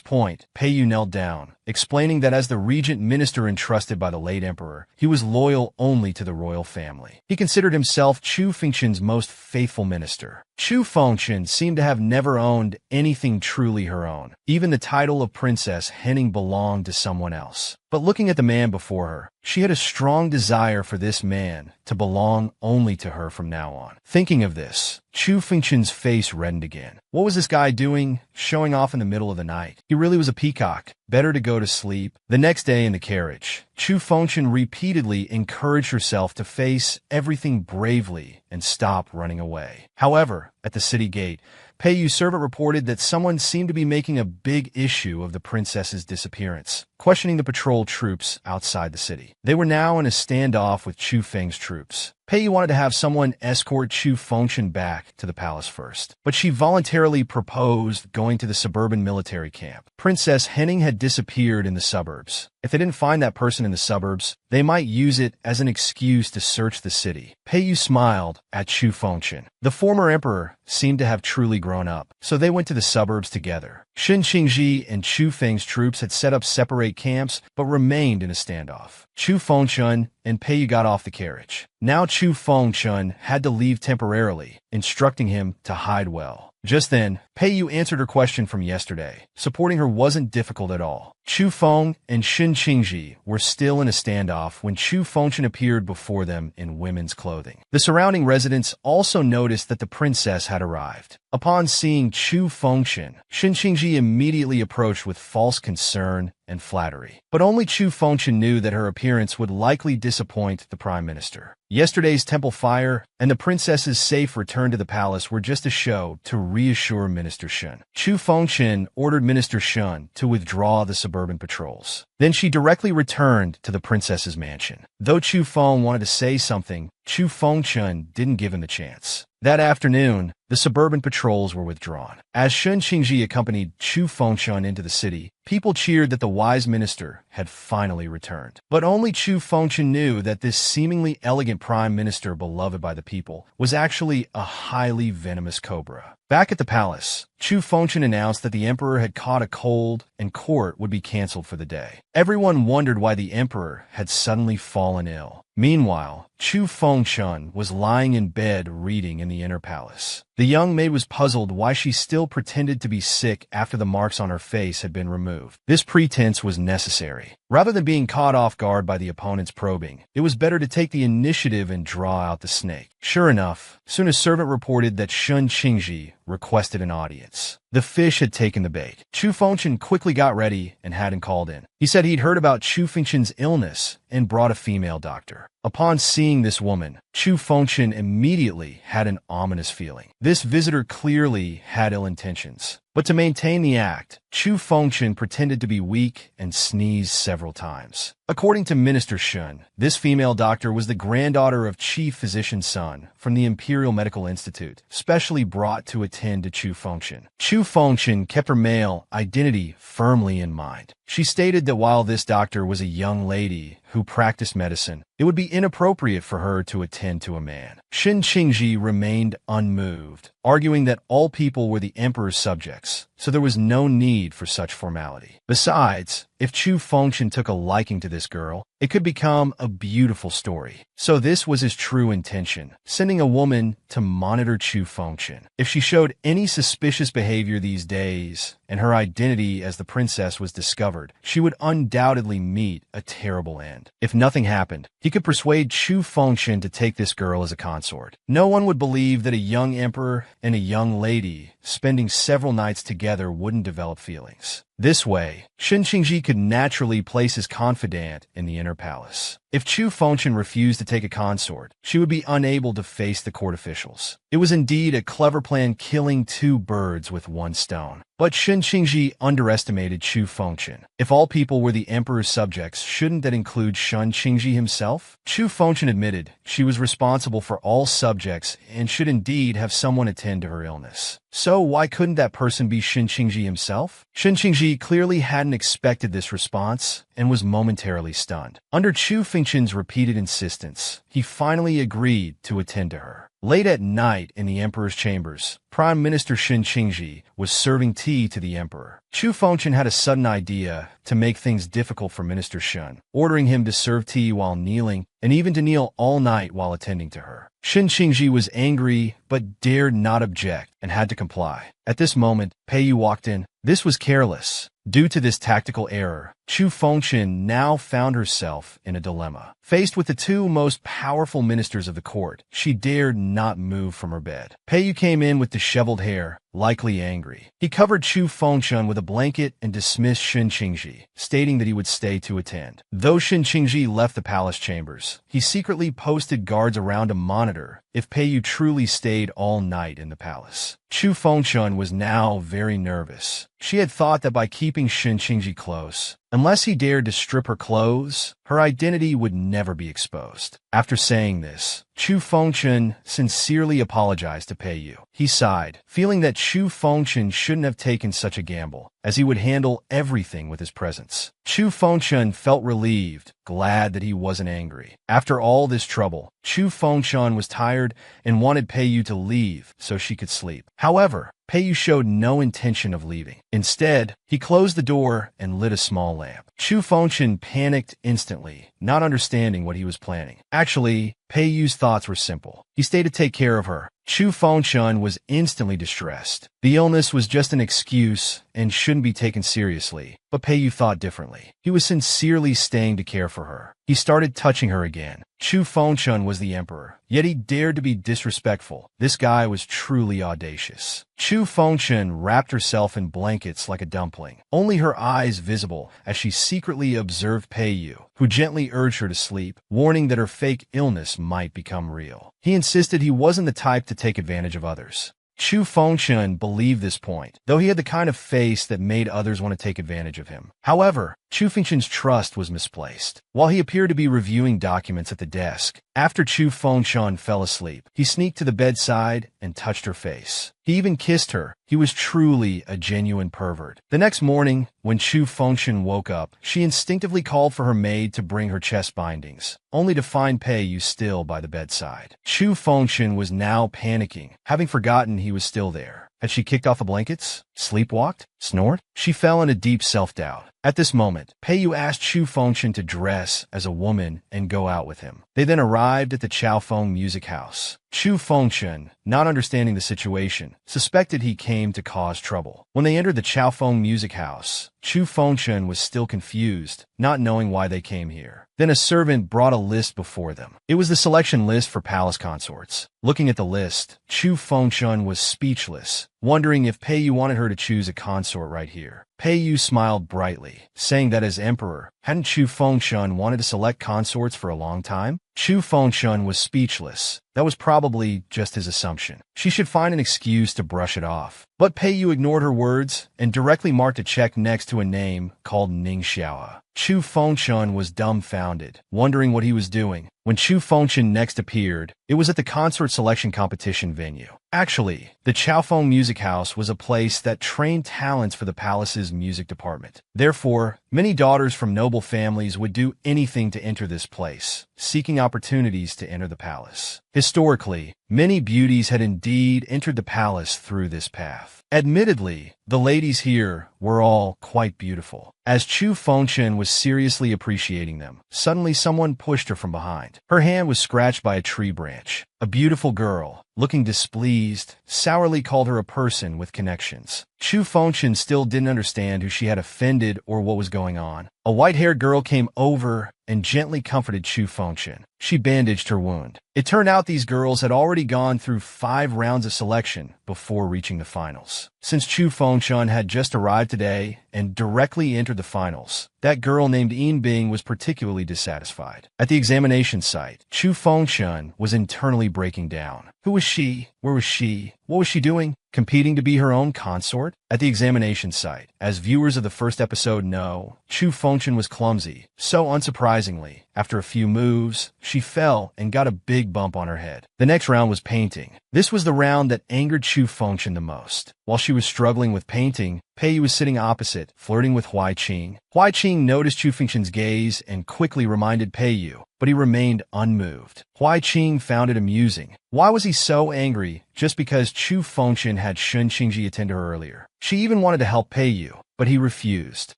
point, Pei Yu knelt down, explaining that as the regent minister entrusted by the late emperor, he was loyal only to the royal family. He considered himself Chu Fengchun's most faithful minister. Chu Fengchun seemed to have never owned anything truly her own. Even the title of Princess Henning belonged to someone else. But looking at the man before her, she had a strong desire for this man to belong only to her from now on. Thinking of this, Chu Fengchun's face reddened again. What was this guy doing, showing off in the middle of the night? He really was a peacock. Better to go to sleep. The next day in the carriage, Chu Fengchun repeatedly encouraged herself to face everything bravely and stop running away. However, at the city gate, Pei Yu's servant reported that someone seemed to be making a big issue of the princess's disappearance, questioning the patrol troops outside the city. They were now in a standoff with Chu Feng's troops. Pei wanted to have someone escort Chu Fengshen back to the palace first, but she voluntarily proposed going to the suburban military camp. Princess Henning had disappeared in the suburbs. If they didn't find that person in the suburbs, they might use it as an excuse to search the city. Pei smiled at Chu Fengshen. The former emperor seemed to have truly grown up, so they went to the suburbs together. Shen Qingji and Chu Feng's troops had set up separate camps, but remained in a standoff. Chu Fengshen and Pei got off the carriage. Now Chu Fengshen had to leave temporarily, instructing him to hide well. Just then, Pei answered her question from yesterday. Supporting her wasn't difficult at all. Chu Feng and Shen Qingji were still in a standoff when Chu Fengshen appeared before them in women's clothing. The surrounding residents also noticed that the princess had arrived. Upon seeing Chu Fengshen, Shen Qingji immediately approached with false concern and flattery. But only Chu Fengshen knew that her appearance would likely disappoint the prime minister. Yesterday's temple fire and the princess's safe return to the palace were just a show to reassure Minister Shen. Chu Fengshen ordered Minister Shen to withdraw the suburban patrols. Then she directly returned to the princess's mansion. Though Chu Feng wanted to say something, Chu Fengshen didn't give him the chance. That afternoon, the suburban patrols were withdrawn. As Shen Qingji accompanied Chu Fengshen into the city, people cheered that the wise minister had finally returned. But only Chu Fengshen knew that this seemingly elegant prime minister beloved by the people was actually a highly venomous cobra. Back at the palace, Chu Fengshen announced that the emperor had caught a cold and court would be canceled for the day. Everyone wondered why the emperor had suddenly fallen ill. Meanwhile, Chu Fengshen was lying in bed reading in the inner palace. The young maid was puzzled why she still pretended to be sick after the marks on her face had been removed. This pretense was necessary. Rather than being caught off guard by the opponent's probing, it was better to take the initiative and draw out the snake. Sure enough, soon a servant reported that Shen Qingji requested an audience. The fish had taken the bait. Chu Fengshen quickly got ready and had him called in. He said he'd heard about Chu Fengshen's illness and brought a female doctor. Upon seeing this woman, Chu Fengshen immediately had an ominous feeling. This visitor clearly had ill intentions. But to maintain the act, Chu Fengshen pretended to be weak and sneezed several times. According to Minister Shen, this female doctor was the granddaughter of Chief Physician Sun from the Imperial Medical Institute, specially brought to attend to Chu Fengshen. Chu Fengshen kept her male identity firmly in mind. She stated that while this doctor was a young lady who practiced medicine, it would be inappropriate for her to attend to a man. Shen Qingji remained unmoved, arguing that all people were the emperor's subjects, so there was no need for such formality. Besides, if Chu Fengshen took a liking to this girl, it could become a beautiful story. So this was his true intention, sending a woman to monitor Chu Fengshen. If she showed any suspicious behavior these days, and her identity as the princess was discovered, she would undoubtedly meet a terrible end. If nothing happened, he could persuade Chu Fengshen to take this girl as a consort. No one would believe that a young emperor and a young lady spending several nights together wouldn't develop feelings. This way, Shen Qingji could naturally place his confidant in the inner palace. If Chu Fengshen refused to take a consort, she would be unable to face the court officials. It was indeed a clever plan, killing two birds with one stone. But Shen Qingji underestimated Chu Fengshen. If all people were the emperor's subjects, shouldn't that include Shen Qingji himself? Chu Fengshen admitted she was responsible for all subjects and should indeed have someone attend to her illness. So why couldn't that person be Shen Qingji himself? Shen Qingji clearly hadn't expected this response and was momentarily stunned. Under Chu Fengshen's repeated insistence, he finally agreed to attend to her. Late at night in the emperor's chambers, Prime Minister Shen Qingji was serving tea to the emperor. Chu Fengshen had a sudden idea to make things difficult for Minister Shen, ordering him to serve tea while kneeling and even to kneel all night while attending to her. Shen Qingji was angry but dared not object and had to comply. At this moment, Pei walked in. This was careless. Due to this tactical error, Chu Fengshen now found herself in a dilemma. Faced with the two most powerful ministers of the court, she dared not move from her bed. Pei came in with disheveled hair, likely angry. He covered Chu Fengshen with a blanket and dismissed Shen Qingji, stating that he would stay to attend. Though Shen Qingji left the palace chambers, he secretly posted guards around to monitor if Pei truly stayed all night in the palace. Chu Fengshen was now very nervous. She had thought that by keeping Shen Qingji close, Unless he dared to strip her clothes, her identity would never be exposed. After saying this, Chu Fengchun sincerely apologized to Pei Yu. He sighed, feeling that Chu Fengchun shouldn't have taken such a gamble, as he would handle everything with his presence. Chu Fengchun felt relieved, glad that he wasn't angry. After all this trouble, Chu Fengchun was tired and wanted Pei Yu to leave so she could sleep. However, Pei Yu showed no intention of leaving. Instead, he closed the door and lit a small lamp. Chu Fengchun panicked instantly, not understanding what he was planning. Actually, Pei Yu's thoughts were simple. He stayed to take care of her. Chu Fengchun was instantly distressed. The illness was just an excuse and shouldn't be taken seriously, but Pei Yu thought differently. He was sincerely staying to care for her. He started touching her again. Chu Fengchun was the emperor, yet he dared to be disrespectful. This guy was truly audacious. Chu Fengchun wrapped herself in blankets like a dumpling, only her eyes visible as she secretly observed Pei Yu, who gently urged her to sleep, warning that her fake illness might become real. He insisted he wasn't the type to take advantage of others. Chu Fengchun believed this point, though he had the kind of face that made others want to take advantage of him. However, Chu Fengchun's trust was misplaced. While he appeared to be reviewing documents at the desk, after Chu Fengchun fell asleep, he sneaked to the bedside and touched her face. He even kissed her. He was truly a genuine pervert. The next morning, when Chu Fengchun woke up, she instinctively called for her maid to bring her chest bindings, only to find Pei Yu still by the bedside. Chu Fengchun was now panicking, having forgotten he was still there. Had she kicked off the blankets? Sleepwalked? Snored? She fell into deep self-doubt. At this moment, Pei Yu asked Chu Fengchun to dress as a woman and go out with him. They then arrived at the Chaofeng music house. Chu Fengchun, not understanding the situation, suspected he came to cause trouble. When they entered the Chaofeng music house, Chu Fengchun was still confused, not knowing why they came here. Then a servant brought a list before them. It was the selection list for palace consorts. Looking at the list, Chu Fengchun was speechless, wondering if Pei Yu wanted her to choose a consort right here. Pei Yu smiled brightly, saying that as emperor, hadn't Chu Fengchun wanted to select consorts for a long time? Chu Fengchun was speechless. That was probably just his assumption. She should find an excuse to brush it off. But Pei Yu ignored her words and directly marked a check next to a name called Ning Xiaoa. Chu Fengchun was dumbfounded, wondering what he was doing. When Chu Fengchun next appeared, it was at the consort selection competition venue. Actually, the Chaofeng Music House was a place that trained talents for the palace's music department. Therefore, many daughters from noble families would do anything to enter this place, seeking opportunities to enter the palace. Historically, many beauties had indeed entered the palace through this path. Admittedly, the ladies here were all quite beautiful. As Chu Fengchun was seriously appreciating them, suddenly someone pushed her from behind. Her hand was scratched by a tree branch. A beautiful girl, looking displeased, sourly called her a person with connections. Chu Fengchun still didn't understand who she had offended or what was going on. A white-haired girl came over and gently comforted Chu Fengchun. She bandaged her wound. It turned out these girls had already gone through 5 rounds of selection before reaching the finals. Since Chu Fengchun had just arrived today and directly entered the finals, that girl named Yinbing was particularly dissatisfied. At the examination site, Chu Fengchun was internally breaking down. Who was she? Where was she? What was she doing? Competing to be her own consort? At the examination site, as viewers of the first episode know, Chu Fengchun was clumsy. So unsurprisingly, after a few moves, she fell and got a big bump on her head. The next round was painting. This was the round that angered Chu Fengchun the most. While she was struggling with painting, Pei Yu was sitting opposite, flirting with Huai Qing. Huai Qing noticed Chu Fengchun's gaze and quickly reminded Pei Yu, but he remained unmoved. Huai Qing found it amusing. Why was he so angry just because Chu Fengchun had Shun Qingji attend to her earlier? She even wanted to help Pei Yu, but he refused.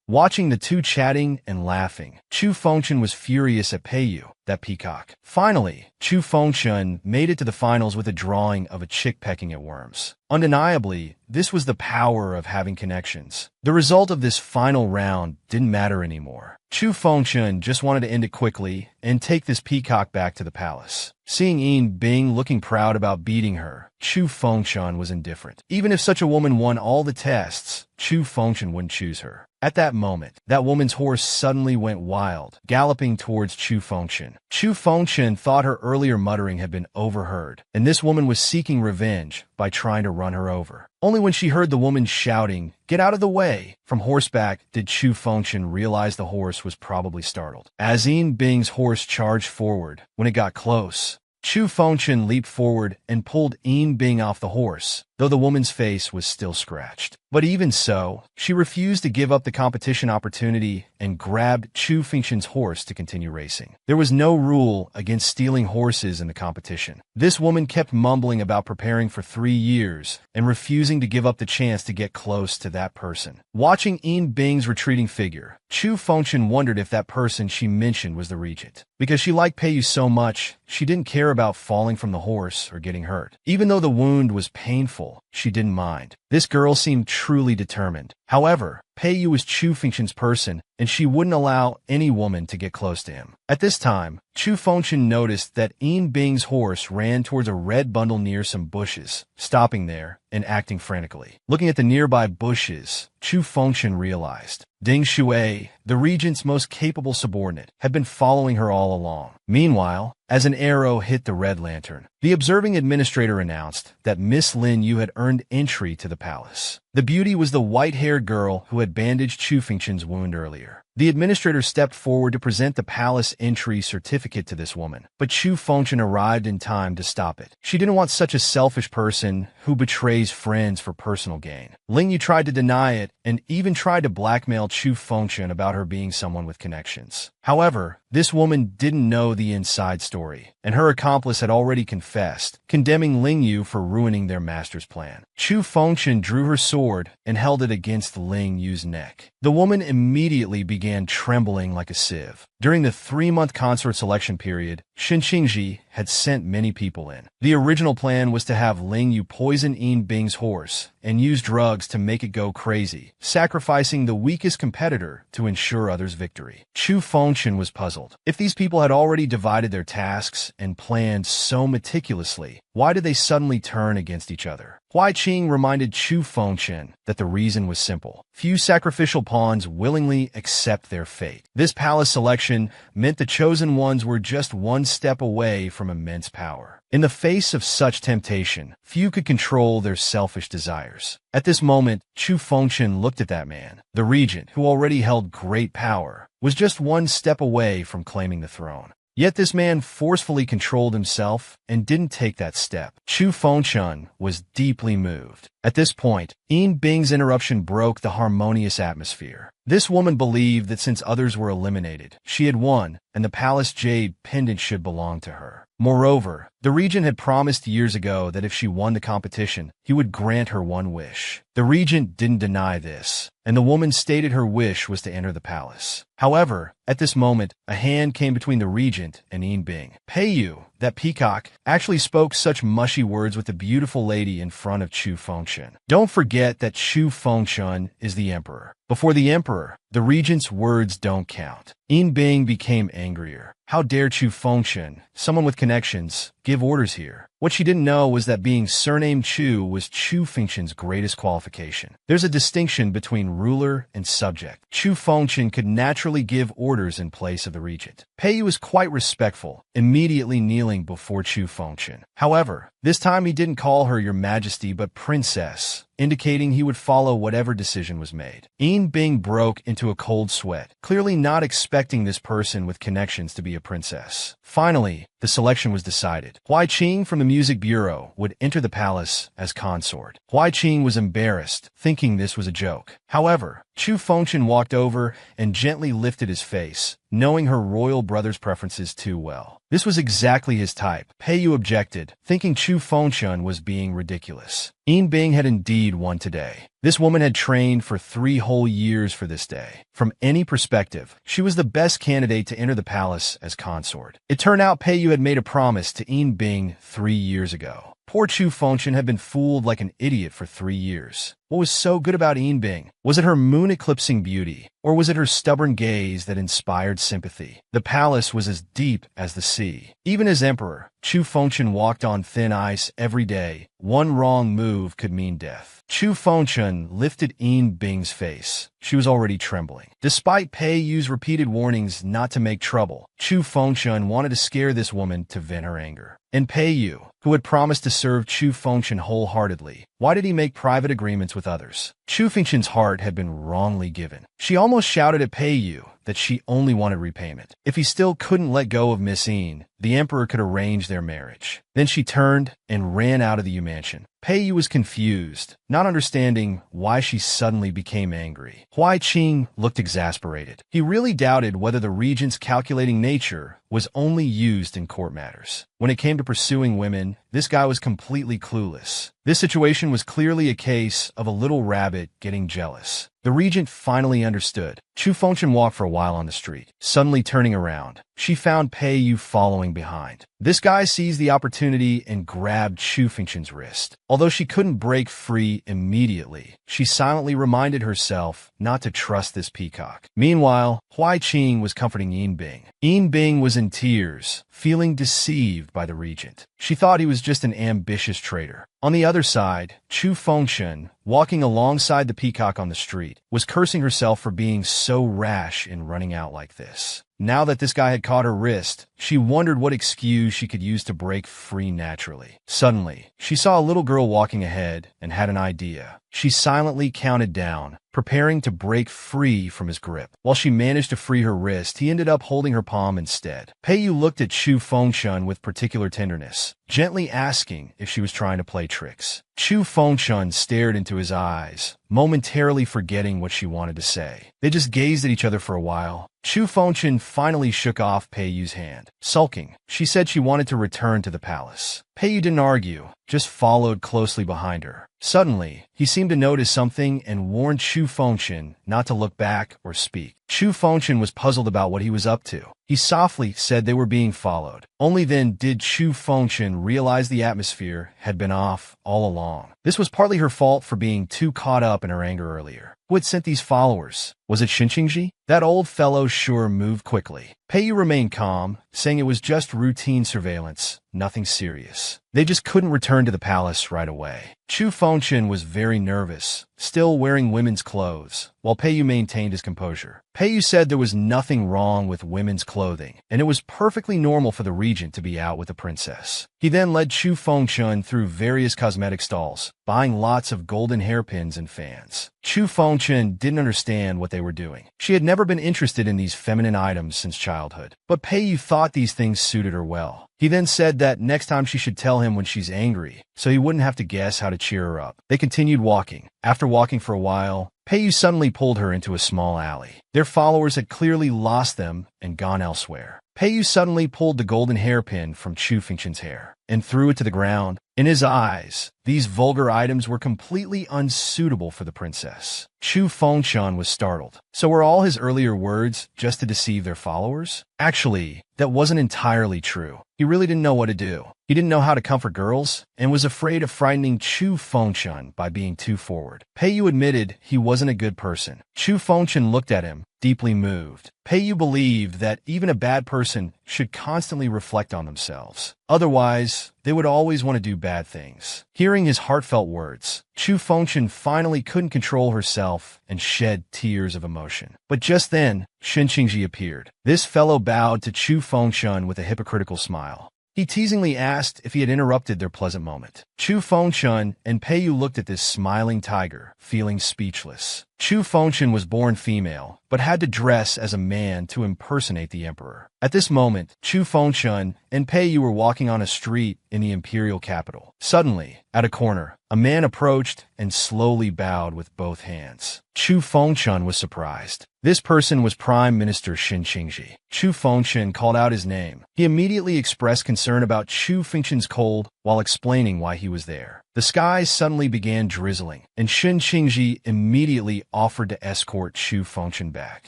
Watching the two chatting and laughing, Chu Fengchun was furious at Pei Yu, that peacock. Finally, Chu Fengchun made it to the finals with a drawing of a chick pecking at worms. Undeniably, this was the power of having connections. The result of this final round didn't matter anymore. Chu Fengchun just wanted to end it quickly and take this peacock back to the palace. Seeing Yinbing looking proud about beating her, Chu Fengchun was indifferent. Even if such a woman won all the tests, Chu Fengchun wouldn't choose her. At that moment, that woman's horse suddenly went wild, galloping towards Chu Fengchen. Chu Fengchen thought her earlier muttering had been overheard, and this woman was seeking revenge by trying to run her over. Only when she heard the woman shouting, "Get out of the way!" from horseback did Chu Fengchen realize the horse was probably startled. As Yin Bing's horse charged forward, when it got close, Chu Fengchen leaped forward and pulled Yin Bing off the horse, though the woman's face was still scratched. But even so, she refused to give up the competition opportunity and grabbed Chu Fengchen's horse to continue racing. There was no rule against stealing horses in the competition. This woman kept mumbling about preparing for 3 years and refusing to give up the chance to get close to that person. Watching Yin Bing's retreating figure, Chu Fengchen wondered if that person she mentioned was the Regent. Because she liked Pei Yu so much, she didn't care about falling from the horse or getting hurt. Even though the wound was painful, she didn't mind. This girl seemed truly determined. However, Pei Yu was Chu Fengchen's person, and she wouldn't allow any woman to get close to him. At this time, Chu Fengchen noticed that Yin Bing's horse ran towards a red bundle near some bushes, stopping there and acting frantically. Looking at the nearby bushes, Chu Fengchen realized Ding Shui, the Regent's most capable subordinate, had been following her all along. Meanwhile, as an arrow hit the red lantern, the observing administrator announced that Miss Lin Yu had earned entry to the palace. The beauty was the white-haired girl who had bandaged Chu Fengchen's wound earlier. The administrator stepped forward to present the palace entry certificate to this woman, but Chu Fengchen arrived in time to stop it. She didn't want such a selfish person who betrays friends for personal gain. Ling Yu tried to deny it and even tried to blackmail Chu Fengchen about her being someone with connections. However, this woman didn't know the inside story, and her accomplice had already confessed, condemning Ling Yu for ruining their master's plan. Chu Fengchen drew her sword and held it against Ling Yu's neck. The woman immediately began trembling like a sieve. During the 3-month consort selection period, Shen Qingji had sent many people in. The original plan was to have Ling Yu poison Yin Bing's horse and use drugs to make it go crazy, sacrificing the weakest competitor to ensure others' victory. Chu Fengchen was puzzled. If these people had already divided their tasks and planned so meticulously, why did they suddenly turn against each other? Huai Qing reminded Chu Fengchen that the reason was simple. Few sacrificial pawns willingly accept their fate. This palace selection meant the chosen ones were just one step away from immense power. In the face of such temptation, few could control their selfish desires. At this moment, Chu Fengchen looked at that man. The regent, who already held great power, was just one step away from claiming the throne. Yet this man forcefully controlled himself and didn't take that step. Chu Fengchen was deeply moved. At this point, Yin Bing's interruption broke the harmonious atmosphere. This woman believed that since others were eliminated, she had won, and the palace jade pendant should belong to her. Moreover, the regent had promised years ago that if she won the competition, he would grant her one wish. The regent didn't deny this, and the woman stated her wish was to enter the palace. However, at this moment, a hand came between the regent and Yin Bing. Pei Yu, that peacock, actually spoke such mushy words with the beautiful lady in front of Chu Fengchen. Don't forget that Chu Fengchen is the emperor. Before the emperor, the regent's words don't count. Yin Bing became angrier. How dare Chu Fengchen, someone with connections, give orders here? What she didn't know was that being surnamed Chu was Chu Fengchen's greatest qualification. There's a distinction between ruler and subject. Chu Fengchen could naturally give orders in place of the regent. Pei Yu was quite respectful, immediately kneeling before Chu Fengchen. However, this time he didn't call her Your Majesty but Princess, indicating he would follow whatever decision was made. Yin Bing broke into a cold sweat, clearly not expecting this person with connections to be a princess. Finally, the selection was decided. Huai Qing from the Music Bureau would enter the palace as consort. Huai Qing was embarrassed, thinking this was a joke. However, Chu Fengchen walked over and gently lifted his face, knowing her royal brother's preferences too well. This was exactly his type. Pei Yu objected, thinking Chu Fengchen was being ridiculous. Yin Bing had indeed won today. This woman had trained for 3 whole years for this day. From any perspective, she was the best candidate to enter the palace as consort. It turned out Pei Yu had made a promise to Yin Bing 3 years ago. Poor Chu Fengshan had been fooled like an idiot for 3 years. What was so good about Yinbing? Was it her moon-eclipsing beauty, or was it her stubborn gaze that inspired sympathy? The palace was as deep as the sea. Even as emperor, Chu Fengshan walked on thin ice every day. One wrong move could mean death. Chu Fengshan lifted Yinbing's face. She was already trembling. Despite Pei Yu's repeated warnings not to make trouble, Chu Fengshan wanted to scare this woman to vent her anger. And Pei Yu, who had promised to serve Chu Fengshan wholeheartedly, why did he make private agreements with others? Chu Fengshan's heart had been wrongly given. She almost shouted at Pei Yu that she only wanted repayment. If he still couldn't let go of Miss Yin, the emperor could arrange their marriage. Then she turned and ran out of the Yu mansion. Pei Yu was confused, not understanding why she suddenly became angry. Huai Qing looked exasperated. He really doubted whether the regent's calculating nature was only used in court matters. When it came to pursuing women, this guy was completely clueless. This situation was clearly a case of a little rabbit getting jealous. The regent finally understood. Chu Fengshan walked for a while on the street. Suddenly turning around, she found Pei Yu following behind. This guy seized the opportunity and grabbed Chu Fengshan's wrist. Although she couldn't break free immediately, she silently reminded herself not to trust this peacock. Meanwhile, Huai Qing was comforting Yinbing. Yinbing was in tears, feeling deceived by the regent. She thought he was just an ambitious traitor. On the other side, Chu Fengshan, walking alongside the peacock on the street, was cursing herself for being so rash in running out like this. Now that this guy had caught her wrist, she wondered what excuse she could use to break free naturally. Suddenly, she saw a little girl walking ahead and had an idea. She silently counted down, preparing to break free from his grip. While she managed to free her wrist, he ended up holding her palm instead. Pei Yu looked at Chu Fengshan with particular tenderness, gently asking if she was trying to play tricks. Chu Fengshan stared into his eyes, momentarily forgetting what she wanted to say. They just gazed at each other for a while. Chu Fengshan finally shook off Pei Yu's hand. Sulking, she said she wanted to return to the palace. Pei Yu didn't argue, just followed closely behind her. Suddenly, he seemed to notice something and warned Chu Fengshan not to look back or speak. Chu Fengshan was puzzled about what he was up to. He softly said they were being followed. Only then did Chu Fengshan realize the atmosphere had been off all along. This was partly her fault for being too caught up in her anger earlier. Who had sent these followers? Was it Xinqingji? That old fellow sure moved quickly. Pei Yu remained calm, saying it was just routine surveillance, nothing serious. They just couldn't return to the palace right away. Chu Fengshan was very nervous, still wearing women's clothes, while Pei Yu maintained his composure. Pei Yu said there was nothing wrong with women's clothing, and it was perfectly normal for the regent to be out with the princess. He then led Chu Fengshan through various cosmetic stalls, buying lots of golden hairpins and fans. Chu Fengshan didn't understand what they were doing. She had never been interested in these feminine items since childhood, but Pei Yu thought these things suited her well. He then said that next time she should tell him when she's angry, so he wouldn't have to guess how to cheer her up. They continued walking. After walking for a while, Pei Yu suddenly pulled her into a small alley. Their followers had clearly lost them and gone elsewhere. Pei Yu suddenly pulled the golden hairpin from Chu Fengshan's hair and threw it to the ground. In his eyes, these vulgar items were completely unsuitable for the princess. Chu Fengshan was startled. So were all his earlier words just to deceive their followers? Actually, that wasn't entirely true. He really didn't know what to do. He didn't know how to comfort girls, and was afraid of frightening Chu Fengshan by being too forward. Pei Yu admitted he wasn't a good person. Chu Fengshan looked at him, deeply moved. Pei Yu believed that even a bad person should constantly reflect on themselves. Otherwise, they would always want to do bad things. Hearing his heartfelt words, Chu Fengshan finally couldn't control herself and shed tears of emotion. But just then, Xinqingji appeared. This fellow bowed to Chu Fengshan with a hypocritical smile. He teasingly asked if he had interrupted their pleasant moment. Chu Fengshan and Pei Yu looked at this smiling tiger, feeling speechless. Chu Fengshan was born female, but had to dress as a man to impersonate the emperor. At this moment, Chu Fengshan and Pei Yu were walking on a street in the imperial capital. Suddenly, at a corner, a man approached and slowly bowed with both hands. Chu Fengshan was surprised. This person was Prime Minister Xinqingji. Chu Fengshan called out his name. He immediately expressed concern about Chu Fengshan's cold while explaining why he was there. The sky suddenly began drizzling, and Shen Qingji immediately offered to escort Chu Fengchen back.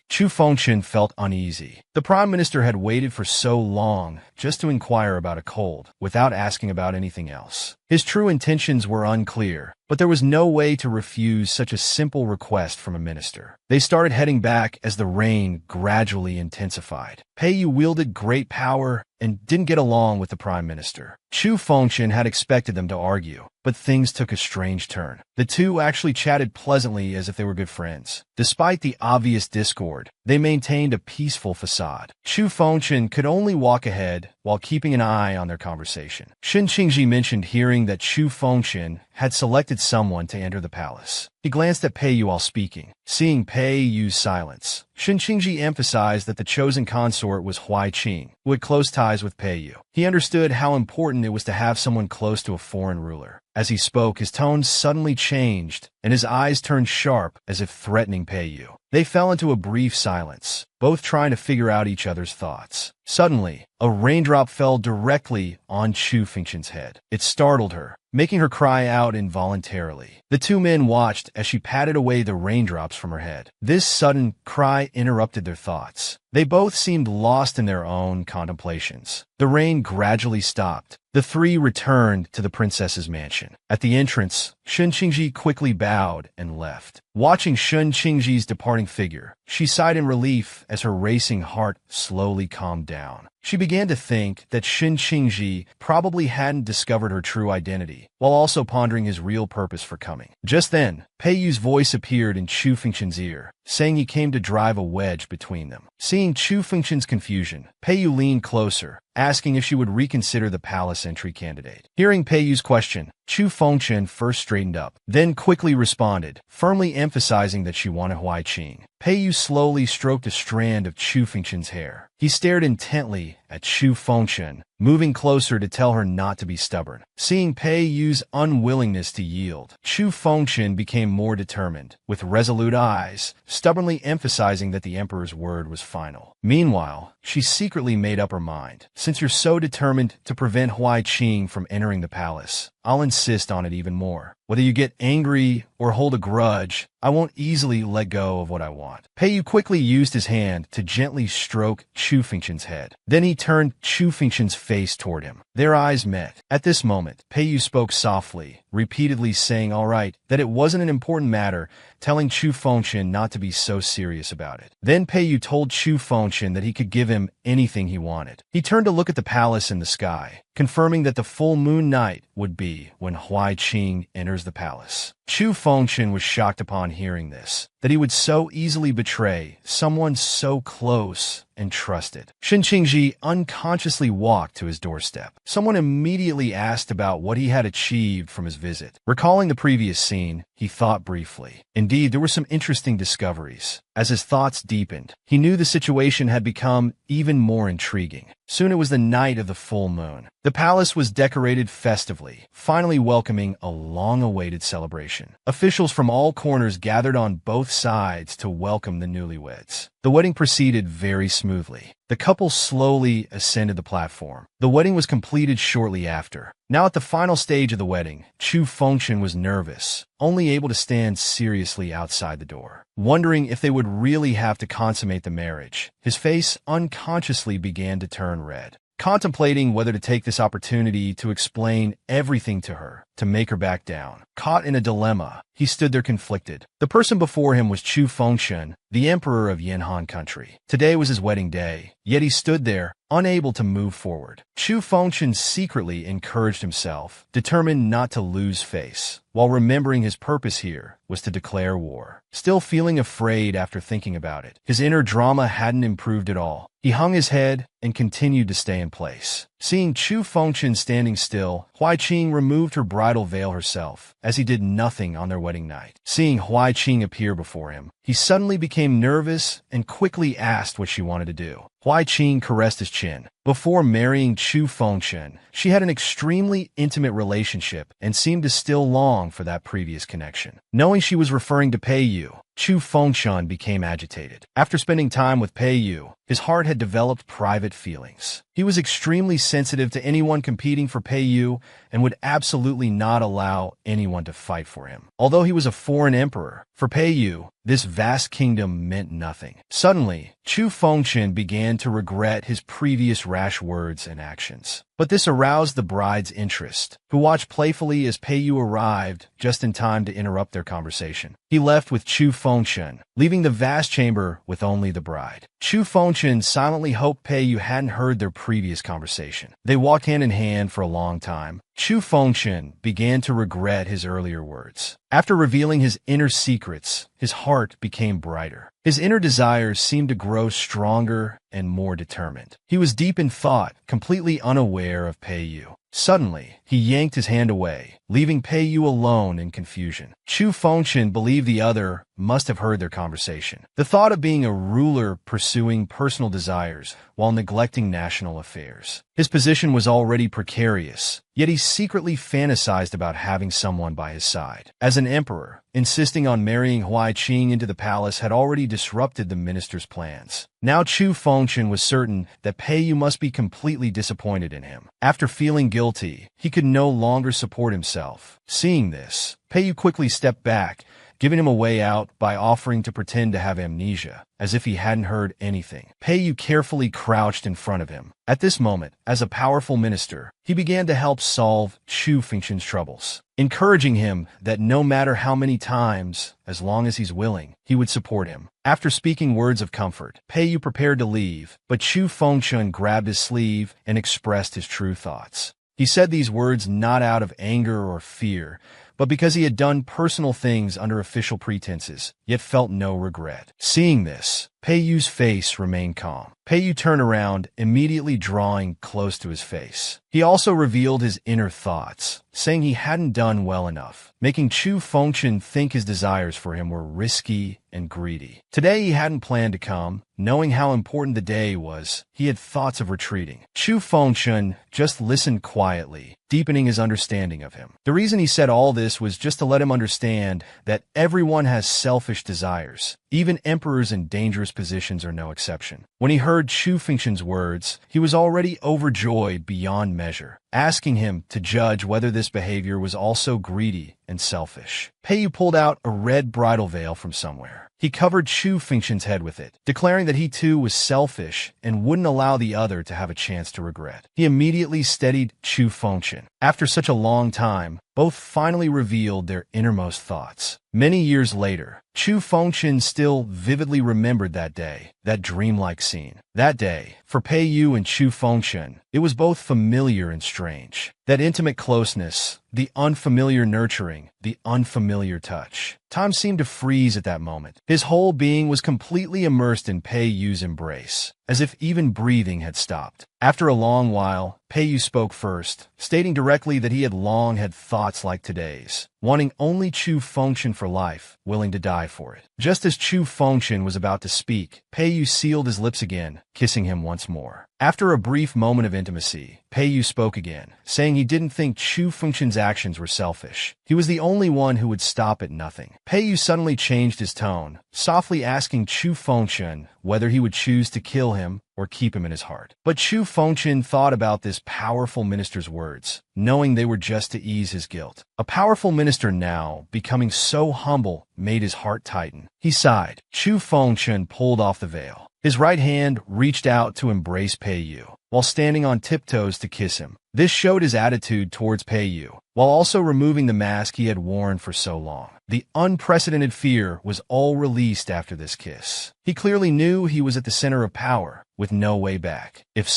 Chu Fengchen felt uneasy. The Prime Minister had waited for so long just to inquire about a cold, without asking about anything else. His true intentions were unclear, but there was no way to refuse such a simple request from a minister. They started heading back as the rain gradually intensified. Pei Yu wielded great power and didn't get along with the Prime Minister. Chu Fengchen had expected them to argue, but things took a strange turn. The two actually chatted pleasantly as if they were good friends. Despite the obvious discord, they maintained a peaceful facade. Chu Fengchen could only walk ahead while keeping an eye on their conversation. Shen Qingji mentioned hearing that Chu Fengchen had selected someone to enter the palace. He glanced at Pei Yu while speaking. Seeing Pei Yu's silence, Shen Qingji emphasized that the chosen consort was Huai Qing, who had close ties with Pei Yu. He understood how important it was to have someone close to a foreign ruler. As he spoke, his tone suddenly changed, and his eyes turned sharp as if threatening Pei Yu. They fell into a brief silence, both trying to figure out each other's thoughts. Suddenly, a raindrop fell directly on Chu Fengchen's head. It startled her, making her cry out involuntarily. The two men watched as she patted away the raindrops from her head. This sudden cry interrupted their thoughts. They both seemed lost in their own contemplations. The rain gradually stopped. The three returned to the princess's mansion. At the entrance, Shen Qingji quickly bowed and left. Watching Shen Qingji's departing figure, she sighed in relief as her racing heart slowly calmed down. She began to think that Shen Qingji probably hadn't discovered her true identity, while also pondering his real purpose for coming. Just then, Pei Yu's voice appeared in Chu Fengchen's ear, saying he came to drive a wedge between them. Seeing Chu Fengchen's confusion, Pei Yu leaned closer, asking if she would reconsider the palace entry candidate. Hearing Pei Yu's question, Chu Fengchen first straightened up, then quickly responded, firmly emphasizing that she wanted Huai Qing. Pei Yu slowly stroked a strand of Chu Fengchen's hair. He stared intently at Chu Fengchen, moving closer to tell her not to be stubborn. Seeing Pei Yu's unwillingness to yield, Chu Fengchen became more determined, with resolute eyes, stubbornly emphasizing that the emperor's word was final. Meanwhile, she secretly made up her mind. Since you're so determined to prevent Huai Qing from entering the palace, I'll insist on it even more. Whether you get angry or hold a grudge, I won't easily let go of what I want. Pei Yu quickly used his hand to gently stroke Chu Fengchen's head. Then he turned Chu Fengchen's face toward him. Their eyes met. At this moment, Pei Yu spoke softly, repeatedly saying all right, that it wasn't an important matter, telling Chu Fengchen not to be so serious about it. Then Pei Yu told Chu Fengchen that he could give him anything he wanted. He turned to look at the palace in the sky, confirming that the full moon night would be when Huai Qing enters the palace. Chu Fengchen was shocked upon hearing this, that he would so easily betray someone so close and trusted. Shen Qingji unconsciously walked to his doorstep. Someone immediately asked about what he had achieved from his visit. Recalling the previous scene, he thought briefly. Indeed, there were some interesting discoveries. As his thoughts deepened, he knew the situation had become even more intriguing. Soon it was the night of the full moon. The palace was decorated festively, finally welcoming a long-awaited celebration. Officials from all corners gathered on both sides to welcome the newlyweds. The wedding proceeded very smoothly. The couple slowly ascended the platform. The wedding was completed shortly after. Now at the final stage of the wedding, Chu Fengchen was nervous, only able to stand seriously outside the door. Wondering if they would really have to consummate the marriage, his face unconsciously began to turn red. Contemplating whether to take this opportunity to explain everything to her, to make her back down. Caught in a dilemma, he stood there conflicted. The person before him was Chu Fengchen, the emperor of Yanhan country. Today was his wedding day, yet he stood there, unable to move forward. Chu Fengchen secretly encouraged himself, determined not to lose face, while remembering his purpose here was to declare war. Still feeling afraid after thinking about it, his inner drama hadn't improved at all. He hung his head and continued to stay in place. Seeing Chu Fengchen standing still, Huai Qing removed her bridal veil herself, as he did nothing on their wedding night. Seeing Huai Qing appear before him, he suddenly became nervous and quickly asked what she wanted to do. Huai Qing caressed his chin. Before marrying Chu Fengchen, she had an extremely intimate relationship and seemed to still long for that previous connection. Knowing she was referring to Pei Yu, Chu Fengchen became agitated. After spending time with Pei Yu, his heart had developed private feelings. He was extremely sensitive to anyone competing for Pei Yu and would absolutely not allow anyone to fight for him. Although he was a foreign emperor, for Pei Yu, this vast kingdom meant nothing. Suddenly, Chu Fengchen began to regret his previous rash words and actions. But this aroused the bride's interest, who watched playfully as Pei Yu arrived just in time to interrupt their conversation. He left with Chu Fengchen, leaving the vast chamber with only the bride. Chu Fengchen silently hoped Pei Yu hadn't heard their previous conversation. They walked hand in hand for a long time. Chu Fengchen began to regret his earlier words. After revealing his inner secrets, his heart became brighter. His inner desires seemed to grow stronger and more determined. He was deep in thought, completely unaware of Pei Yu. Suddenly, he yanked his hand away, leaving Pei Yu alone in confusion. Chu Fengchen believed the other must have heard their conversation. The thought of being a ruler pursuing personal desires while neglecting national affairs. His position was already precarious, yet he secretly fantasized about having someone by his side. As an emperor, insisting on marrying Huai Qing into the palace had already disrupted the minister's plans. Now Chu Fengchen was certain that Pei Yu must be completely disappointed in him. After feeling guilty, he could no longer support himself. Seeing this, Pei Yu quickly stepped back, giving him a way out by offering to pretend to have amnesia, as if he hadn't heard anything. Pei Yu carefully crouched in front of him. At this moment, as a powerful minister, he began to help solve Chu Fengchen's troubles, encouraging him that no matter how many times, as long as he's willing, he would support him. After speaking words of comfort, Pei Yu prepared to leave, but Chu Fengchen grabbed his sleeve and expressed his true thoughts. He said these words not out of anger or fear, but because he had done personal things under official pretenses, yet felt no regret. Seeing this, Pei Yu's face remained calm. Pei Yu turned around, immediately drawing close to his face. He also revealed his inner thoughts, saying he hadn't done well enough, making Chu Fengchen think his desires for him were risky and greedy. Today he hadn't planned to come. Knowing how important the day was, he had thoughts of retreating. Chu Fengchen just listened quietly, deepening his understanding of him. The reason he said all this was just to let him understand that everyone has selfish desires. Even emperors in dangerous positions are no exception. When he heard Chu Fengchen's words, he was already overjoyed beyond measure, asking him to judge whether this behavior was also greedy and selfish. Pei Yu pulled out a red bridal veil from somewhere. He covered Chu Fengchen's head with it, declaring that he too was selfish and wouldn't allow the other to have a chance to regret. He immediately steadied Chu Fengchen. After such a long time, both finally revealed their innermost thoughts. Many years later, Chu Fengchen still vividly remembered that day, that dreamlike scene. That day, for Pei Yu and Chu Fengchen, it was both familiar and strange. That intimate closeness, the unfamiliar nurturing, the unfamiliar touch. Time seemed to freeze at that moment. His whole being was completely immersed in Pei Yu's embrace, as if even breathing had stopped. After a long while, Pei Yu spoke first, stating directly that he had long had thoughts like today's, wanting only Chu Fengchen for life, willing to die for it. Just as Chu Fengchen was about to speak, Pei Yu sealed his lips again, kissing him once more. After a brief moment of intimacy, Pei Yu spoke again, saying he didn't think Chu Fengchen's actions were selfish. He was the only one who would stop at nothing. Pei Yu suddenly changed his tone, softly asking Chu Fengchen whether he would choose to kill him or keep him in his heart. But Chu Fengchen thought about this powerful minister's words, knowing they were just to ease his guilt. A powerful minister now, becoming so humble, made his heart tighten. He sighed. Chu Fengchen pulled off the veil. His right hand reached out to embrace Pei Yu, while standing on tiptoes to kiss him. This showed his attitude towards Pei Yu, while also removing the mask he had worn for so long. The unprecedented fear was all released after this kiss. He clearly knew he was at the center of power, with no way back. If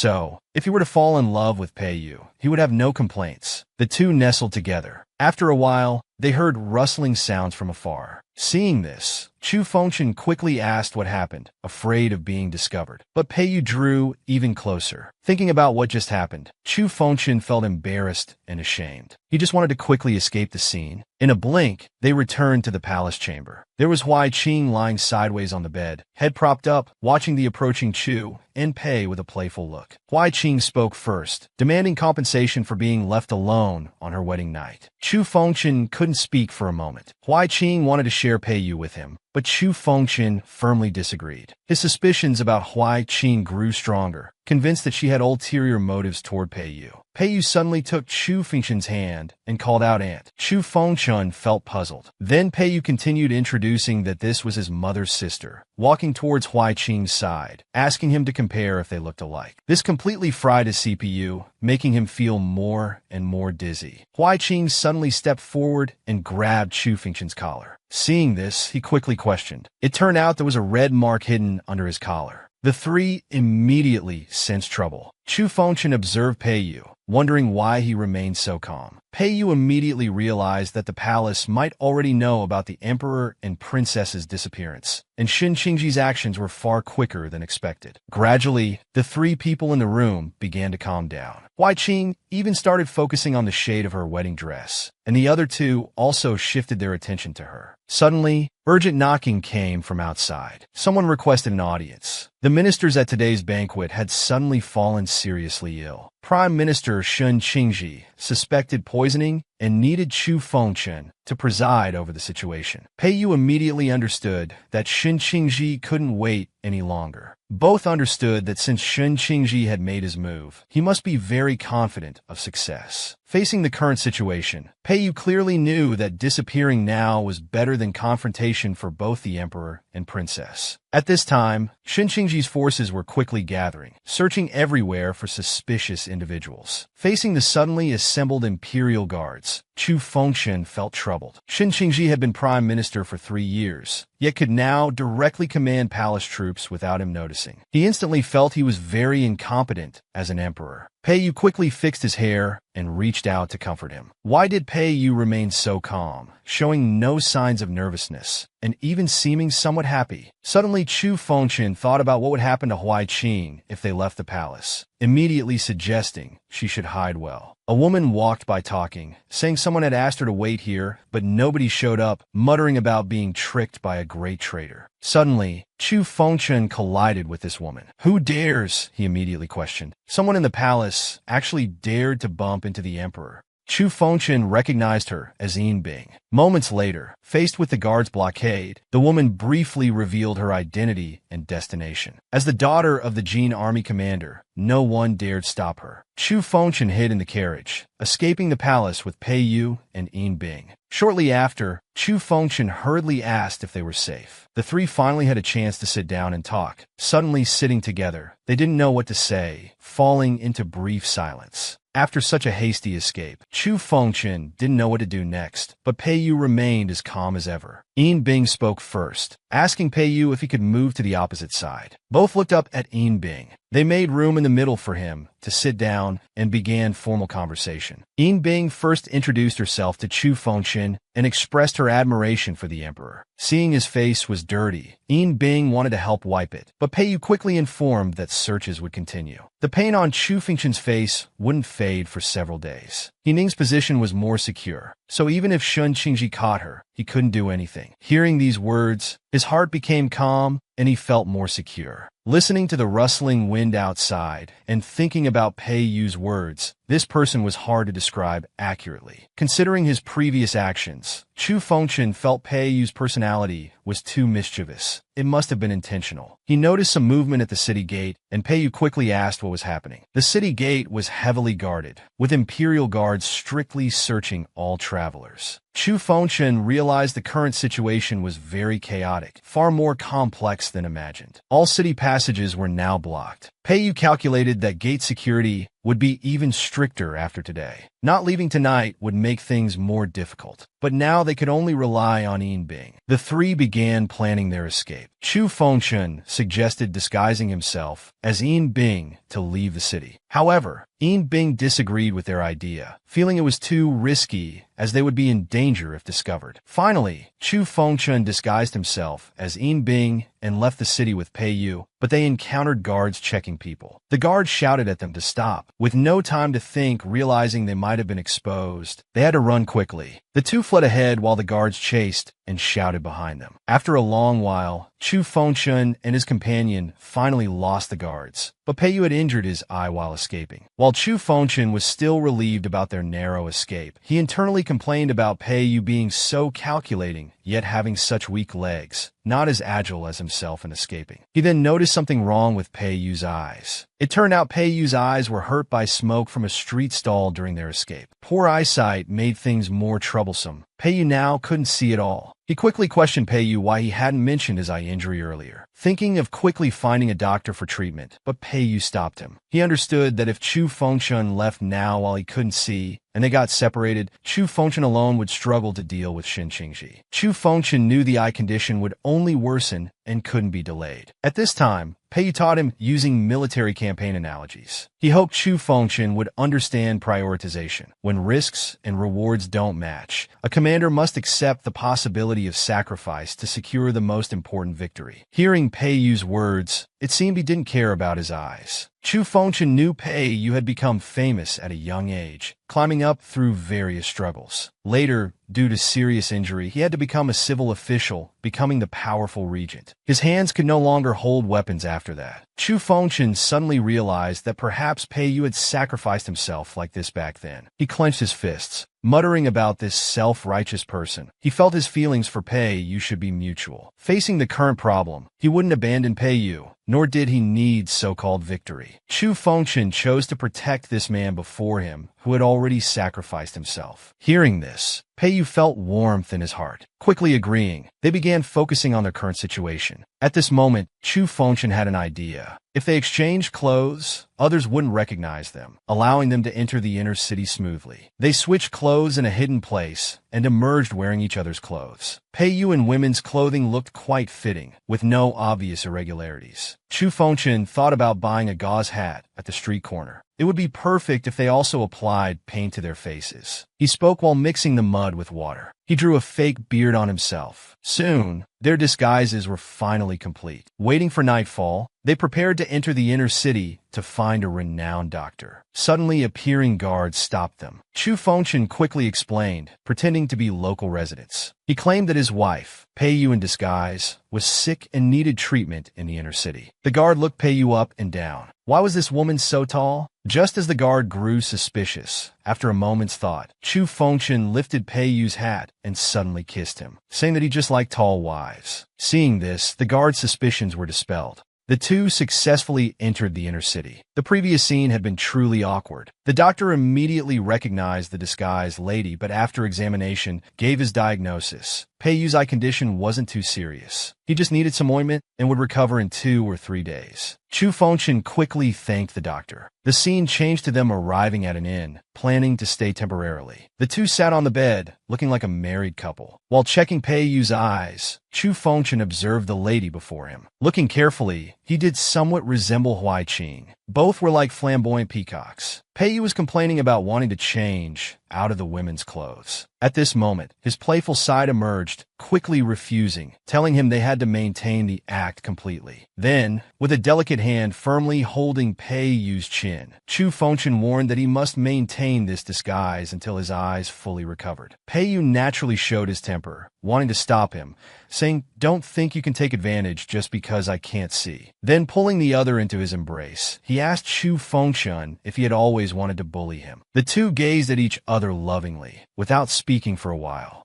he were to fall in love with Pei Yu, he would have no complaints. The two nestled together. After a while, they heard rustling sounds from afar. Seeing this, Chu Fengchen quickly asked what happened, afraid of being discovered. But Pei Yu drew even closer. Thinking about what just happened, Chu Fengchen felt embarrassed and ashamed. He just wanted to quickly escape the scene. In a blink, they returned to the palace chamber. There was Hui Qing lying sideways on the bed, head propped up, watching the approaching Chu and Pei with a playful look. Hui Qing spoke first, demanding compensation for being left alone on her wedding night. Chu Fengchen couldn't speak for a moment. Hui Qing wanted to share Pei Yu with him, but Chu Fengchen firmly disagreed. His suspicions about Hui Qing grew stronger, convinced that she had ulterior motives toward Pei Yu. Pei Yu suddenly took Chu Fengchen's hand and called out aunt. Chu Fengchen felt puzzled. Then Pei Yu continued introducing that this was his mother's sister, walking towards Hui Qing's side, asking him to compare if they looked alike. This completely fried his CPU, making him feel more and more dizzy. Hui Qing suddenly stepped forward and grabbed Chu Fengchen's collar. Seeing this, he quickly questioned. It turned out there was a red mark hidden under his collar. The three immediately sensed trouble. Chu Fengchen observed Pei Yu, wondering why he remained so calm. Pei Yu immediately realized that the palace might already know about the emperor and princess's disappearance, and Xin Qingji's actions were far quicker than expected. Gradually, the three people in the room began to calm down. Hui Qing even started focusing on the shade of her wedding dress, and the other two also shifted their attention to her. Suddenly, urgent knocking came from outside. Someone requested an audience. The ministers at today's banquet had suddenly fallen seriously ill. Prime Minister Xin Qingji suspected poisoning and needed Chu Fengchen to preside over the situation. Pei Yu immediately understood that Xin Qingji couldn't wait any longer. Both understood that since Xin Qingji had made his move, he must be very confident of success. Facing the current situation, Pei Yu clearly knew that disappearing now was better than confrontation for both the emperor and princess. At this time, Xin Qingji's forces were quickly gathering, searching everywhere for suspicious individuals. Facing the suddenly assembled imperial guards, Chu Fengchen felt troubled. Xin Qingji had been prime minister for 3 years, yet could now directly command palace troops without him noticing. He instantly felt he was very incompetent as an emperor. Pei Yu quickly fixed his hair and reached out to comfort him. Why did Pei Yu remain so calm, showing no signs of nervousness, and even seeming somewhat happy? Suddenly, Chu Fengchen thought about what would happen to Hui Qing if they left the palace, immediately suggesting she should hide well. A woman walked by talking, saying someone had asked her to wait here, but nobody showed up, muttering about being tricked by a great traitor. Suddenly, Chu Fengchen collided with this woman. Who dares? He immediately questioned. Someone in the palace actually dared to bump into the emperor. Chu Fengchen recognized her as Yinbing. Moments later, faced with the guards' blockade, the woman briefly revealed her identity and destination. As the daughter of the Jin army commander, no one dared stop her. Chu Fengchen hid in the carriage, escaping the palace with Pei Yu and Yinbing. Shortly after, Chu Fengchen hurriedly asked if they were safe. The three finally had a chance to sit down and talk. Suddenly sitting together, they didn't know what to say, falling into brief silence. After such a hasty escape, Chu Fengchen didn't know what to do next, but Pei Yu remained as calm as ever. Yinbing spoke first, asking Pei Yu if he could move to the opposite side. Both looked up at Yinbing. They made room in the middle for him to sit down and began formal conversation. Yinbing first introduced herself to Chu Fengchen and expressed her admiration for the emperor. Seeing his face was dirty, Yinbing wanted to help wipe it, but Pei Yu quickly informed that searches would continue. The pain on Chu Fengchen's face wouldn't fade for several days. Yinbing's position was more secure, so even if Xin Qingji caught her, he couldn't do anything. Hearing these words, his heart became calm and he felt more secure. Listening to the rustling wind outside and thinking about Pei Yu's words, this person was hard to describe accurately. Considering his previous actions, Chu Fengchen felt Pei Yu's personality was too mischievous. It must have been intentional. He noticed some movement at the city gate, and Pei Yu quickly asked what was happening. The city gate was heavily guarded, with imperial guards strictly searching all travelers. Chu Fengchen realized the current situation was very chaotic, far more complex than imagined. All city passages were now blocked. Pei Yu calculated that gate security would be even stricter after today. Not leaving tonight would make things more difficult, but now they could only rely on Yinbing. The three began planning their escape. Chu Fengchen suggested disguising himself as Yinbing to leave the city. However, Yinbing disagreed with their idea, feeling it was too risky as they would be in danger if discovered. Finally, Chu Fengchen disguised himself as Yinbing and left the city with Pei Yu, but they encountered guards checking people. The guards shouted at them to stop. With no time to think, realizing they might have been exposed, they had to run quickly. The two fled ahead while the guards chased and shouted behind them. After a long while, Chu Fengchun and his companion finally lost the guards, but Peiyu had injured his eye while escaping. While Chu Fengchun was still relieved about their narrow escape, he internally complained about Peiyu being so calculating, yet having such weak legs, not as agile as himself in escaping. He then noticed something wrong with Peiyu's eyes. It turned out Peiyu's eyes were hurt by smoke from a street stall during their escape. Poor eyesight made things more troublesome. Peiyu now couldn't see at all. He quickly questioned Peiyu why he hadn't mentioned his eye injury earlier, thinking of quickly finding a doctor for treatment, but Peiyu stopped him. He understood that if Chu Fengchun left now while he couldn't see, and they got separated, Chu Fengchun alone would struggle to deal with Shin Qingji. Chu Fengchun knew the eye condition would only worsen and couldn't be delayed. At this time, Peiyu taught him using military campaign analogies. He hoped Chu Fengchun would understand prioritization. When risks and rewards don't match, a commander must accept the possibility of sacrifice to secure the most important victory. Hearing Peiyu's words, it seemed he didn't care about his eyes. Chu Fengchun knew Peiyu had become famous at a young age, climbing up through various struggles. Later, due to serious injury, he had to become a civil official, becoming the powerful regent. His hands could no longer hold weapons after that. Chu Fengchun suddenly realized that perhaps Peiyu had sacrificed himself like this back then. He clenched his fists, muttering about this self-righteous person. He felt his feelings for Peiyu should be mutual. Facing the current problem, he wouldn't abandon Peiyu, nor did he need so-called victory. Chu Fengchun chose to protect this man before him, who had already sacrificed himself. Hearing this, Peiyu felt warmth in his heart. Quickly agreeing, they began focusing on their current situation. At this moment, Chu Fengchun had an idea. If they exchanged clothes, others wouldn't recognize them, allowing them to enter the inner city smoothly. They switched clothes in a hidden place and emerged wearing each other's clothes. Peiyu in women's clothing looked quite fitting, with no obvious irregularities. Chu Fengchun thought about buying a gauze hat at the street corner. It would be perfect if they also applied paint to their faces. He spoke while mixing the mud with water. He drew a fake beard on himself. Soon, their disguises were finally complete. Waiting for nightfall, they prepared to enter the inner city to find a renowned doctor. Suddenly appearing guards stopped them. Chu Fengchun quickly explained, pretending to be local residents. He claimed that his wife, Peiyu in disguise, was sick and needed treatment in the inner city. The guard looked Peiyu up and down. Why was this woman so tall? Just as the guard grew suspicious, after a moment's thought, Chu Fengchun lifted Peiyu's hat and suddenly kissed him, saying that he just liked tall wives. Seeing this, the guard's suspicions were dispelled. The two successfully entered the inner city. The previous scene had been truly awkward. The doctor immediately recognized the disguised lady, but after examination, gave his diagnosis. Peiyu's eye condition wasn't too serious. He just needed some ointment and would recover in 2 or 3 days. Chu Fengchun quickly thanked the doctor. The scene changed to them arriving at an inn, planning to stay temporarily. The two sat on the bed, looking like a married couple. While checking Peiyu's eyes, Chu Fengchun observed the lady before him. Looking carefully, he did somewhat resemble Huai Qing. Both were like flamboyant peacocks. Peiyu was complaining about wanting to change out of the women's clothes. At this moment, his playful side emerged, quickly refusing, telling him they had to maintain the act completely. Then, with a delicate hand firmly holding Peiyu's chin, Chu Fengchun warned that he must maintain this disguise until his eyes fully recovered. Peiyu naturally showed his temper, wanting to stop him, saying, "Don't think you can take advantage just because I can't see." Then pulling the other into his embrace, he asked Chu Fengchun if he had always wanted to bully him. The two gazed at each other lovingly, without speaking for a while.